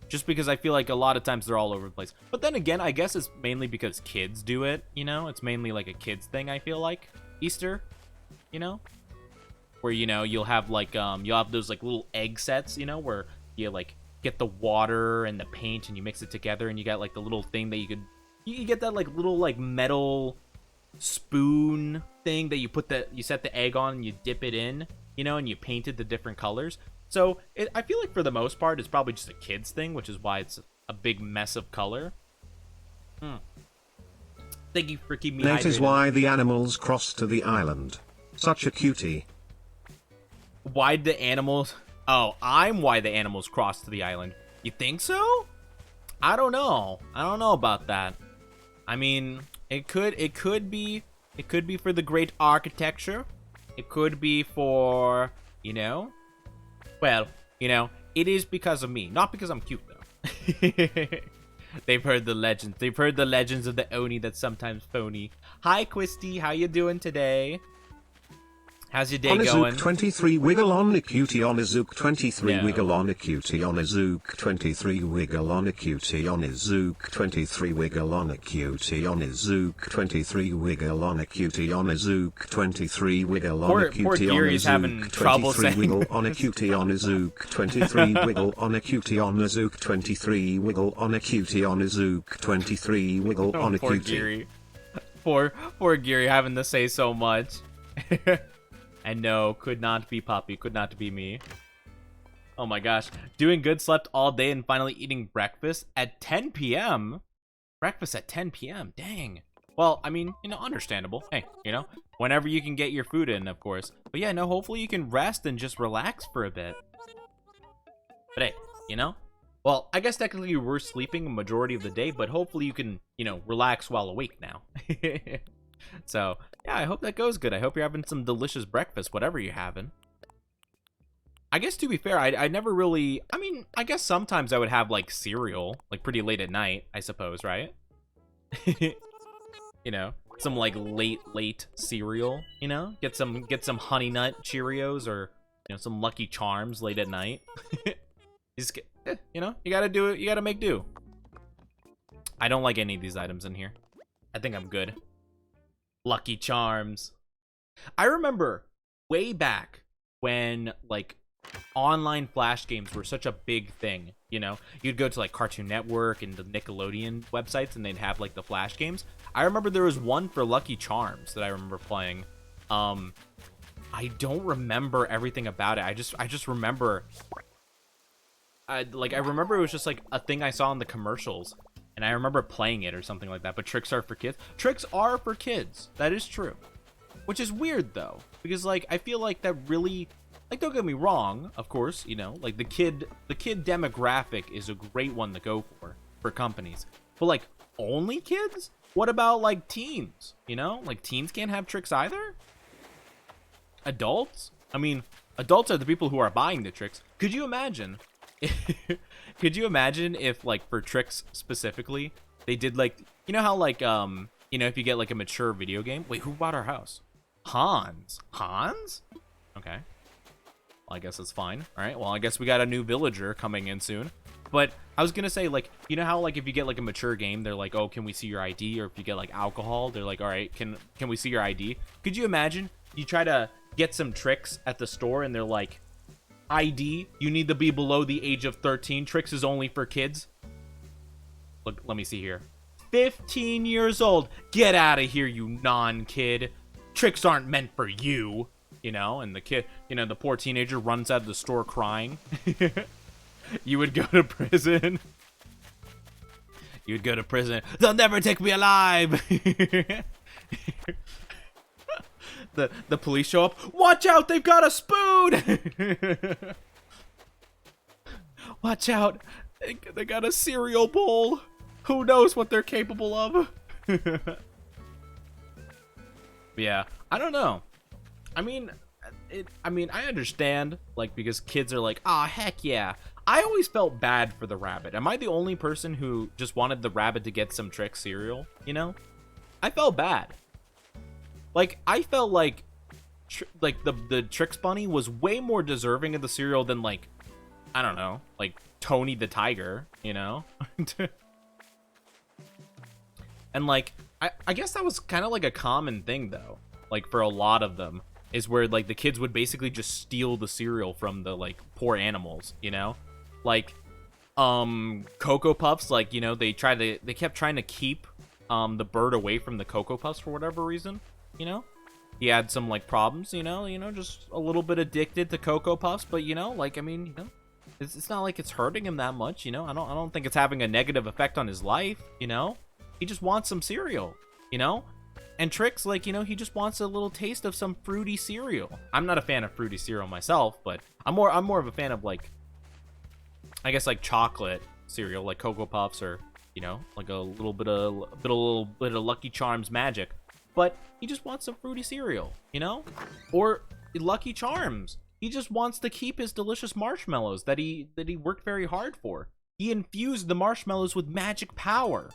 Just because I feel like a lot of times they're all over the place. But then again, I guess it's mainly because kids do it, you know? It's mainly like a kids thing, I feel like. Easter, you know? Where, you know, you'll have like, you'll have those like little egg sets, you know? Where you like get the water and the paint and you mix it together and you got like the little thing that you get that like little like metal spoon thing that you set the egg on and you dip it in, you know? And you paint it the different colors. So, I feel like for the most part, it's probably just a kid's thing, which is why it's a big mess of color. Thank you for keeping me hydrated. That is why the animals crossed to the island. Such a cutie. Why'd the animals... Oh, I'm why the animals crossed to the island. You think so? I don't know. I don't know about that. I mean, it could be for the great architecture. It could be for, you know... Well, you know, it is because of me. Not because I'm cute, though. They've heard the legends. They've heard the legends of the Oni that's sometimes phony. Hi, Quisty. How you doing today? How's your day going? 23 wiggle on a cutie on a zook 23 No. wiggle on a cutie on a zook 23 wiggle on a cutie on a zook 23 wiggle on a cutie on a zook 23 wiggle on a cutie on a zook 23 wiggle on a cutie on a zook 23 wiggle on a cutie on a zook 23 wiggle on a cutie on a zook 23 wiggle on a cutie on a zook 23 wiggle on a Poor cutie. Geary. Poor Geary having to say so much. And no, could not be Poppy, could not be me. Oh my gosh. Doing good, slept all day, and finally eating breakfast at 10 p.m.? Breakfast at 10 p.m., dang. Well, I mean, you know, understandable. Hey, you know, whenever you can get your food in, of course. But yeah, no, hopefully you can rest and just relax for a bit. But hey, you know? Well, I guess technically you were sleeping a majority of the day, but hopefully you can, you know, relax while awake now. So, yeah, I hope that goes good. I hope you're having some delicious breakfast, whatever you're having. I guess, to be fair, I never really... I mean, I guess sometimes I would have, like, cereal, like, pretty late at night, I suppose, right? You know, some, like, late cereal, you know? Get some Honey Nut Cheerios or, you know, some Lucky Charms late at night. Just get, you know, you gotta do it. You gotta make do. I don't like any of these items in here. I think I'm good. Lucky Charms. I remember way back when, like, online flash games were such a big thing, you know? You'd go to, like, Cartoon Network and the Nickelodeon websites, and they'd have, like, the flash games. I remember there was one for Lucky Charms that I remember playing. I don't remember everything about it. I just remember... I remember it was just, like, a thing I saw in the commercials. And I remember playing it or something like that. But tricks are for kids. Tricks are for kids. That is true. Which is weird, though. Because, like, I feel like that really... Like, don't get me wrong, of course, you know. Like, the kid demographic is a great one to go for companies. But, like, only kids? What about, like, teens? You know? Like, teens can't have tricks either? Adults? I mean, adults are the people who are buying the tricks. Could you imagine... Could you imagine if, like, for tricks specifically, they did, like, you know how, like, you know, if you get, like, a mature video game? Wait, who bought our house? Hans? Okay. Well, I guess that's fine. All right, well, I guess we got a new villager coming in soon. But I was gonna say, like, you know how, like, if you get, like, a mature game, they're like, oh, can we see your ID? Or if you get, like, alcohol, they're like, all right, can we see your ID? Could you imagine you try to get some tricks at the store and they're like, ID, you need to be below the age of 13. Tricks is only for kids. Look, let me see here. 15 years old. Get out of here, you non-kid. Tricks aren't meant for you. You know, and the kid, you know, the poor teenager runs out of the store crying. You would go to prison. You would go to prison. They'll never take me alive. The police show up. Watch out, they've got a spoon. Watch out, they got a cereal bowl. Who knows what they're capable of? Yeah, I don't know. I mean, I understand, like, because kids are like, ah, heck yeah. I always felt bad for the rabbit. Am I the only person who just wanted the rabbit to get some trick cereal? You know, I felt bad. Like, I felt like, the Tricks Bunny was way more deserving of the cereal than, like, I don't know, like, Tony the Tiger, you know? And, like, I guess that was kind of, like, a common thing, though. Like, for a lot of them, is where, like, the kids would basically just steal the cereal from the, like, poor animals, you know? Like, Cocoa Puffs, like, you know, they kept trying to keep, the bird away from the Cocoa Puffs for whatever reason. You know, he had some, like, problems, you know, just a little bit addicted to Cocoa Puffs, but, you know, like, I mean, you know, it's not like it's hurting him that much, you know. I don't think it's having a negative effect on his life, you know. He just wants some cereal, you know. And Tricks, like, you know, he just wants a little taste of some fruity cereal. I'm not a fan of fruity cereal myself, but I'm more of a fan of, like, I guess, like, chocolate cereal, like Cocoa Puffs, or, you know, like a little bit of Lucky Charms magic. But he just wants some fruity cereal, you know? Or Lucky Charms. He just wants to keep his delicious marshmallows that he worked very hard for. he infused the marshmallows with magic power.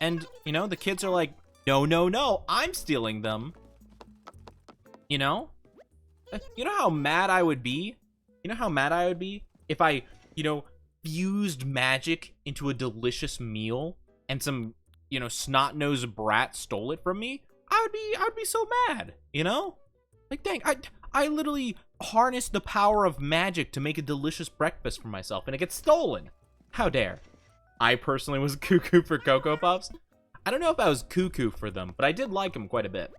And, you know, the kids are like, no, no, no, I'm stealing them. You know? You know how mad I would be? You know how mad I would be if I, you know, fused magic into a delicious meal and some, you know, snot-nosed brat stole it from me? I would be so mad, you know? Like, dang, I literally harnessed the power of magic to make a delicious breakfast for myself, and it gets stolen. How dare. I personally was cuckoo for Cocoa Puffs. I don't know if I was cuckoo for them, but I did like them quite a bit.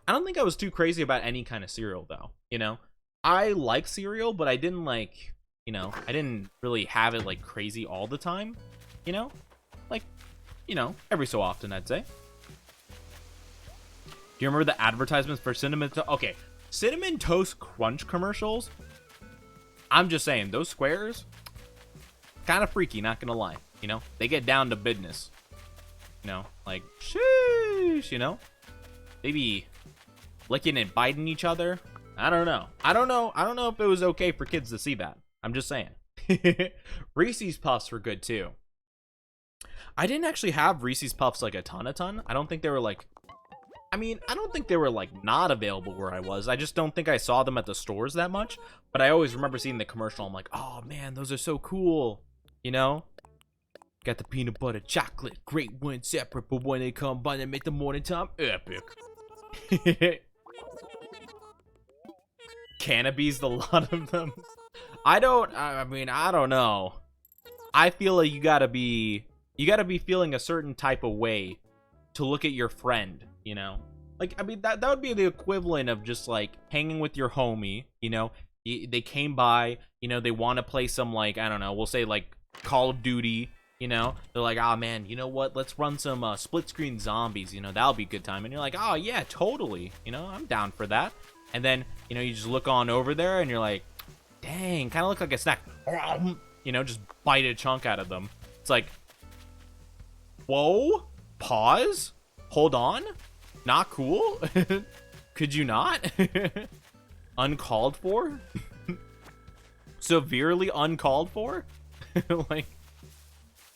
I don't think I was too crazy about any kind of cereal, though, you know? I like cereal, but I didn't like, you know, I didn't really have it, like, crazy all the time, you know? Like, you know, every so often, I'd say. Do you remember the advertisements for Cinnamon Toast? Okay, Cinnamon Toast Crunch commercials? I'm just saying, those squares, kind of freaky, not gonna lie. You know, they get down to business. You know, like, sheesh, you know? They be licking and biting each other. I don't know. I don't know if it was okay for kids to see that. I'm just saying. Reese's Puffs were good, too. I didn't actually have Reese's Puffs, like, a ton. I don't think they were, like... I mean, I don't think they were, like, not available where I was. I just don't think I saw them at the stores that much. But I always remember seeing the commercial. I'm like, oh, man, those are so cool. You know? Got the peanut butter chocolate. Great when separate, but when they combine, they make the morning time epic. Cannabis, the lot of them. I mean, I don't know. I feel like you gotta be feeling a certain type of way to look at your friend, you know? Like, I mean, that would be the equivalent of just, like, hanging with your homie, you know? They came by, you know, they want to play some, like, I don't know, we'll say, like, Call of Duty, you know? They're like, oh, man, you know what? Let's run some split-screen zombies, you know? That'll be a good time. And you're like, oh, yeah, totally. You know, I'm down for that. And then, you know, you just look on over there, and you're like, dang, kind of look like a snack. You know, just bite a chunk out of them. It's like, whoa, pause, hold on, not cool. Could you not? Uncalled for. Severely uncalled for. Like,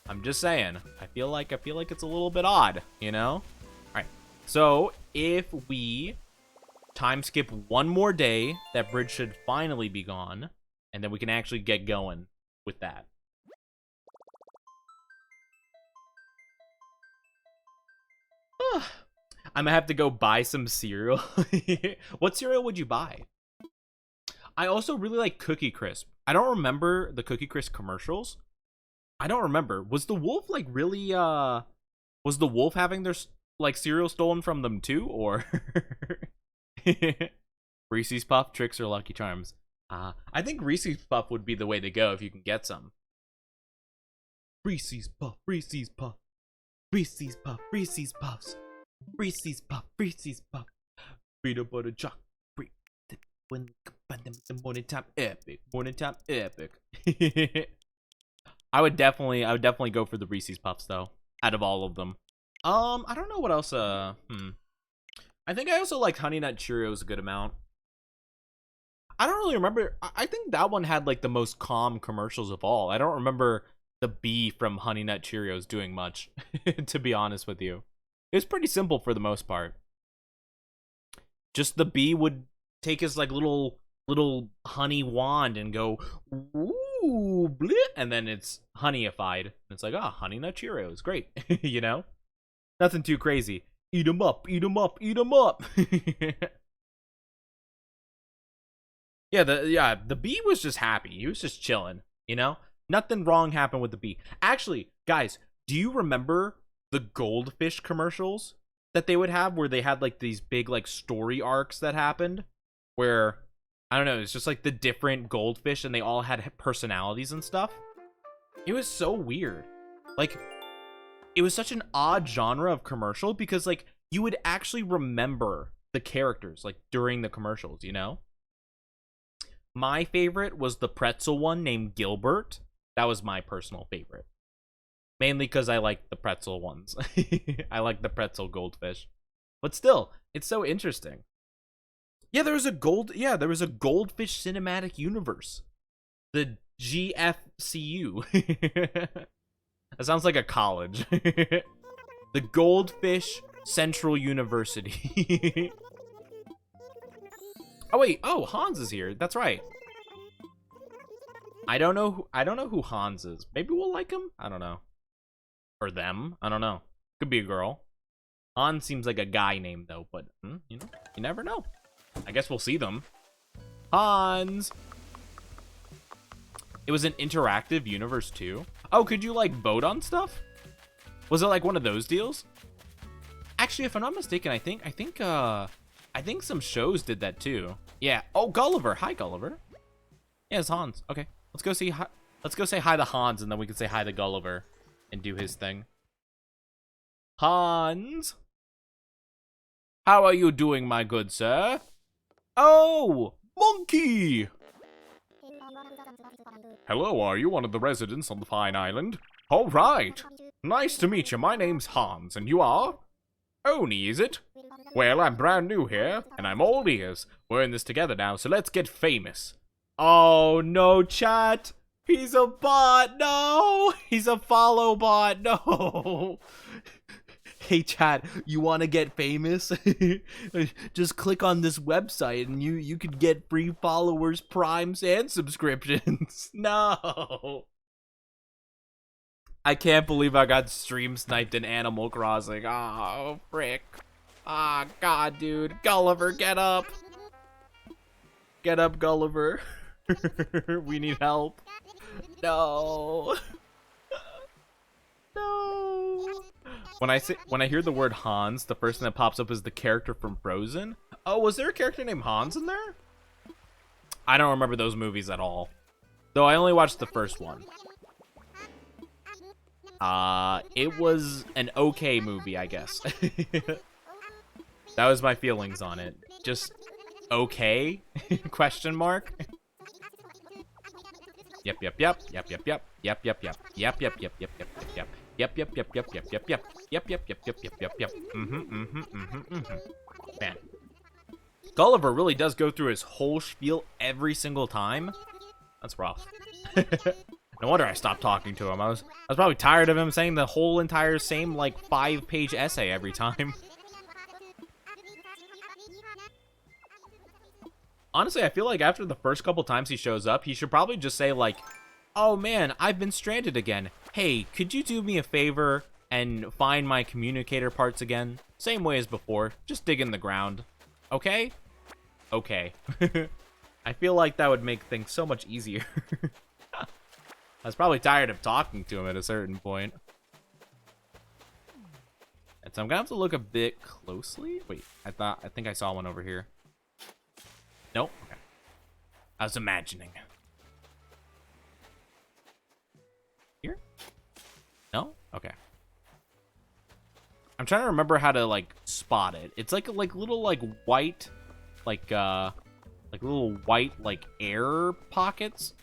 I'm just saying, I feel like it's a little bit odd, you know? All right, so if we time skip one more day, that bridge should finally be gone, and then we can actually get going with that. I'm gonna have to go buy some cereal. What cereal would you buy? I also really like Cookie Crisp. I don't remember the Cookie Crisp commercials. I don't remember. Was the wolf like really was the wolf having their like cereal stolen from them too, or Reese's Puff, Tricks, or Lucky Charms? I think Reese's Puff would be the way to go if you can get some. Reese's Puff, Reese's Puff, Reese's Puff, Reese's Puffs, Reese's Puff, Reese's Puff, peanut butter chocolate. When the morning time epic, morning time epic. I would definitely go for the Reese's Puffs though, out of all of them. I don't know what else. I think I also liked Honey Nut Cheerios a good amount. I don't really remember. I think that one had like the most calm commercials of all. I don't remember the bee from Honey Nut Cheerios doing much, to be honest with you. It was pretty simple for the most part. Just the bee would take his like little honey wand and go ooh bleh, and then it's honeyified. It's like, Honey Nut Cheerios, great. You know, nothing too crazy. Eat 'em up, eat 'em up, eat 'em up. Yeah, the bee was just happy. He was just chilling, you know? Nothing wrong happened with the bee. Actually, guys, do you remember the goldfish commercials that they would have where they had like these big like story arcs that happened where, I don't know, it's just like the different goldfish and they all had personalities and stuff? It was so weird. Like, it was such an odd genre of commercial because like you would actually remember the characters like during the commercials, you know? My favorite was the pretzel one named Gilbert. That was my personal favorite. Mainly because I like the pretzel ones. I like the pretzel goldfish. But still, it's so interesting. Yeah, there was a goldfish cinematic universe. The GFCU. That sounds like a college. The Goldfish Central University. Oh wait, oh, Hans is here. That's right. I don't know who Hans is. Maybe we'll like him? I don't know. Or them? I don't know. Could be a girl. Hans seems like a guy name though, but you know, you never know. I guess we'll see them. Hans. It was an interactive universe too. Oh, could you like vote on stuff? Was it like one of those deals? Actually, if I'm not mistaken, I think some shows did that too. Yeah. Oh, Gulliver. Hi, Gulliver. Yeah, it's Hans. Okay, let's go see. Let's go say hi to Hans, and then we can say hi to Gulliver and do his thing. Hans, how are you doing, my good sir? Oh, monkey. Hello, are you one of the residents on the fine island? All right. Nice to meet you. My name's Hans, and you are? Oni, is it? Well, I'm brand new here, and I'm all ears. We're in this together now, so let's get famous. Oh, no, chat. He's a bot. No. He's a follow bot. No. Hey, chat, you want to get famous? Just click on this website, and you could get free followers, primes, and subscriptions. No. I can't believe I got stream sniped in Animal Crossing. Oh, frick. Ah, God, dude. Gulliver, get up. Get up, Gulliver. We need help. No. No. When I hear the word Hans, the first thing that pops up is the character from Frozen. Oh, was there a character named Hans in there? I don't remember those movies at all. Though I only watched the first one. It was an okay movie, I guess. That was my feelings on it. Just okay? Question mark. Yep, yep, yep, yep, yep, yep, yep, yep, yep, yep, yep, yep, yep, yep, yep. Yep, yep, yep, yep, yep, yep, yep, yep, yep, yep, yep, yep, yep, yep. Man. Gulliver really does go through his whole spiel every single time. That's rough. No wonder I stopped talking to him. I was probably tired of him saying the whole entire same like 5-page essay every time. Honestly, I feel like after the first couple times he shows up, he should probably just say like, "Oh man, I've been stranded again. Hey, could you do me a favor and find my communicator parts again? Same way as before, just dig in the ground. Okay? Okay." I feel like that would make things so much easier. I was probably tired of talking to him at a certain point. And so I'm gonna have to look a bit closely. Wait, I think I saw one over here. Nope. Okay. I was imagining. Here? No? Okay. I'm trying to remember how to like spot it. It's like little like white like little white like air pockets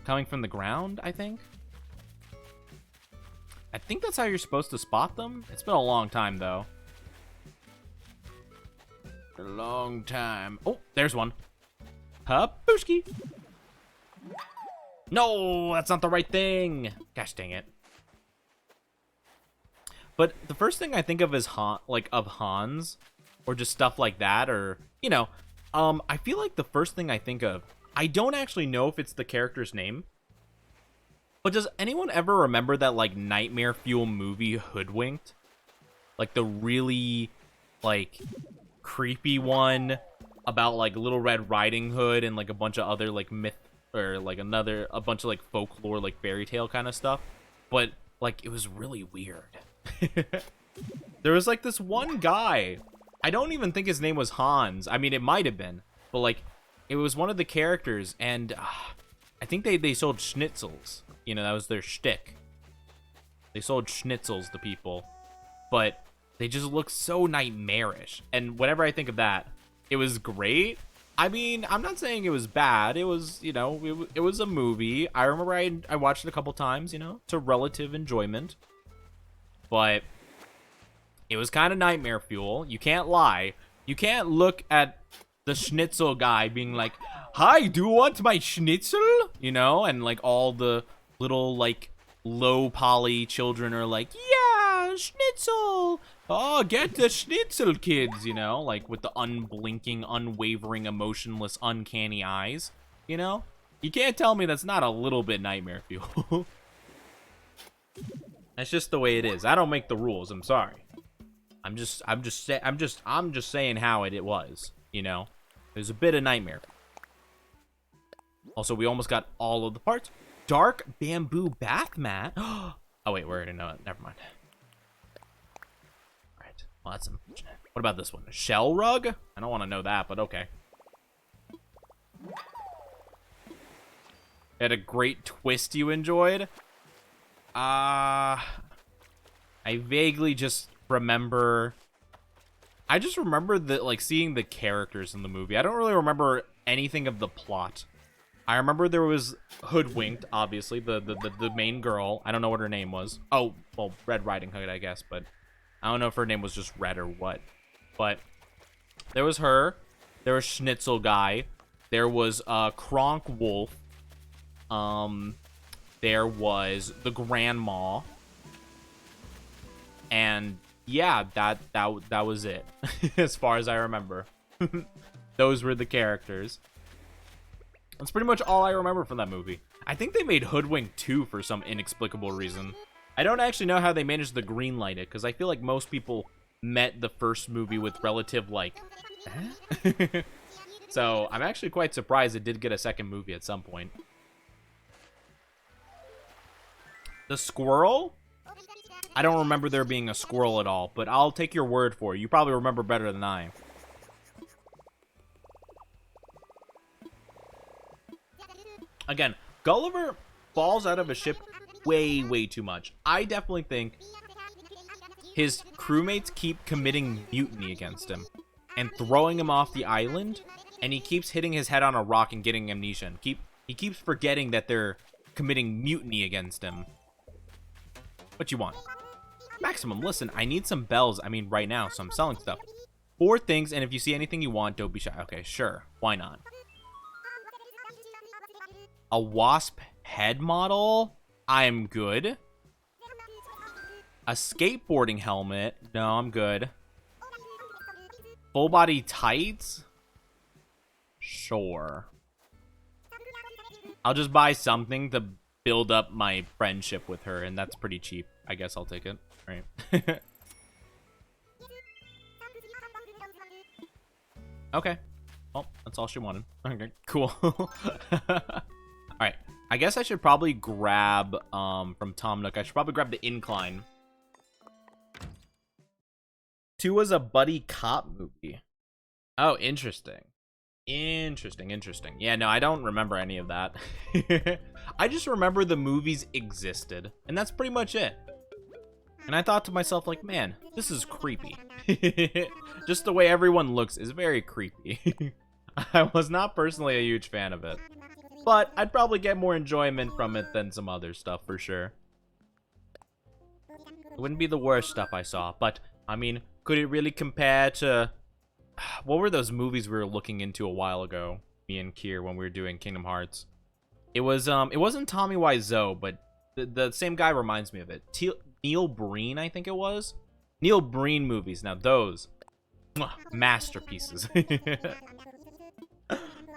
coming from the ground, I think. I think that's how you're supposed to spot them. It's been a long time though. A long time. Oh, there's one. Hapooshki. No, that's not the right thing. Gosh dang it. But the first thing I think of is Hans, or just stuff like that, or you know, I feel like the first thing I think of, I don't actually know if it's the character's name, but does anyone ever remember that like Nightmare Fuel movie Hoodwinked? Like the really like creepy one about like Little Red Riding Hood and like a bunch of other like myth or like a bunch of like folklore like fairy tale kind of stuff, but like it was really weird. There was like this one guy, I don't even think his name was Hans. I mean, it might have been, but like it was one of the characters, and I think they sold schnitzels. You know, that was their shtick. They sold schnitzels to people, but they just looked so nightmarish. And whenever I think of that, it was great. I mean, I'm not saying it was bad. It was, you know, it was a movie. I remember I watched it a couple times, you know, to relative enjoyment. But it was kind of nightmare fuel. You can't lie. You can't look at the schnitzel guy being like, hi, do you want my schnitzel? You know, and like all the little like low poly children are like, yeah, schnitzel. Oh, get the schnitzel, kids, you know, like with the unblinking, unwavering, emotionless, uncanny eyes, you know? You can't tell me that's not a little bit nightmare fuel. That's just the way it is. I don't make the rules. I'm sorry. I'm just saying how it was, you know? There's a bit of nightmare. Also, we almost got all of the parts. Dark bamboo bath mat. Oh, wait, we already know it. Never mind. All right. Well, that's unfortunate. What about this one? A shell rug? I don't want to know that, but okay. Had a great twist you enjoyed? I vaguely just remember... I just remember that, like, seeing the characters in the movie. I don't really remember anything of the plot. I remember there was Hoodwinked, obviously, the main girl. I don't know what her name was. Oh, well, Red Riding Hood, I guess, but I don't know if her name was just Red or what. But there was her. There was Schnitzel Guy. There was Kronk Wolf. There was the Grandma. And yeah, that was it. As far as I remember. Those were the characters. That's pretty much all I remember from that movie. I think they made Hoodwink 2 for some inexplicable reason. I don't actually know how they managed to greenlight it, because I feel like most people met the first movie with relative, like, eh? So I'm actually quite surprised it did get a second movie at some point. The squirrel? I don't remember there being a squirrel at all, but I'll take your word for it. You probably remember better than I. Again, Gulliver falls out of a ship way too much. I definitely think his crewmates keep committing mutiny against him and throwing him off the island, and he keeps hitting his head on a rock and getting amnesia. He keeps forgetting that they're committing mutiny against him. What you want? Maximum, listen, I need some bells. I mean, right now, so I'm selling stuff. 4 things, and if you see anything you want, don't be shy. Okay, sure. Why not? A wasp head model? I'm good. A skateboarding helmet? No, I'm good. Full body tights? Sure. I'll just buy something to build up my friendship with her, and that's pretty cheap. I guess I'll take it. All right. Okay. Well, that's all she wanted. Okay, cool. Alright, I guess I should probably grab, from Tom Nook, I should probably grab the Incline. 2 was a buddy cop movie. Oh, interesting. Interesting. Yeah, no, I don't remember any of that. I just remember the movies existed, and that's pretty much it. And I thought to myself, like, man, this is creepy. Just the way everyone looks is very creepy. I was not personally a huge fan of it. But I'd probably get more enjoyment from it than some other stuff, for sure. It wouldn't be the worst stuff I saw, but, I mean, could it really compare to... What were those movies we were looking into a while ago, me and Kier, when we were doing Kingdom Hearts? It was, it wasn't Tommy Wiseau, but the same guy reminds me of it. Neil Breen, I think it was? Neil Breen movies, now those, masterpieces.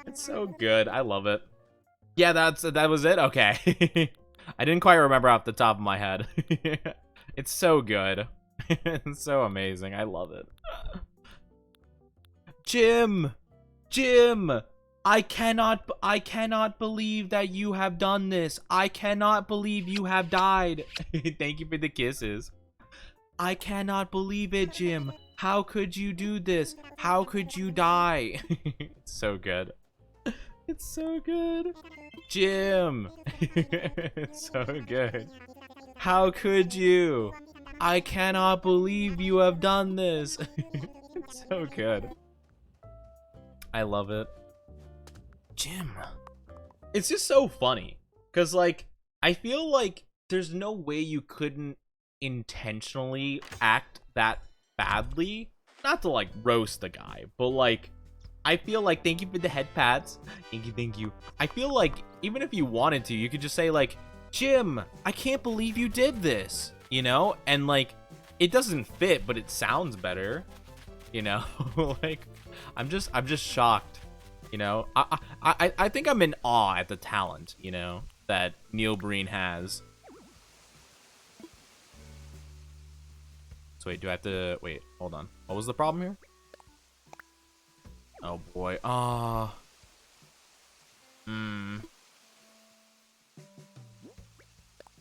It's so good, I love it. Yeah, that was it? Okay. I didn't quite remember off the top of my head. It's so good. It's so amazing. I love it. Jim! I cannot believe that you have done this. I cannot believe you have died. Thank you for the kisses. I cannot believe it, Jim. How could you do this? How could you die? It's so good. It's so good. Jim. It's so good. How could you? I cannot believe you have done this. It's so good. I love it. Jim. It's just so funny. Because, like, I feel like there's no way you couldn't intentionally act that badly. Not to, like, roast the guy, but, like, I feel like, thank you for the head pads. Thank you. I feel like even if you wanted to, you could just say like, Jim, I can't believe you did this, you know? And like, it doesn't fit, but it sounds better, you know? Like, I'm just shocked, you know? I think I'm in awe at the talent, you know, that Neil Breen has. So wait, do I have to, wait, hold on. What was the problem here? Oh boy,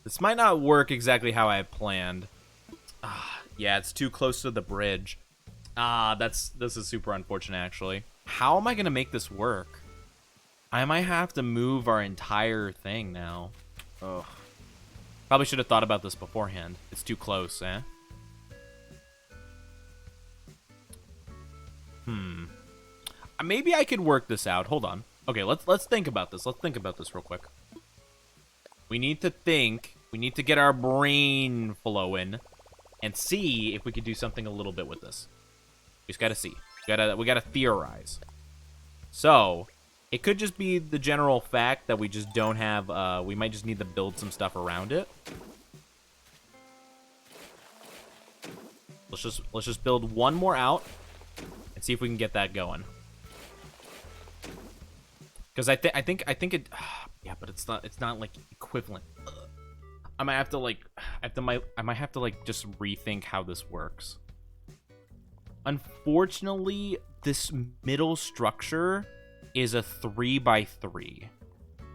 This might not work exactly how I had planned. Yeah, it's too close to the bridge. This is super unfortunate, actually. How am I gonna make this work? I might have to move our entire thing now. Ugh. Probably should have thought about this beforehand. It's too close, eh? Maybe I could work this out. Hold on. Okay, let's think about this. Let's think about this real quick. We need to think. We need to get our brain flowing and see if we could do something a little bit with this. We just gotta see. We gotta theorize. So, it could just be the general fact that we just don't have, we might just need to build some stuff around it. Let's just build one more out and see if we can get that going. Because I think it, yeah, but it's not like equivalent. I might have to like, I might have to like just rethink how this works. Unfortunately, this middle structure is a 3x3,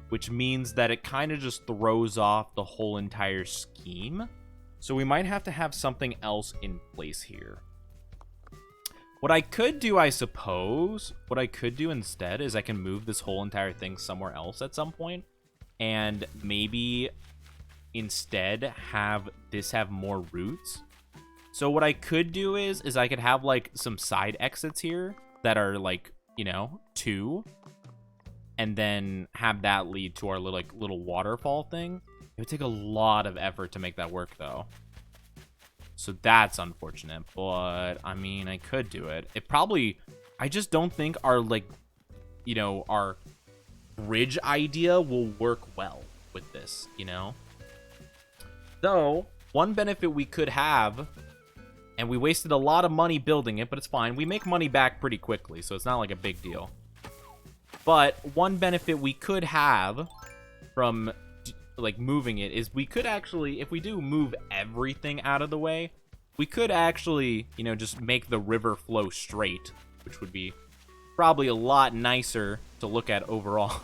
which means that it kind of just throws off the whole entire scheme. So we might have to have something else in place here. What I could do, I suppose, what I could do instead is I can move this whole entire thing somewhere else at some point, and maybe instead have this have more routes. So what I could do is I could have like some side exits here that are like, you know, 2, and then have that lead to our little waterfall thing. It would take a lot of effort to make that work though. So that's unfortunate, but I mean, I could do it. It probably, I just don't think our like, you know, our bridge idea will work well with this, you know? Though, one benefit we could have, and we wasted a lot of money building it, but it's fine. We make money back pretty quickly, so it's not like a big deal. But one benefit we could have from like moving it is we could actually, if we do move everything out of the way, we could actually, you know, just make the river flow straight, which would be probably a lot nicer to look at overall.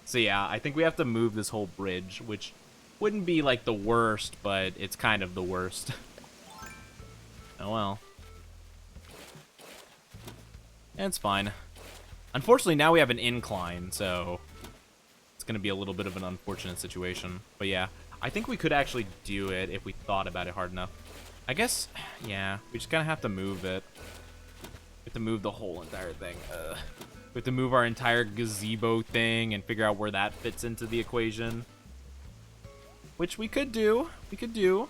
So yeah, I think we have to move this whole bridge, which wouldn't be like the worst, but it's kind of the worst. Oh well. It's fine. Unfortunately, now we have an incline, so it's going to be a little bit of an unfortunate situation. But yeah, I think we could actually do it if we thought about it hard enough. I guess, yeah, we just kind of have to move it. We have to move the whole entire thing. We have to move our entire gazebo thing and figure out where that fits into the equation. Which we could do. We could do.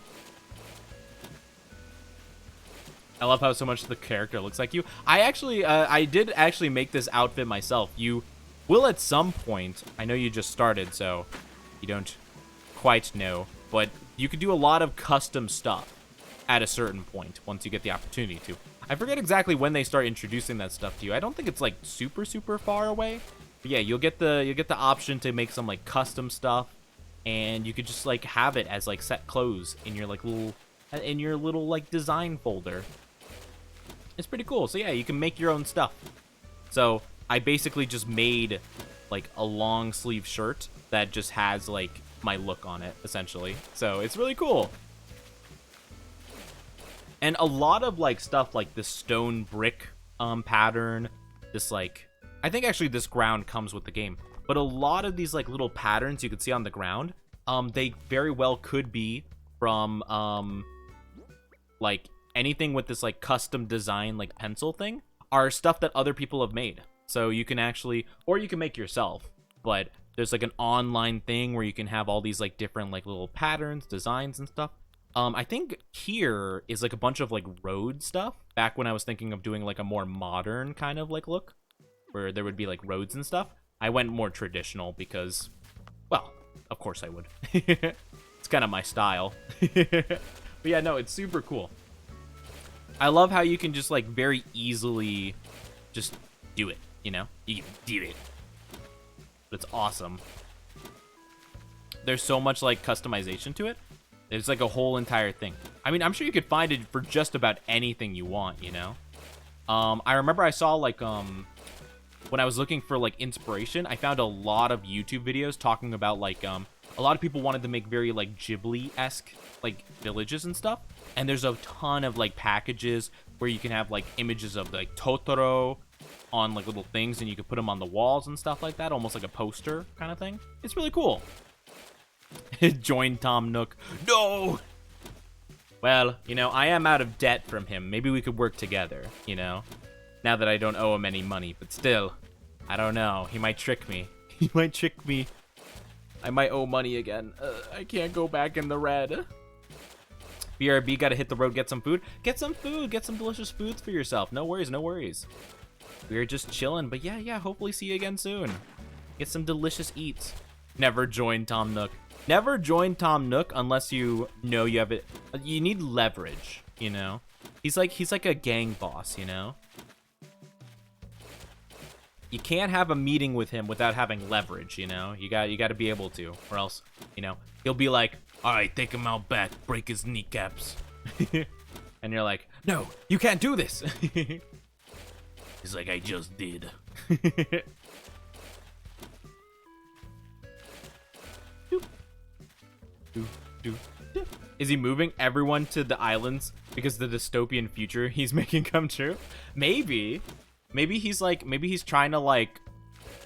I love how so much the character looks like you. I did actually make this outfit myself. You will at some point, I know you just started, so you don't quite know, but you could do a lot of custom stuff at a certain point once you get the opportunity to. I forget exactly when they start introducing that stuff to you. I don't think it's like super far away. But yeah, you'll get the option to make some like custom stuff, and you could just like have it as like set clothes in your little like design folder. It's pretty cool. So yeah, you can make your own stuff. So I basically just made like a long sleeve shirt that just has like my look on it, essentially. So it's really cool. And a lot of like stuff like this stone brick pattern, this like, I think actually this ground comes with the game, but a lot of these like little patterns you can see on the ground, they very well could be from like anything with this like custom design like pencil thing are stuff that other people have made. So you can actually, or you can make yourself, but there's like an online thing where you can have all these like different like little patterns, designs and stuff. I think here is like a bunch of like road stuff. Back when I was thinking of doing like a more modern kind of like look, where there would be like roads and stuff, I went more traditional because, well, of course I would. It's kind of my style. But yeah, no, it's super cool. I love how you can just like very easily just do it, you know? You can do it. But it's awesome. There's so much like customization to it. It's like a whole entire thing. I mean, I'm sure you could find it for just about anything you want, you know? I remember I saw like when I was looking for like inspiration, I found a lot of YouTube videos talking about like a lot of people wanted to make very like Ghibli-esque like villages and stuff. And there's a ton of like packages where you can have like images of like Totoro on like little things, and you can put them on the walls and stuff like that, almost like a poster kind of thing. It's really cool. Join Tom Nook. No! Well, you know, I am out of debt from him. Maybe we could work together, you know? Now that I don't owe him any money, but still, I don't know. He might trick me. He might trick me. I might owe money again. I can't go back in the red. BRB, gotta hit the road, get some food. Get some food. Get some delicious foods for yourself. No worries, no worries. We're just chilling, but yeah, hopefully see you again soon. Get some delicious eats. Never join Tom Nook. Never join Tom Nook unless you know you have it. You need leverage, you know? He's like a gang boss, you know? You can't have a meeting with him without having leverage, you know? You got to be able to, or else, you know, he'll be like, "All right, take him out back, break his kneecaps." And you're like, "No, you can't do this." He's like, "I just did." Is he moving everyone to the islands because the dystopian future he's making come true? Maybe he's trying to like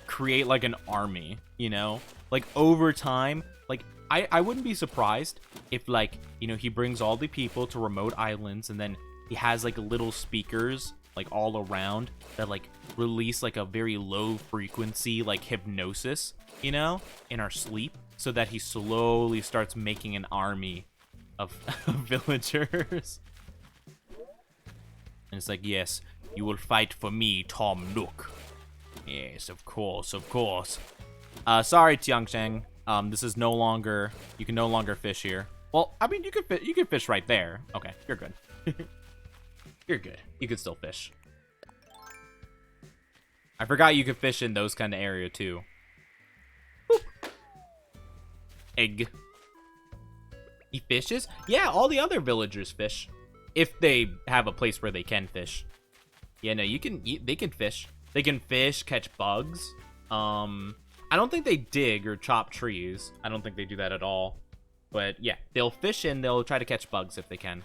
create like an army, you know, like over time. Like I wouldn't be surprised if, like, you know, he brings all the people to remote islands, and then he has like little speakers like all around that like release like a very low frequency like hypnosis, you know, in our sleep, so that he slowly starts making an army of villagers. And it's like, "Yes, you will fight for me, Tom Nook." Yes, of course, of course. Sorry, Tiangcheng. This is no longer. You can no longer fish here. Well, I mean, you could fish right there. Okay, you're good. You're good. You could still fish. I forgot you could fish in those kind of area too. Boop. Egg. He fishes? Yeah, all the other villagers fish. If they have a place where they can fish. Yeah, no, they can fish. They can fish, catch bugs. I don't think they dig or chop trees. I don't think they do that at all. But yeah, they'll fish and they'll try to catch bugs if they can.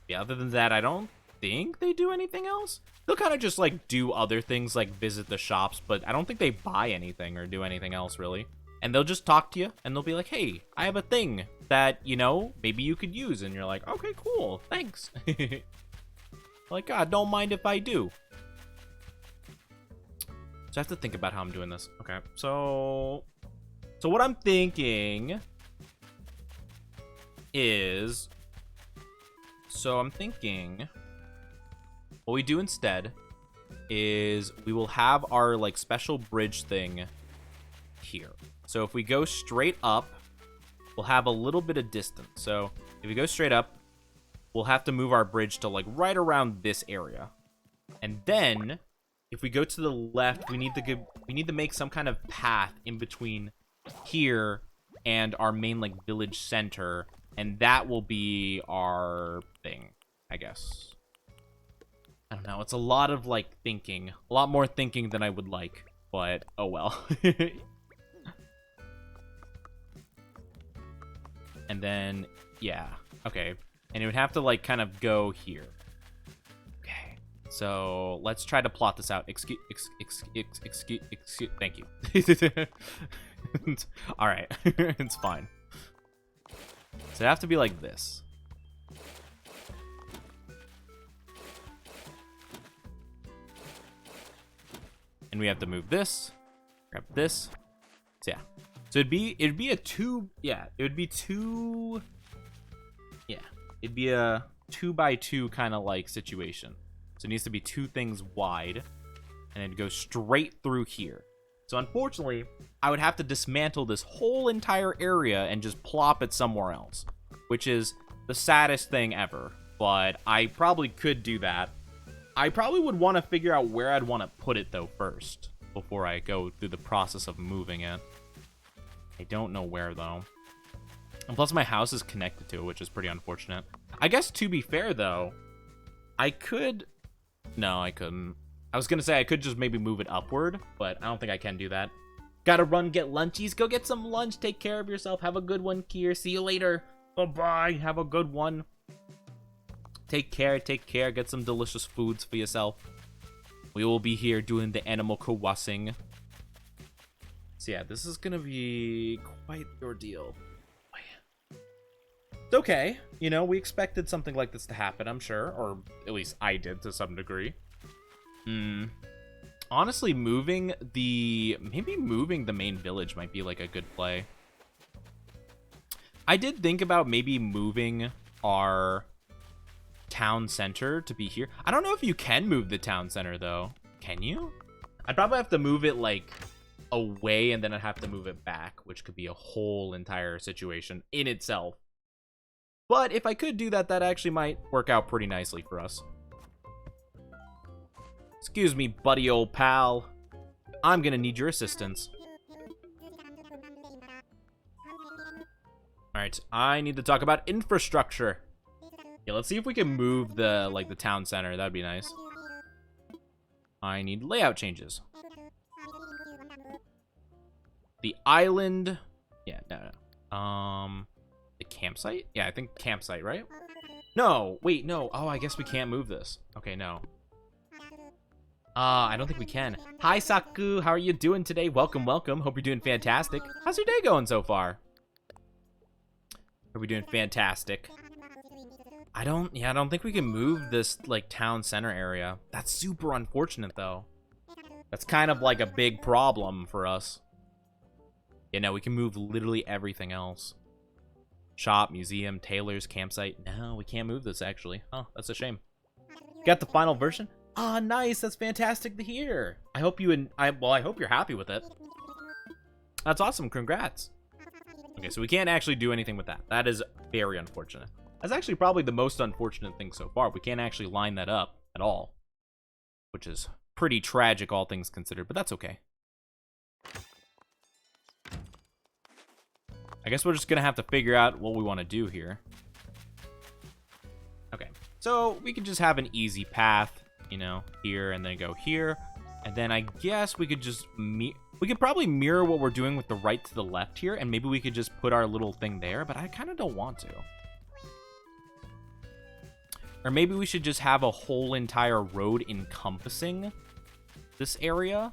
Yeah, other than that, I don't think they do anything else. They'll kind of just like do other things like visit the shops, but I don't think they buy anything or do anything else really. And they'll just talk to you and they'll be like, "Hey, I have a thing that, you know, maybe you could use." And you're like, "Okay, cool, thanks." Like, "God, don't mind if I do." So I have to think about how I'm doing this. Okay, so what I'm thinking is, what we do instead is we will have our like special bridge thing here. So if we go straight up, we'll have a little bit of distance. So if we go straight up, we'll have to move our bridge to like right around this area. And then if we go to the left, we need to make some kind of path in between here and our main like village center, and that will be our thing, I guess. I don't know. It's a lot of like thinking, a lot more thinking than I would like, but oh well. And then, yeah, okay. And it would have to like kind of go here. Okay, so let's try to plot this out. Excuse, thank you. All right, it's fine. So it have to be like this. And we have to move this, grab this. So yeah, So it'd be a two, yeah, it would be two, yeah, it'd be a 2x2 kind of like situation. So it needs to be two things wide, and it'd go straight through here. So unfortunately, I would have to dismantle this whole entire area and just plop it somewhere else, which is the saddest thing ever. But I probably could do that. I probably would want to figure out where I'd want to put it though first before I go through the process of moving it. I don't know where though. And plus my house is connected to it, which is pretty unfortunate. I guess to be fair though, I could... No, I couldn't. I was gonna say I could just maybe move it upward, but I don't think I can do that. Gotta run, get lunchies. Go get some lunch. Take care of yourself. Have a good one, Kier. See you later. Bye-bye. Have a good one. Take care. Take care. Get some delicious foods for yourself. We will be here doing the animal crossing. So yeah, this is gonna be quite the ordeal. It's okay. You know, we expected something like this to happen, I'm sure. Or at least I did to some degree. Honestly, maybe moving the main village might be like a good play. I did think about maybe moving our town center to be here. I don't know if you can move the town center though. Can you? I'd probably have to move it like away and then I'd have to move it back, which could be a whole entire situation in itself. But if I could do that, that actually might work out pretty nicely for us. Excuse me, buddy old pal. I'm gonna need your assistance. Alright, I need to talk about infrastructure. Yeah, let's see if we can move the town center. That'd be nice. I need layout changes. The island. Yeah, no. The campsite? Yeah, I think campsite, right? No, wait, no. Oh, I guess we can't move this. Okay, no. I don't think we can. Hi, Saku. How are you doing today? Welcome, welcome. Hope you're doing fantastic. How's your day going so far? Are we doing fantastic? I don't think we can move this, like, town center area. That's super unfortunate, though. That's kind of like a big problem for us. Yeah, no, we can move literally everything else. Shop, museum, tailors, campsite. No, we can't move this, actually. Oh, that's a shame. Got the final version? Ah, nice. That's fantastic to hear. I hope you I hope you're happy with it. That's awesome. Congrats. Okay, so we can't actually do anything with that. That is very unfortunate. That's actually probably the most unfortunate thing so far. We can't actually line that up at all, which is pretty tragic, all things considered, but that's okay. I guess we're just gonna have to figure out what we want to do here. Okay, so we could just have an easy path, you know, here and then go here, and then I guess we could just we could probably mirror what we're doing with the right to the left here, and maybe we could just put our little thing there, but I kind of don't want to. Or maybe we should just have a whole entire road encompassing this area.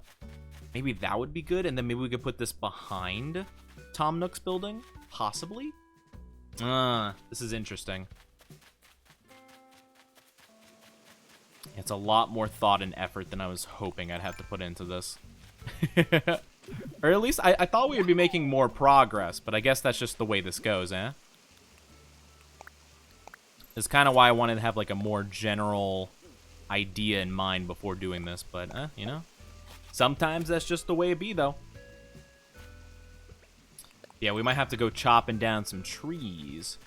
Maybe that would be good, and then maybe we could put this behind Tom Nook's building, possibly. This is interesting. It's a lot more thought and effort than I was hoping I'd have to put into this. Or at least I thought we would be making more progress, but I guess that's just the way this goes, eh? It's kind of why I wanted to have like a more general idea in mind before doing this, but you know, sometimes that's just the way it be, though. Yeah, we might have to go chopping down some trees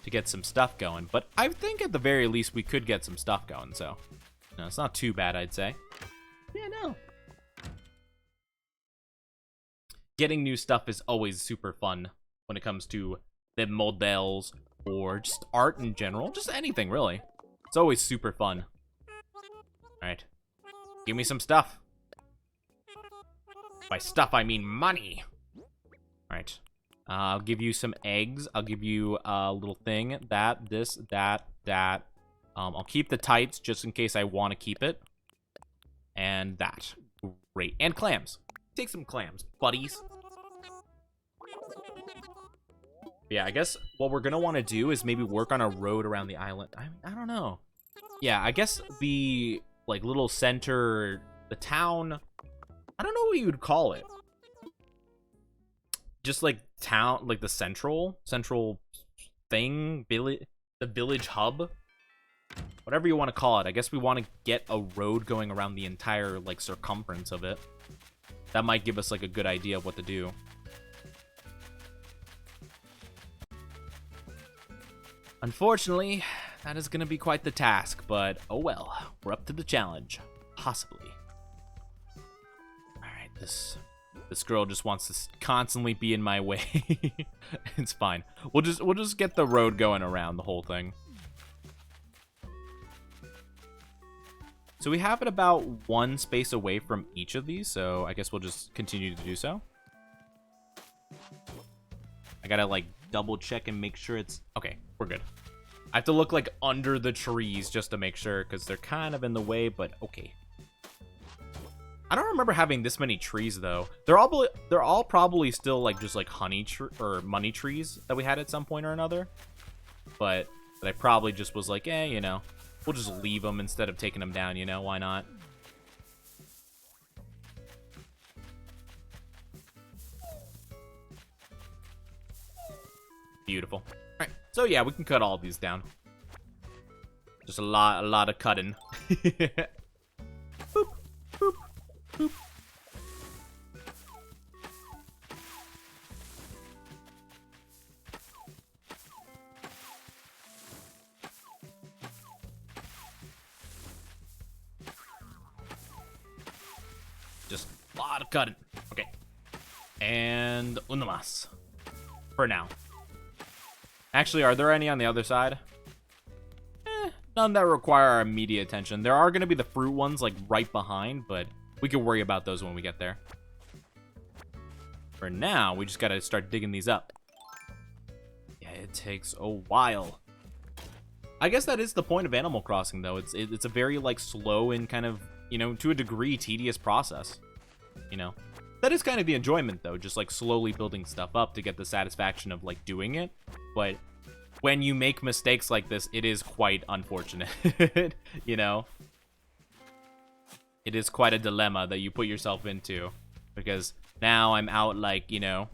to get some stuff going, but I think at the very least we could get some stuff going, so no, it's not too bad, I'd say. Yeah, no. Getting new stuff is always super fun when it comes to the models or just art in general, just anything really. It's always super fun. Alright, give me some stuff. By stuff, I mean money. Alright, I'll give you some eggs. I'll give you a little thing. That, this, that. I'll keep the tights just in case I want to keep it. And that. Great. And clams. Take some clams, buddies. Yeah, I guess what we're going to want to do is maybe work on a road around the island. I don't know. Yeah, I guess the, like, little center, the town, I don't know what you would call it. just like town, like the central thing, the village hub, whatever you want to call it. I guess we want to get a road going around the entire like circumference of it. That might give us like a good idea of what to do. Unfortunately, that is going to be quite the task, but oh well, we're up to the challenge, possibly. All right, this girl just wants to constantly be in my way. It's fine. We'll just get the road going around the whole thing. So we have it about one space away from each of these, so I guess we'll just continue to do so. I gotta like double check and make sure it's okay. We're good. I have to look like under the trees just to make sure, because they're kind of in the way, but okay. I don't remember having this many trees though. They're all probably still like just like or money trees that we had at some point or another. But I probably just was like, you know, we'll just leave them instead of taking them down, you know, why not? Beautiful. All right, so yeah, we can cut all these down. Just a lot of cutting. Boop, boop, boop. Just a lot of cutting. Okay. And una más. For now. Actually, are there any on the other side? None that require our immediate attention. There are going to be the fruit ones, like, right behind, but we can worry about those when we get there. For now, we just got to start digging these up. Yeah, it takes a while. I guess that is the point of Animal Crossing, though. It's a very, like, slow and kind of, you know, to a degree, tedious process. You know? That is kind of the enjoyment, though, just, like, slowly building stuff up to get the satisfaction of, like, doing it. But when you make mistakes like this, it is quite unfortunate, you know? It is quite a dilemma that you put yourself into, because now I'm out, like, you know,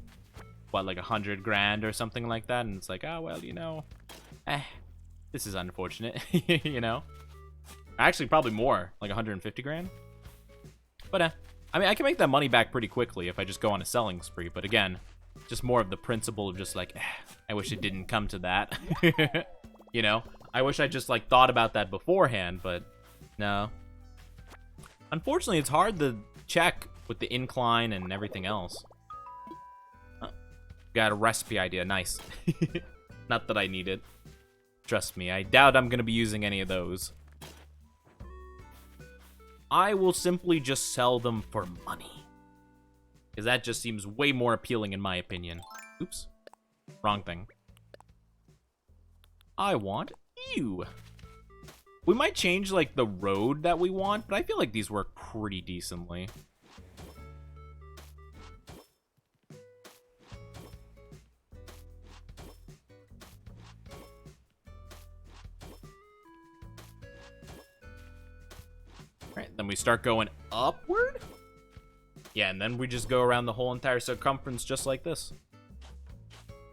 what, like 100 grand or something like that, and it's like, oh, well, you know, this is unfortunate, you know? Actually, probably more, like 150 grand. But, I mean, I can make that money back pretty quickly if I just go on a selling spree, but again, just more of the principle of just like, I wish it didn't come to that. You know? I wish I just like thought about that beforehand, but no. Unfortunately, it's hard to check with the incline and everything else. Oh, got a recipe idea. Nice. Not that I need it. Trust me, I doubt I'm going to be using any of those. I will simply just sell them for money. Because that just seems way more appealing in my opinion. Oops. Wrong thing. I want you. We might change, like, the road that we want, but I feel like these work pretty decently. Alright, then we start going upward? Yeah, and then we just go around the whole entire circumference just like this.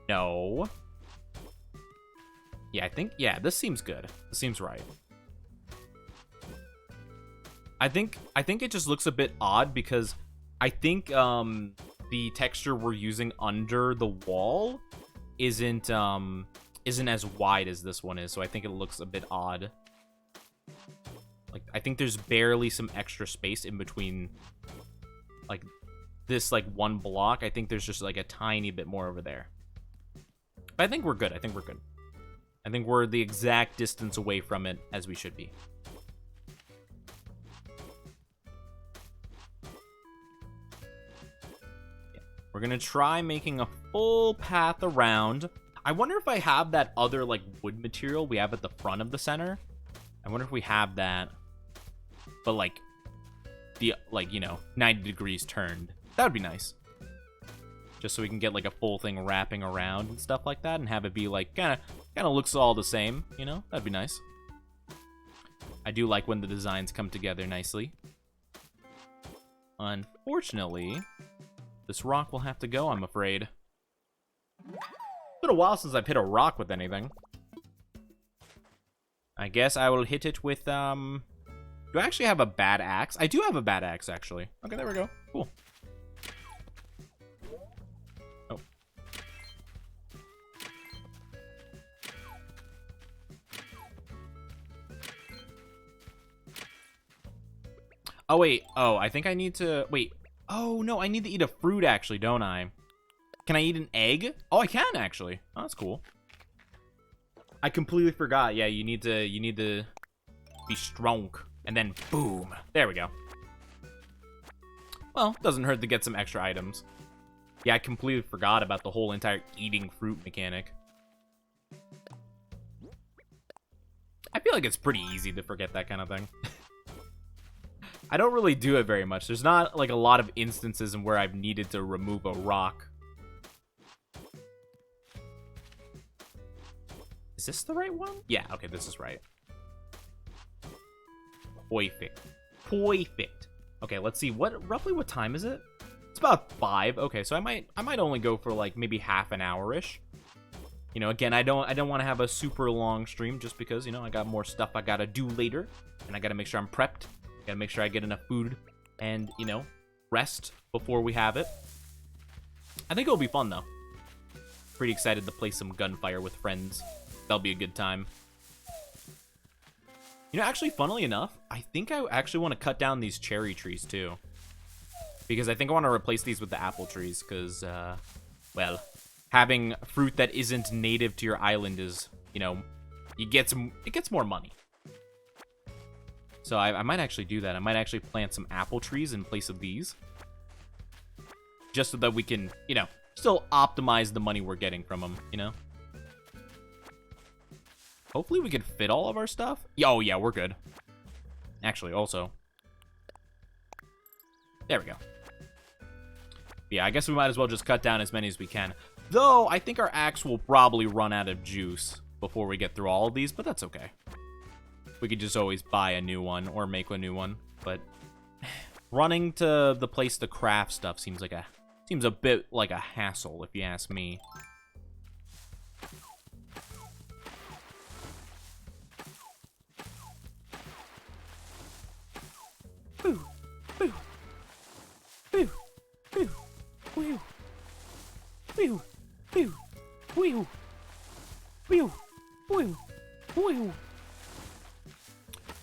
No. Yeah, yeah, this seems good. This seems right. I think it just looks a bit odd because I think the texture we're using under the wall isn't as wide as this one is, so I think it looks a bit odd. Like, I think there's barely some extra space in between, like, this, like, one block. I think there's just, like, a tiny bit more over there. But I think we're good. I think we're good. I think we're the exact distance away from it as we should be. Yeah. We're gonna try making a full path around. I wonder if I have that other, like, wood material we have at the front of the center. I wonder if we have that. But, like, the, like, you know, 90 degrees turned. That would be nice. Just so we can get, like, a full thing wrapping around and stuff like that and have it be, like, kind of looks all the same, you know? That'd be nice. I do like when the designs come together nicely. Unfortunately, this rock will have to go, I'm afraid. It's been a while since I've hit a rock with anything. I guess I will hit it with, Do I actually have a bad axe? I do have a bad axe, actually. Okay, there we go. Cool. Oh. Oh, wait. Oh, I think I need to... Wait. Oh, no, I need to eat a fruit, actually, don't I? Can I eat an egg? Oh, I can, actually. Oh, that's cool. I completely forgot. Yeah, you need to be strong. And then, boom. There we go. Well, doesn't hurt to get some extra items. Yeah, I completely forgot about the whole entire eating fruit mechanic. I feel like it's pretty easy to forget that kind of thing. I don't really do it very much. There's not, like, a lot of instances in where I've needed to remove a rock. Is this the right one? Yeah, okay, this is right. Perfect. Perfect. Okay, let's see. Roughly what time is it? It's about 5. Okay, so I might only go for like maybe half an hour-ish. You know, again, I don't want to have a super long stream just because, you know, I got more stuff I got to do later and I got to make sure I'm prepped. Got to make sure I get enough food and, you know, rest before we have it. I think it'll be fun though. Pretty excited to play some gunfire with friends. That'll be a good time. You know, actually, funnily enough, I think I actually want to cut down these cherry trees, too. Because I think I want to replace these with the apple trees, because, well, having fruit that isn't native to your island is, you know, it gets more money. So I might actually do that. I might actually plant some apple trees in place of these. Just so that we can, you know, still optimize the money we're getting from them, you know? Hopefully we can fit all of our stuff. Oh, yeah, we're good. Actually, also. There we go. Yeah, I guess we might as well just cut down as many as we can. Though, I think our axe will probably run out of juice before we get through all of these, but that's okay. We could just always buy a new one or make a new one. But running to the place to craft stuff seems a bit like a hassle, if you ask me. Boo, boo, boo, boo, woo, woo, woo, woo, woo, woo, woo.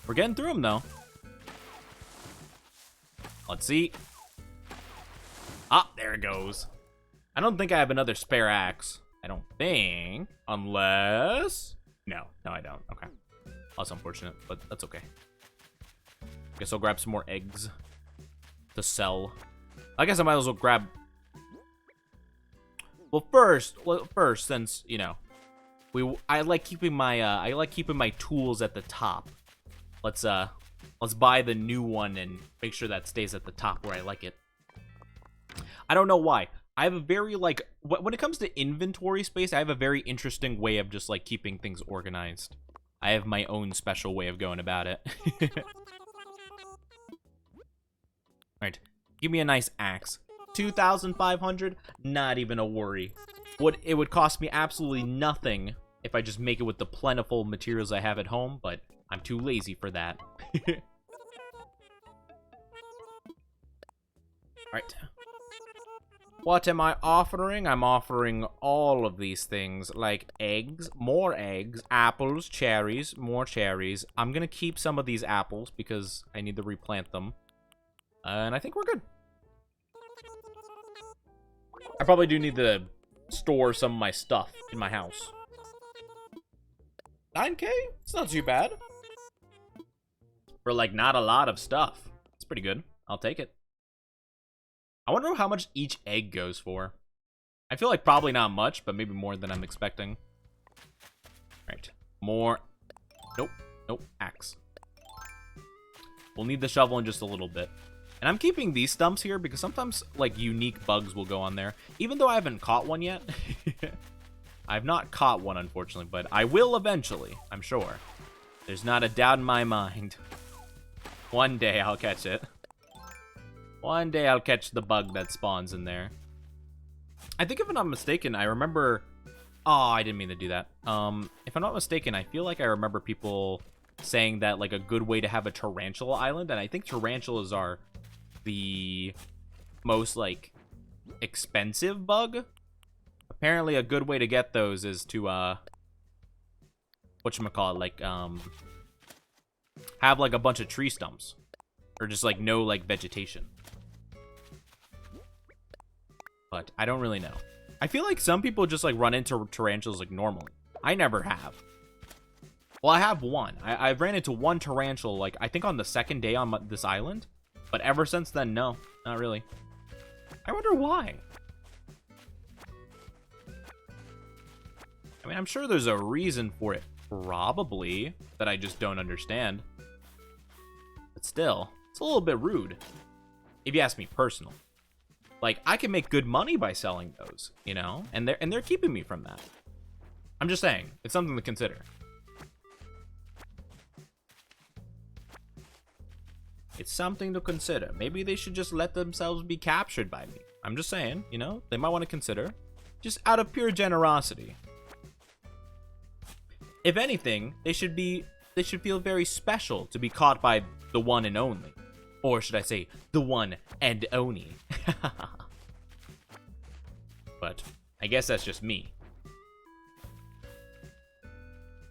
We're getting through them, though. Let's see. Ah, there it goes. I don't think I have another spare axe. I don't think. Unless... No, I don't. Okay. That's unfortunate, but that's okay. Guess I'll grab some more eggs to sell. I guess I might as well grab... Well, first, since, you know, I like keeping my tools at the top. Let's buy the new one and make sure that stays at the top where I like it. I don't know why. I have a very, like, when it comes to inventory space, I have a very interesting way of just, like, keeping things organized. I have my own special way of going about it. Alright, give me a nice axe. 2,500? Not even a worry. It would cost me absolutely nothing if I just make it with the plentiful materials I have at home, but I'm too lazy for that. Alright. What am I offering? I'm offering all of these things, like eggs, more eggs, apples, cherries, more cherries. I'm gonna keep some of these apples because I need to replant them. And I think we're good. I probably do need to store some of my stuff in my house. 9K? It's not too bad. For, like, not a lot of stuff. It's pretty good. I'll take it. I wonder how much each egg goes for. I feel like probably not much, but maybe more than I'm expecting. Right. More. Nope. Nope. Axe. We'll need the shovel in just a little bit. And I'm keeping these stumps here because sometimes, like, unique bugs will go on there. Even though I haven't caught one yet. I've not caught one, unfortunately, but I will eventually, I'm sure. There's not a doubt in my mind. One day I'll catch it. One day I'll catch the bug that spawns in there. I think if I'm not mistaken, I remember... Oh, I didn't mean to do that. If I'm not mistaken, I feel like I remember people saying that, like, a good way to have a tarantula island, and I think tarantulas are the most, like, expensive bug. Apparently, a good way to get those is to, whatchamacallit, like, have, like, a bunch of tree stumps. Or just, like, no, like, vegetation. But I don't really know. I feel like some people just, like, run into tarantulas, like, normally. I never have. Well, I have one. I've ran into one tarantula, like, I think on the second day on this island. But ever since then, no. Not really. I wonder why. I mean, I'm sure there's a reason for it. Probably. That I just don't understand. But still, it's a little bit rude. If you ask me personally. Like, I can make good money by selling those, you know? And they're keeping me from that. I'm just saying, it's something to consider. It's something to consider. Maybe they should just let themselves be captured by me. I'm just saying, you know? They might want to consider. Just out of pure generosity. If anything, they should feel very special to be caught by the one and only. Or should I say, the one and only. But I guess that's just me.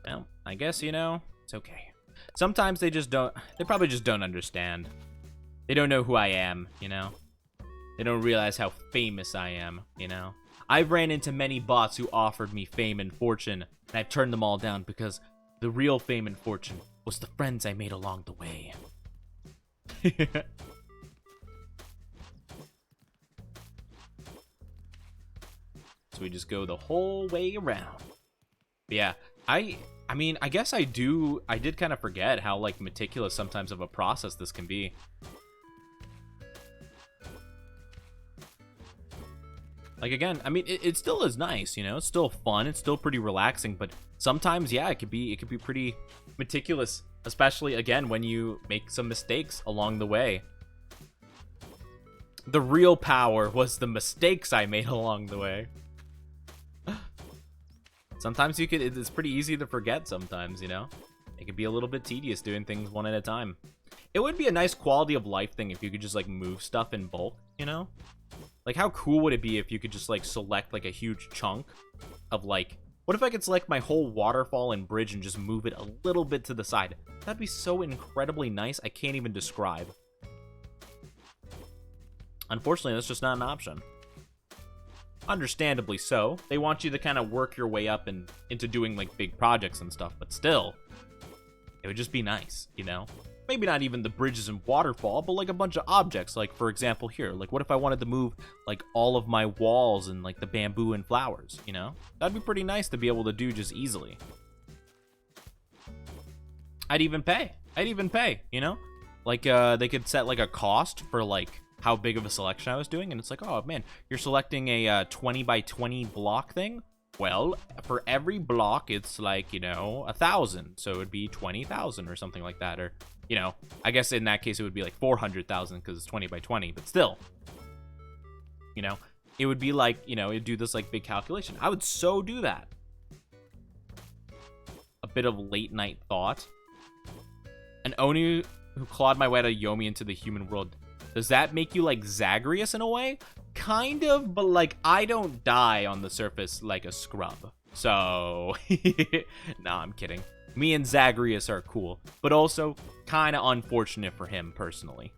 Well, I guess, you know, it's okay. Sometimes they probably just don't understand. They don't know who I am, you know? They don't realize how famous I am, you know? I've ran into many bots who offered me fame and fortune, and I've turned them all down because the real fame and fortune was the friends I made along the way. So we just go the whole way around. But yeah, I mean, I guess I did kind of forget how, like, meticulous sometimes of a process this can be. Like, again, I mean, it still is nice, you know? It's still fun, it's still pretty relaxing, but sometimes, yeah, it could be pretty meticulous, especially, again, when you make some mistakes along the way. The real power was the mistakes I made along the way. Sometimes it's pretty easy to forget sometimes, you know? It can be a little bit tedious doing things one at a time. It would be a nice quality of life thing if you could just, like, move stuff in bulk, you know? Like, how cool would it be if you could just, like, select, like, a huge chunk of, like... What if I could select my whole waterfall and bridge and just move it a little bit to the side? That'd be so incredibly nice, I can't even describe. Unfortunately, that's just not an option. Understandably so. They want you to kind of work your way up and into doing, like, big projects and stuff, but still, it would just be nice, you know? Maybe not even the bridges and waterfall, but, like, a bunch of objects. Like, for example, here. Like, what if I wanted to move, like, all of my walls and, like, the bamboo and flowers, you know? That'd be pretty nice to be able to do just easily. I'd even pay, you know? Like, they could set, like, a cost for, like, how big of a selection I was doing, and it's like, oh, man, you're selecting a 20 by 20 block thing? Well, for every block, it's, like, you know, 1,000, so it would be 20,000 or something like that, or... You know, I guess in that case it would be like 400,000 because it's 20 by 20, but still. You know, it would be like, you know, it'd do this like big calculation. I would so do that. A bit of late night thought. An Oni who clawed my way to Yomi into the human world. Does that make you like Zagreus in a way? Kind of, but like I don't die on the surface like a scrub. So, nah, I'm kidding. Me and Zagreus are cool, but also kind of unfortunate for him personally.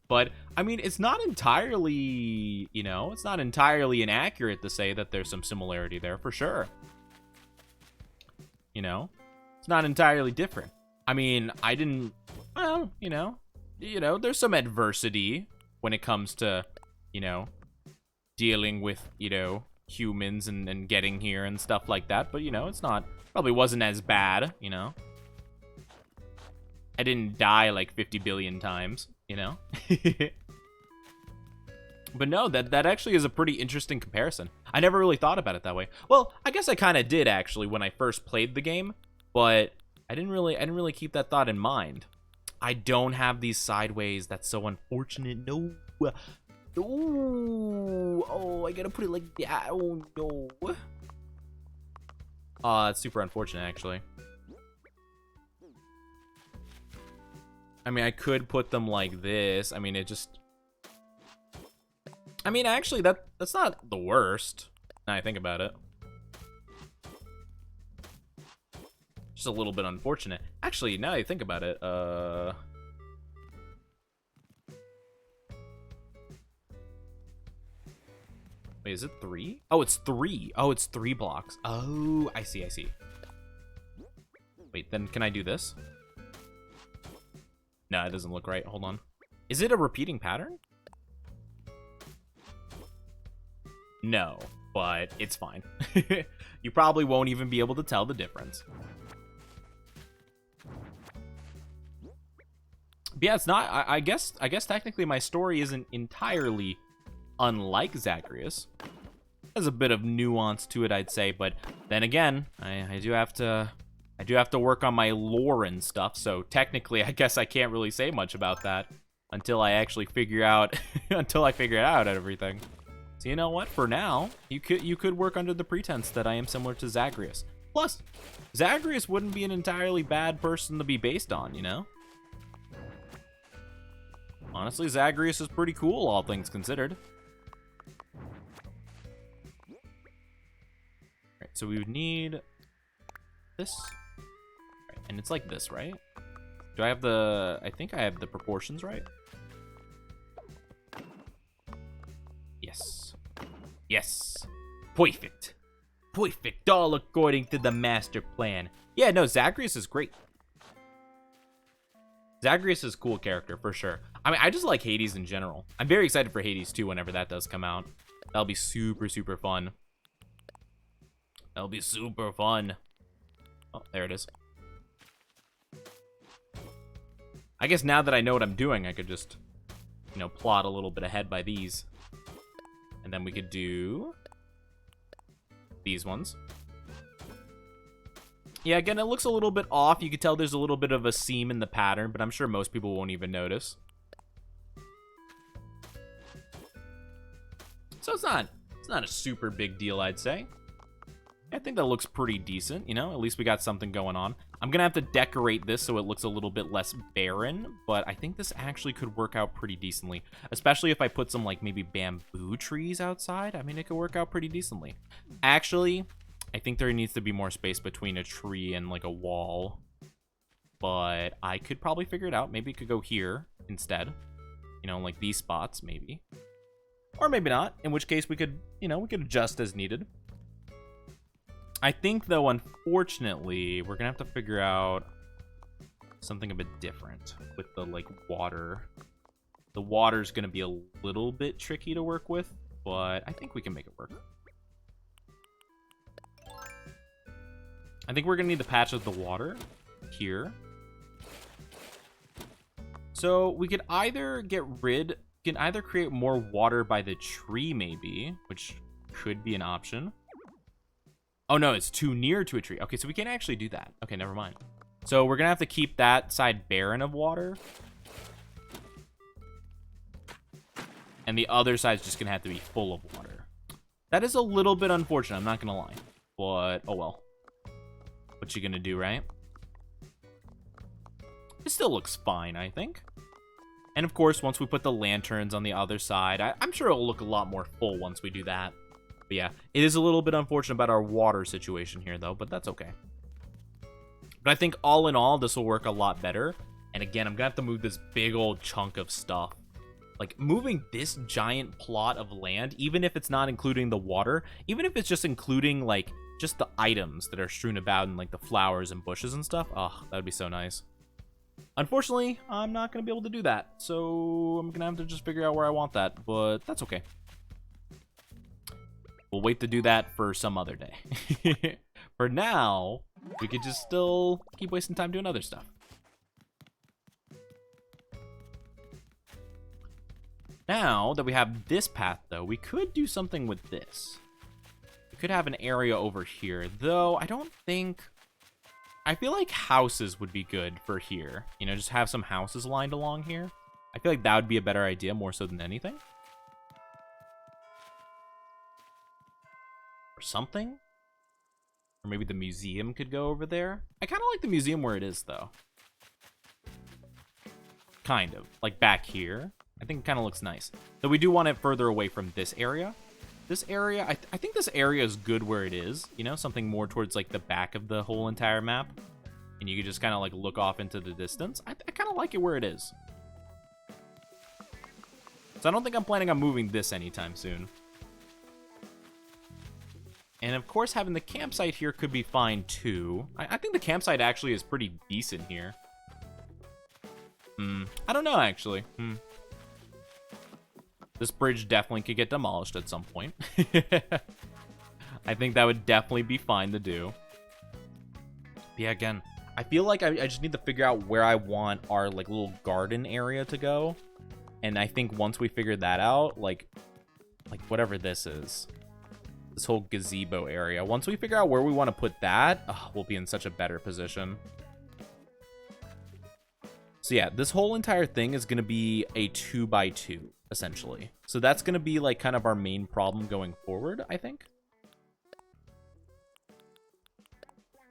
But, I mean, it's not entirely, you know, it's not entirely inaccurate to say that there's some similarity there, for sure. You know? It's not entirely different. I mean, I didn't, well, you know, there's some adversity when it comes to, you know, dealing with, you know, humans and getting here and stuff like that, but, you know, it's not... Probably wasn't as bad, you know? I didn't die like 50 billion times, you know? But no, that actually is a pretty interesting comparison. I never really thought about it that way. Well, I guess I kind of did actually when I first played the game, but I didn't really keep that thought in mind. I don't have these sideways. That's so unfortunate. No. Ooh, oh, I gotta put it like that. Oh no. It's super unfortunate, actually. I mean, I could put them like this. I mean, it just... I mean, actually, that's not the worst, now I think about it. Just a little bit unfortunate. Actually, now I think about it, wait, is it 3? Oh, it's 3. Oh, it's 3 blocks. Oh, I see, I see. Wait, then can I do this? No, it doesn't look right. Hold on. Is it a repeating pattern? No, but it's fine. You probably won't even be able to tell the difference. But yeah, it's not. I guess technically my story isn't entirely unlike Zagreus. There's a bit of nuance to it, I'd say, but then again, I do have to work on my lore and stuff. So technically, I guess I can't really say much about that until I actually figure out everything. So you know what? For now, you could work under the pretense that I am similar to Zagreus. Plus, Zagreus wouldn't be an entirely bad person to be based on, you know? Honestly, Zagreus is pretty cool, all things considered. Alright, so we would need this. Right, and it's like this, right? Do I have the... I think I have the proportions right. Yes. Yes. Perfect. Perfect, all according to the master plan. Yeah, no, Zagreus is great. Zagreus is a cool character, for sure. I mean, I just like Hades in general. I'm very excited for Hades, too, whenever that does come out. That'll be super, super fun. That'll be super fun. Oh, there it is. I guess now that I know what I'm doing, I could just, you know, plot a little bit ahead by these. And then we could do these ones. Yeah, again, it looks a little bit off. You could tell there's a little bit of a seam in the pattern, but I'm sure most people won't even notice. So it's not a super big deal, I'd say. I think that looks pretty decent, you know? At least we got something going on. I'm gonna have to decorate this so it looks a little bit less barren, but I think this actually could work out pretty decently. Especially if I put some, like, maybe bamboo trees outside. I mean, it could work out pretty decently. Actually, I think there needs to be more space between a tree and, like, a wall. But I could probably figure it out. Maybe it could go here instead. You know, like these spots, maybe. Or maybe not, in which case we could, you know, we could adjust as needed. I think, though, unfortunately, we're gonna have to figure out something a bit different with the, like, water. The water's gonna be a little bit tricky to work with, but I think we can make it work. I think we're gonna need the patch of the water here. So we could either create more water by the tree, maybe, which could be an option. Oh, no, it's too near to a tree. Okay, so we can't actually do that. Okay, never mind. So we're going to have to keep that side barren of water. And the other side's just going to have to be full of water. That is a little bit unfortunate, I'm not going to lie. But, oh well. What you going to do, right? It still looks fine, I think. And, of course, once we put the lanterns on the other side, I'm sure it'll look a lot more full once we do that. But yeah, it is a little bit unfortunate about our water situation here, though, but that's okay. But I think all in all, this will work a lot better. And again, I'm going to have to move this big old chunk of stuff. Like, moving this giant plot of land, even if it's not including the water, even if it's just including, like, just the items that are strewn about and, like, the flowers and bushes and stuff. Oh, that would be so nice. Unfortunately, I'm not going to be able to do that. So I'm going to have to just figure out where I want that, but that's okay. We'll wait to do that for some other day. For now, we could just still keep wasting time doing other stuff. Now that we have this path, though, we could do something with this. We could have an area over here, though I don't think... I feel like houses would be good for here. You know, just have some houses lined along here. I feel like that would be a better idea more so than anything. or something. Or maybe the museum could go over there. I kind of like the museum where it is, though. Kind of. Like back here. I think it kind of looks nice. Though we do want it further away from this area. This area, I think this area is good where it is. You know, something more towards like the back of the whole entire map. And you can just kind of like look off into the distance. I kind of like it where it is. So I don't think I'm planning on moving this anytime soon. And of course, having the campsite here could be fine too. I think the campsite actually is pretty decent here. I don't know, actually. This bridge definitely could get demolished at some point. I think that would definitely be fine to do. Yeah, again, I feel like I just need to figure out where I want our like little garden area to go. And I think once we figure that out, like whatever this is, this whole gazebo area, once we figure out where we want to put that, we'll be in such a better position. So yeah, this whole entire thing is going to be a 2x2, essentially. So that's going to be like kind of our main problem going forward, I think.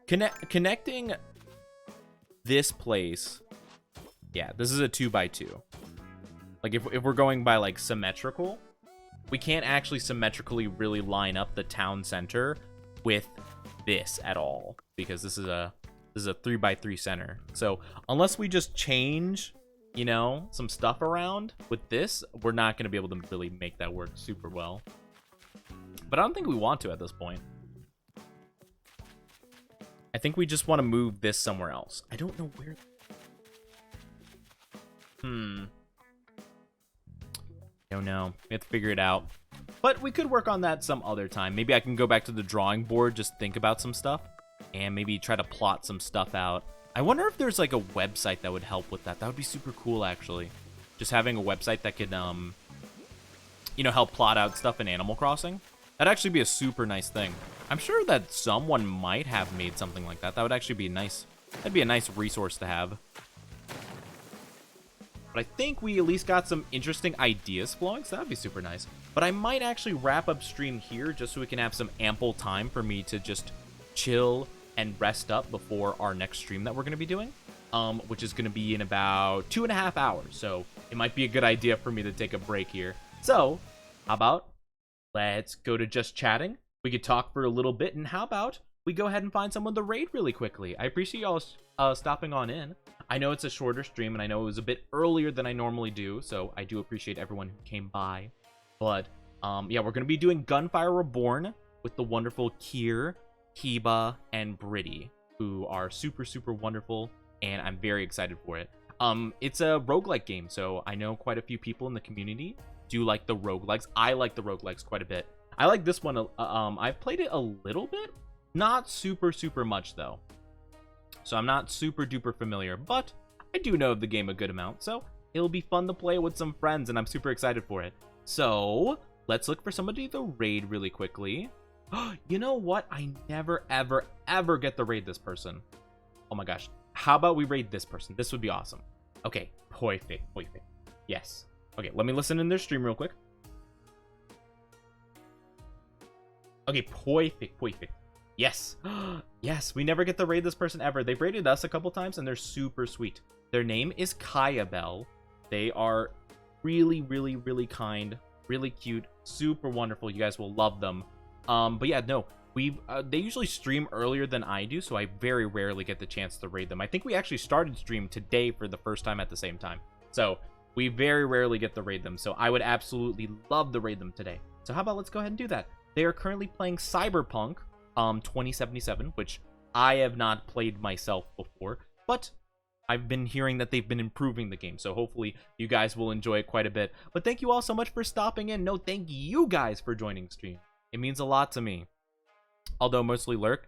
Connecting this place, yeah, this is a 2x2. Like if we're going by like symmetrical, we can't actually symmetrically really line up the town center with this at all, because this is a 3x3 center. So unless we just change, you know, some stuff around with this, we're not going to be able to really make that work super well. But I don't think we want to at this point. I think we just want to move this somewhere else. I don't know where. Don't know. We have to figure it out. But we could work on that some other time. Maybe I can go back to the drawing board, just think about some stuff, and maybe try to plot some stuff out. I wonder if there's like a website that would help with that. That would be super cool, actually. Just having a website that could, you know, help plot out stuff in Animal Crossing. That'd actually be a super nice thing. I'm sure that someone might have made something like that. That would actually be nice. That'd be a nice resource to have. But I think we at least got some interesting ideas flowing, so that'd be super nice. But I might actually wrap up stream here just so we can have some ample time for me to just chill and rest up before our next stream that we're going to be doing, which is going to be in about 2.5 hours. So it might be a good idea for me to take a break here. So how about let's go to just chatting. We could talk for a little bit, and how about we go ahead and find someone to raid really quickly. I appreciate y'all stopping on in. I know it's a shorter stream, and I know it was a bit earlier than I normally do, so I do appreciate everyone who came by. But yeah, we're going to be doing Gunfire Reborn with the wonderful Kier, Kiba, and Britty, who are super, super wonderful, and I'm very excited for it. It's a roguelike game, so I know quite a few people in the community do like the roguelikes. I like the roguelikes quite a bit. I like this one. I've played it a little bit, not super, super much, though. So I'm not super duper familiar, but I do know of the game a good amount, so it'll be fun to play with some friends, and I'm super excited for it. So let's look for somebody to raid really quickly. You know what? I never, ever, ever get to raid this person. Oh my gosh. How about we raid this person? This would be awesome. Okay. Perfect. Yes. Okay, let me listen in their stream real quick. Okay, perfect. Yes. Yes, we never get to raid this person ever. They've raided us a couple times, and they're super sweet. Their name is Kaya Bell. They are really, really, really kind, really cute, super wonderful. You guys will love them. But yeah, no, they usually stream earlier than I do, so I very rarely get the chance to raid them. I think we actually started stream today for the first time at the same time. So we very rarely get to raid them, so I would absolutely love to raid them today. So how about let's go ahead and do that. They are currently playing Cyberpunk 2077, which I have not played myself before, but I've been hearing that they've been improving the game, so hopefully you guys will enjoy it quite a bit. But thank you all so much for stopping in. No, thank you guys for joining stream. It means a lot to me. Although mostly lurk,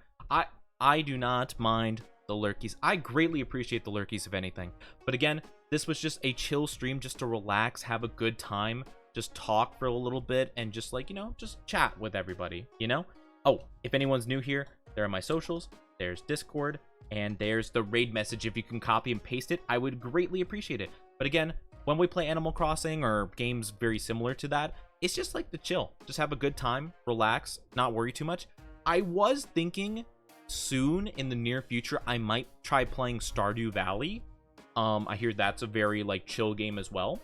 I do not mind the lurkies. I greatly appreciate the lurkies, if anything. But again, this was just a chill stream just to relax, have a good time, just talk for a little bit, and just like, you know, just chat with everybody, you know? Oh, if anyone's new here, there are my socials, there's Discord, and there's the raid message. If you can copy and paste it, I would greatly appreciate it. But again, when we play Animal Crossing or games very similar to that, it's just like to chill, just have a good time, relax, not worry too much. I was thinking soon in the near future I might try playing Stardew Valley. I hear that's a very like chill game as well.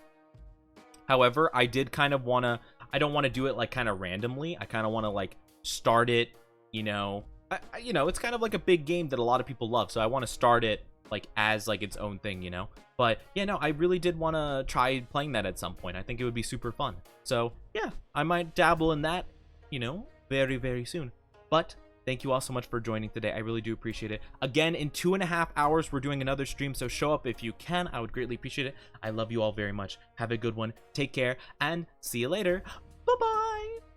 However, I did kind of want to, I don't want to do it like kind of randomly. I kind of want to like start it, you know, it's kind of like a big game that a lot of people love. So I want to start it like as like its own thing, you know. But yeah, no, I really did want to try playing that at some point. I think it would be super fun. So yeah, I might dabble in that, you know, very, very soon. But thank you all so much for joining today. I really do appreciate it. Again, in 2.5 hours, we're doing another stream, so show up if you can. I would greatly appreciate it. I love you all very much. Have a good one. Take care, and see you later. Bye-bye.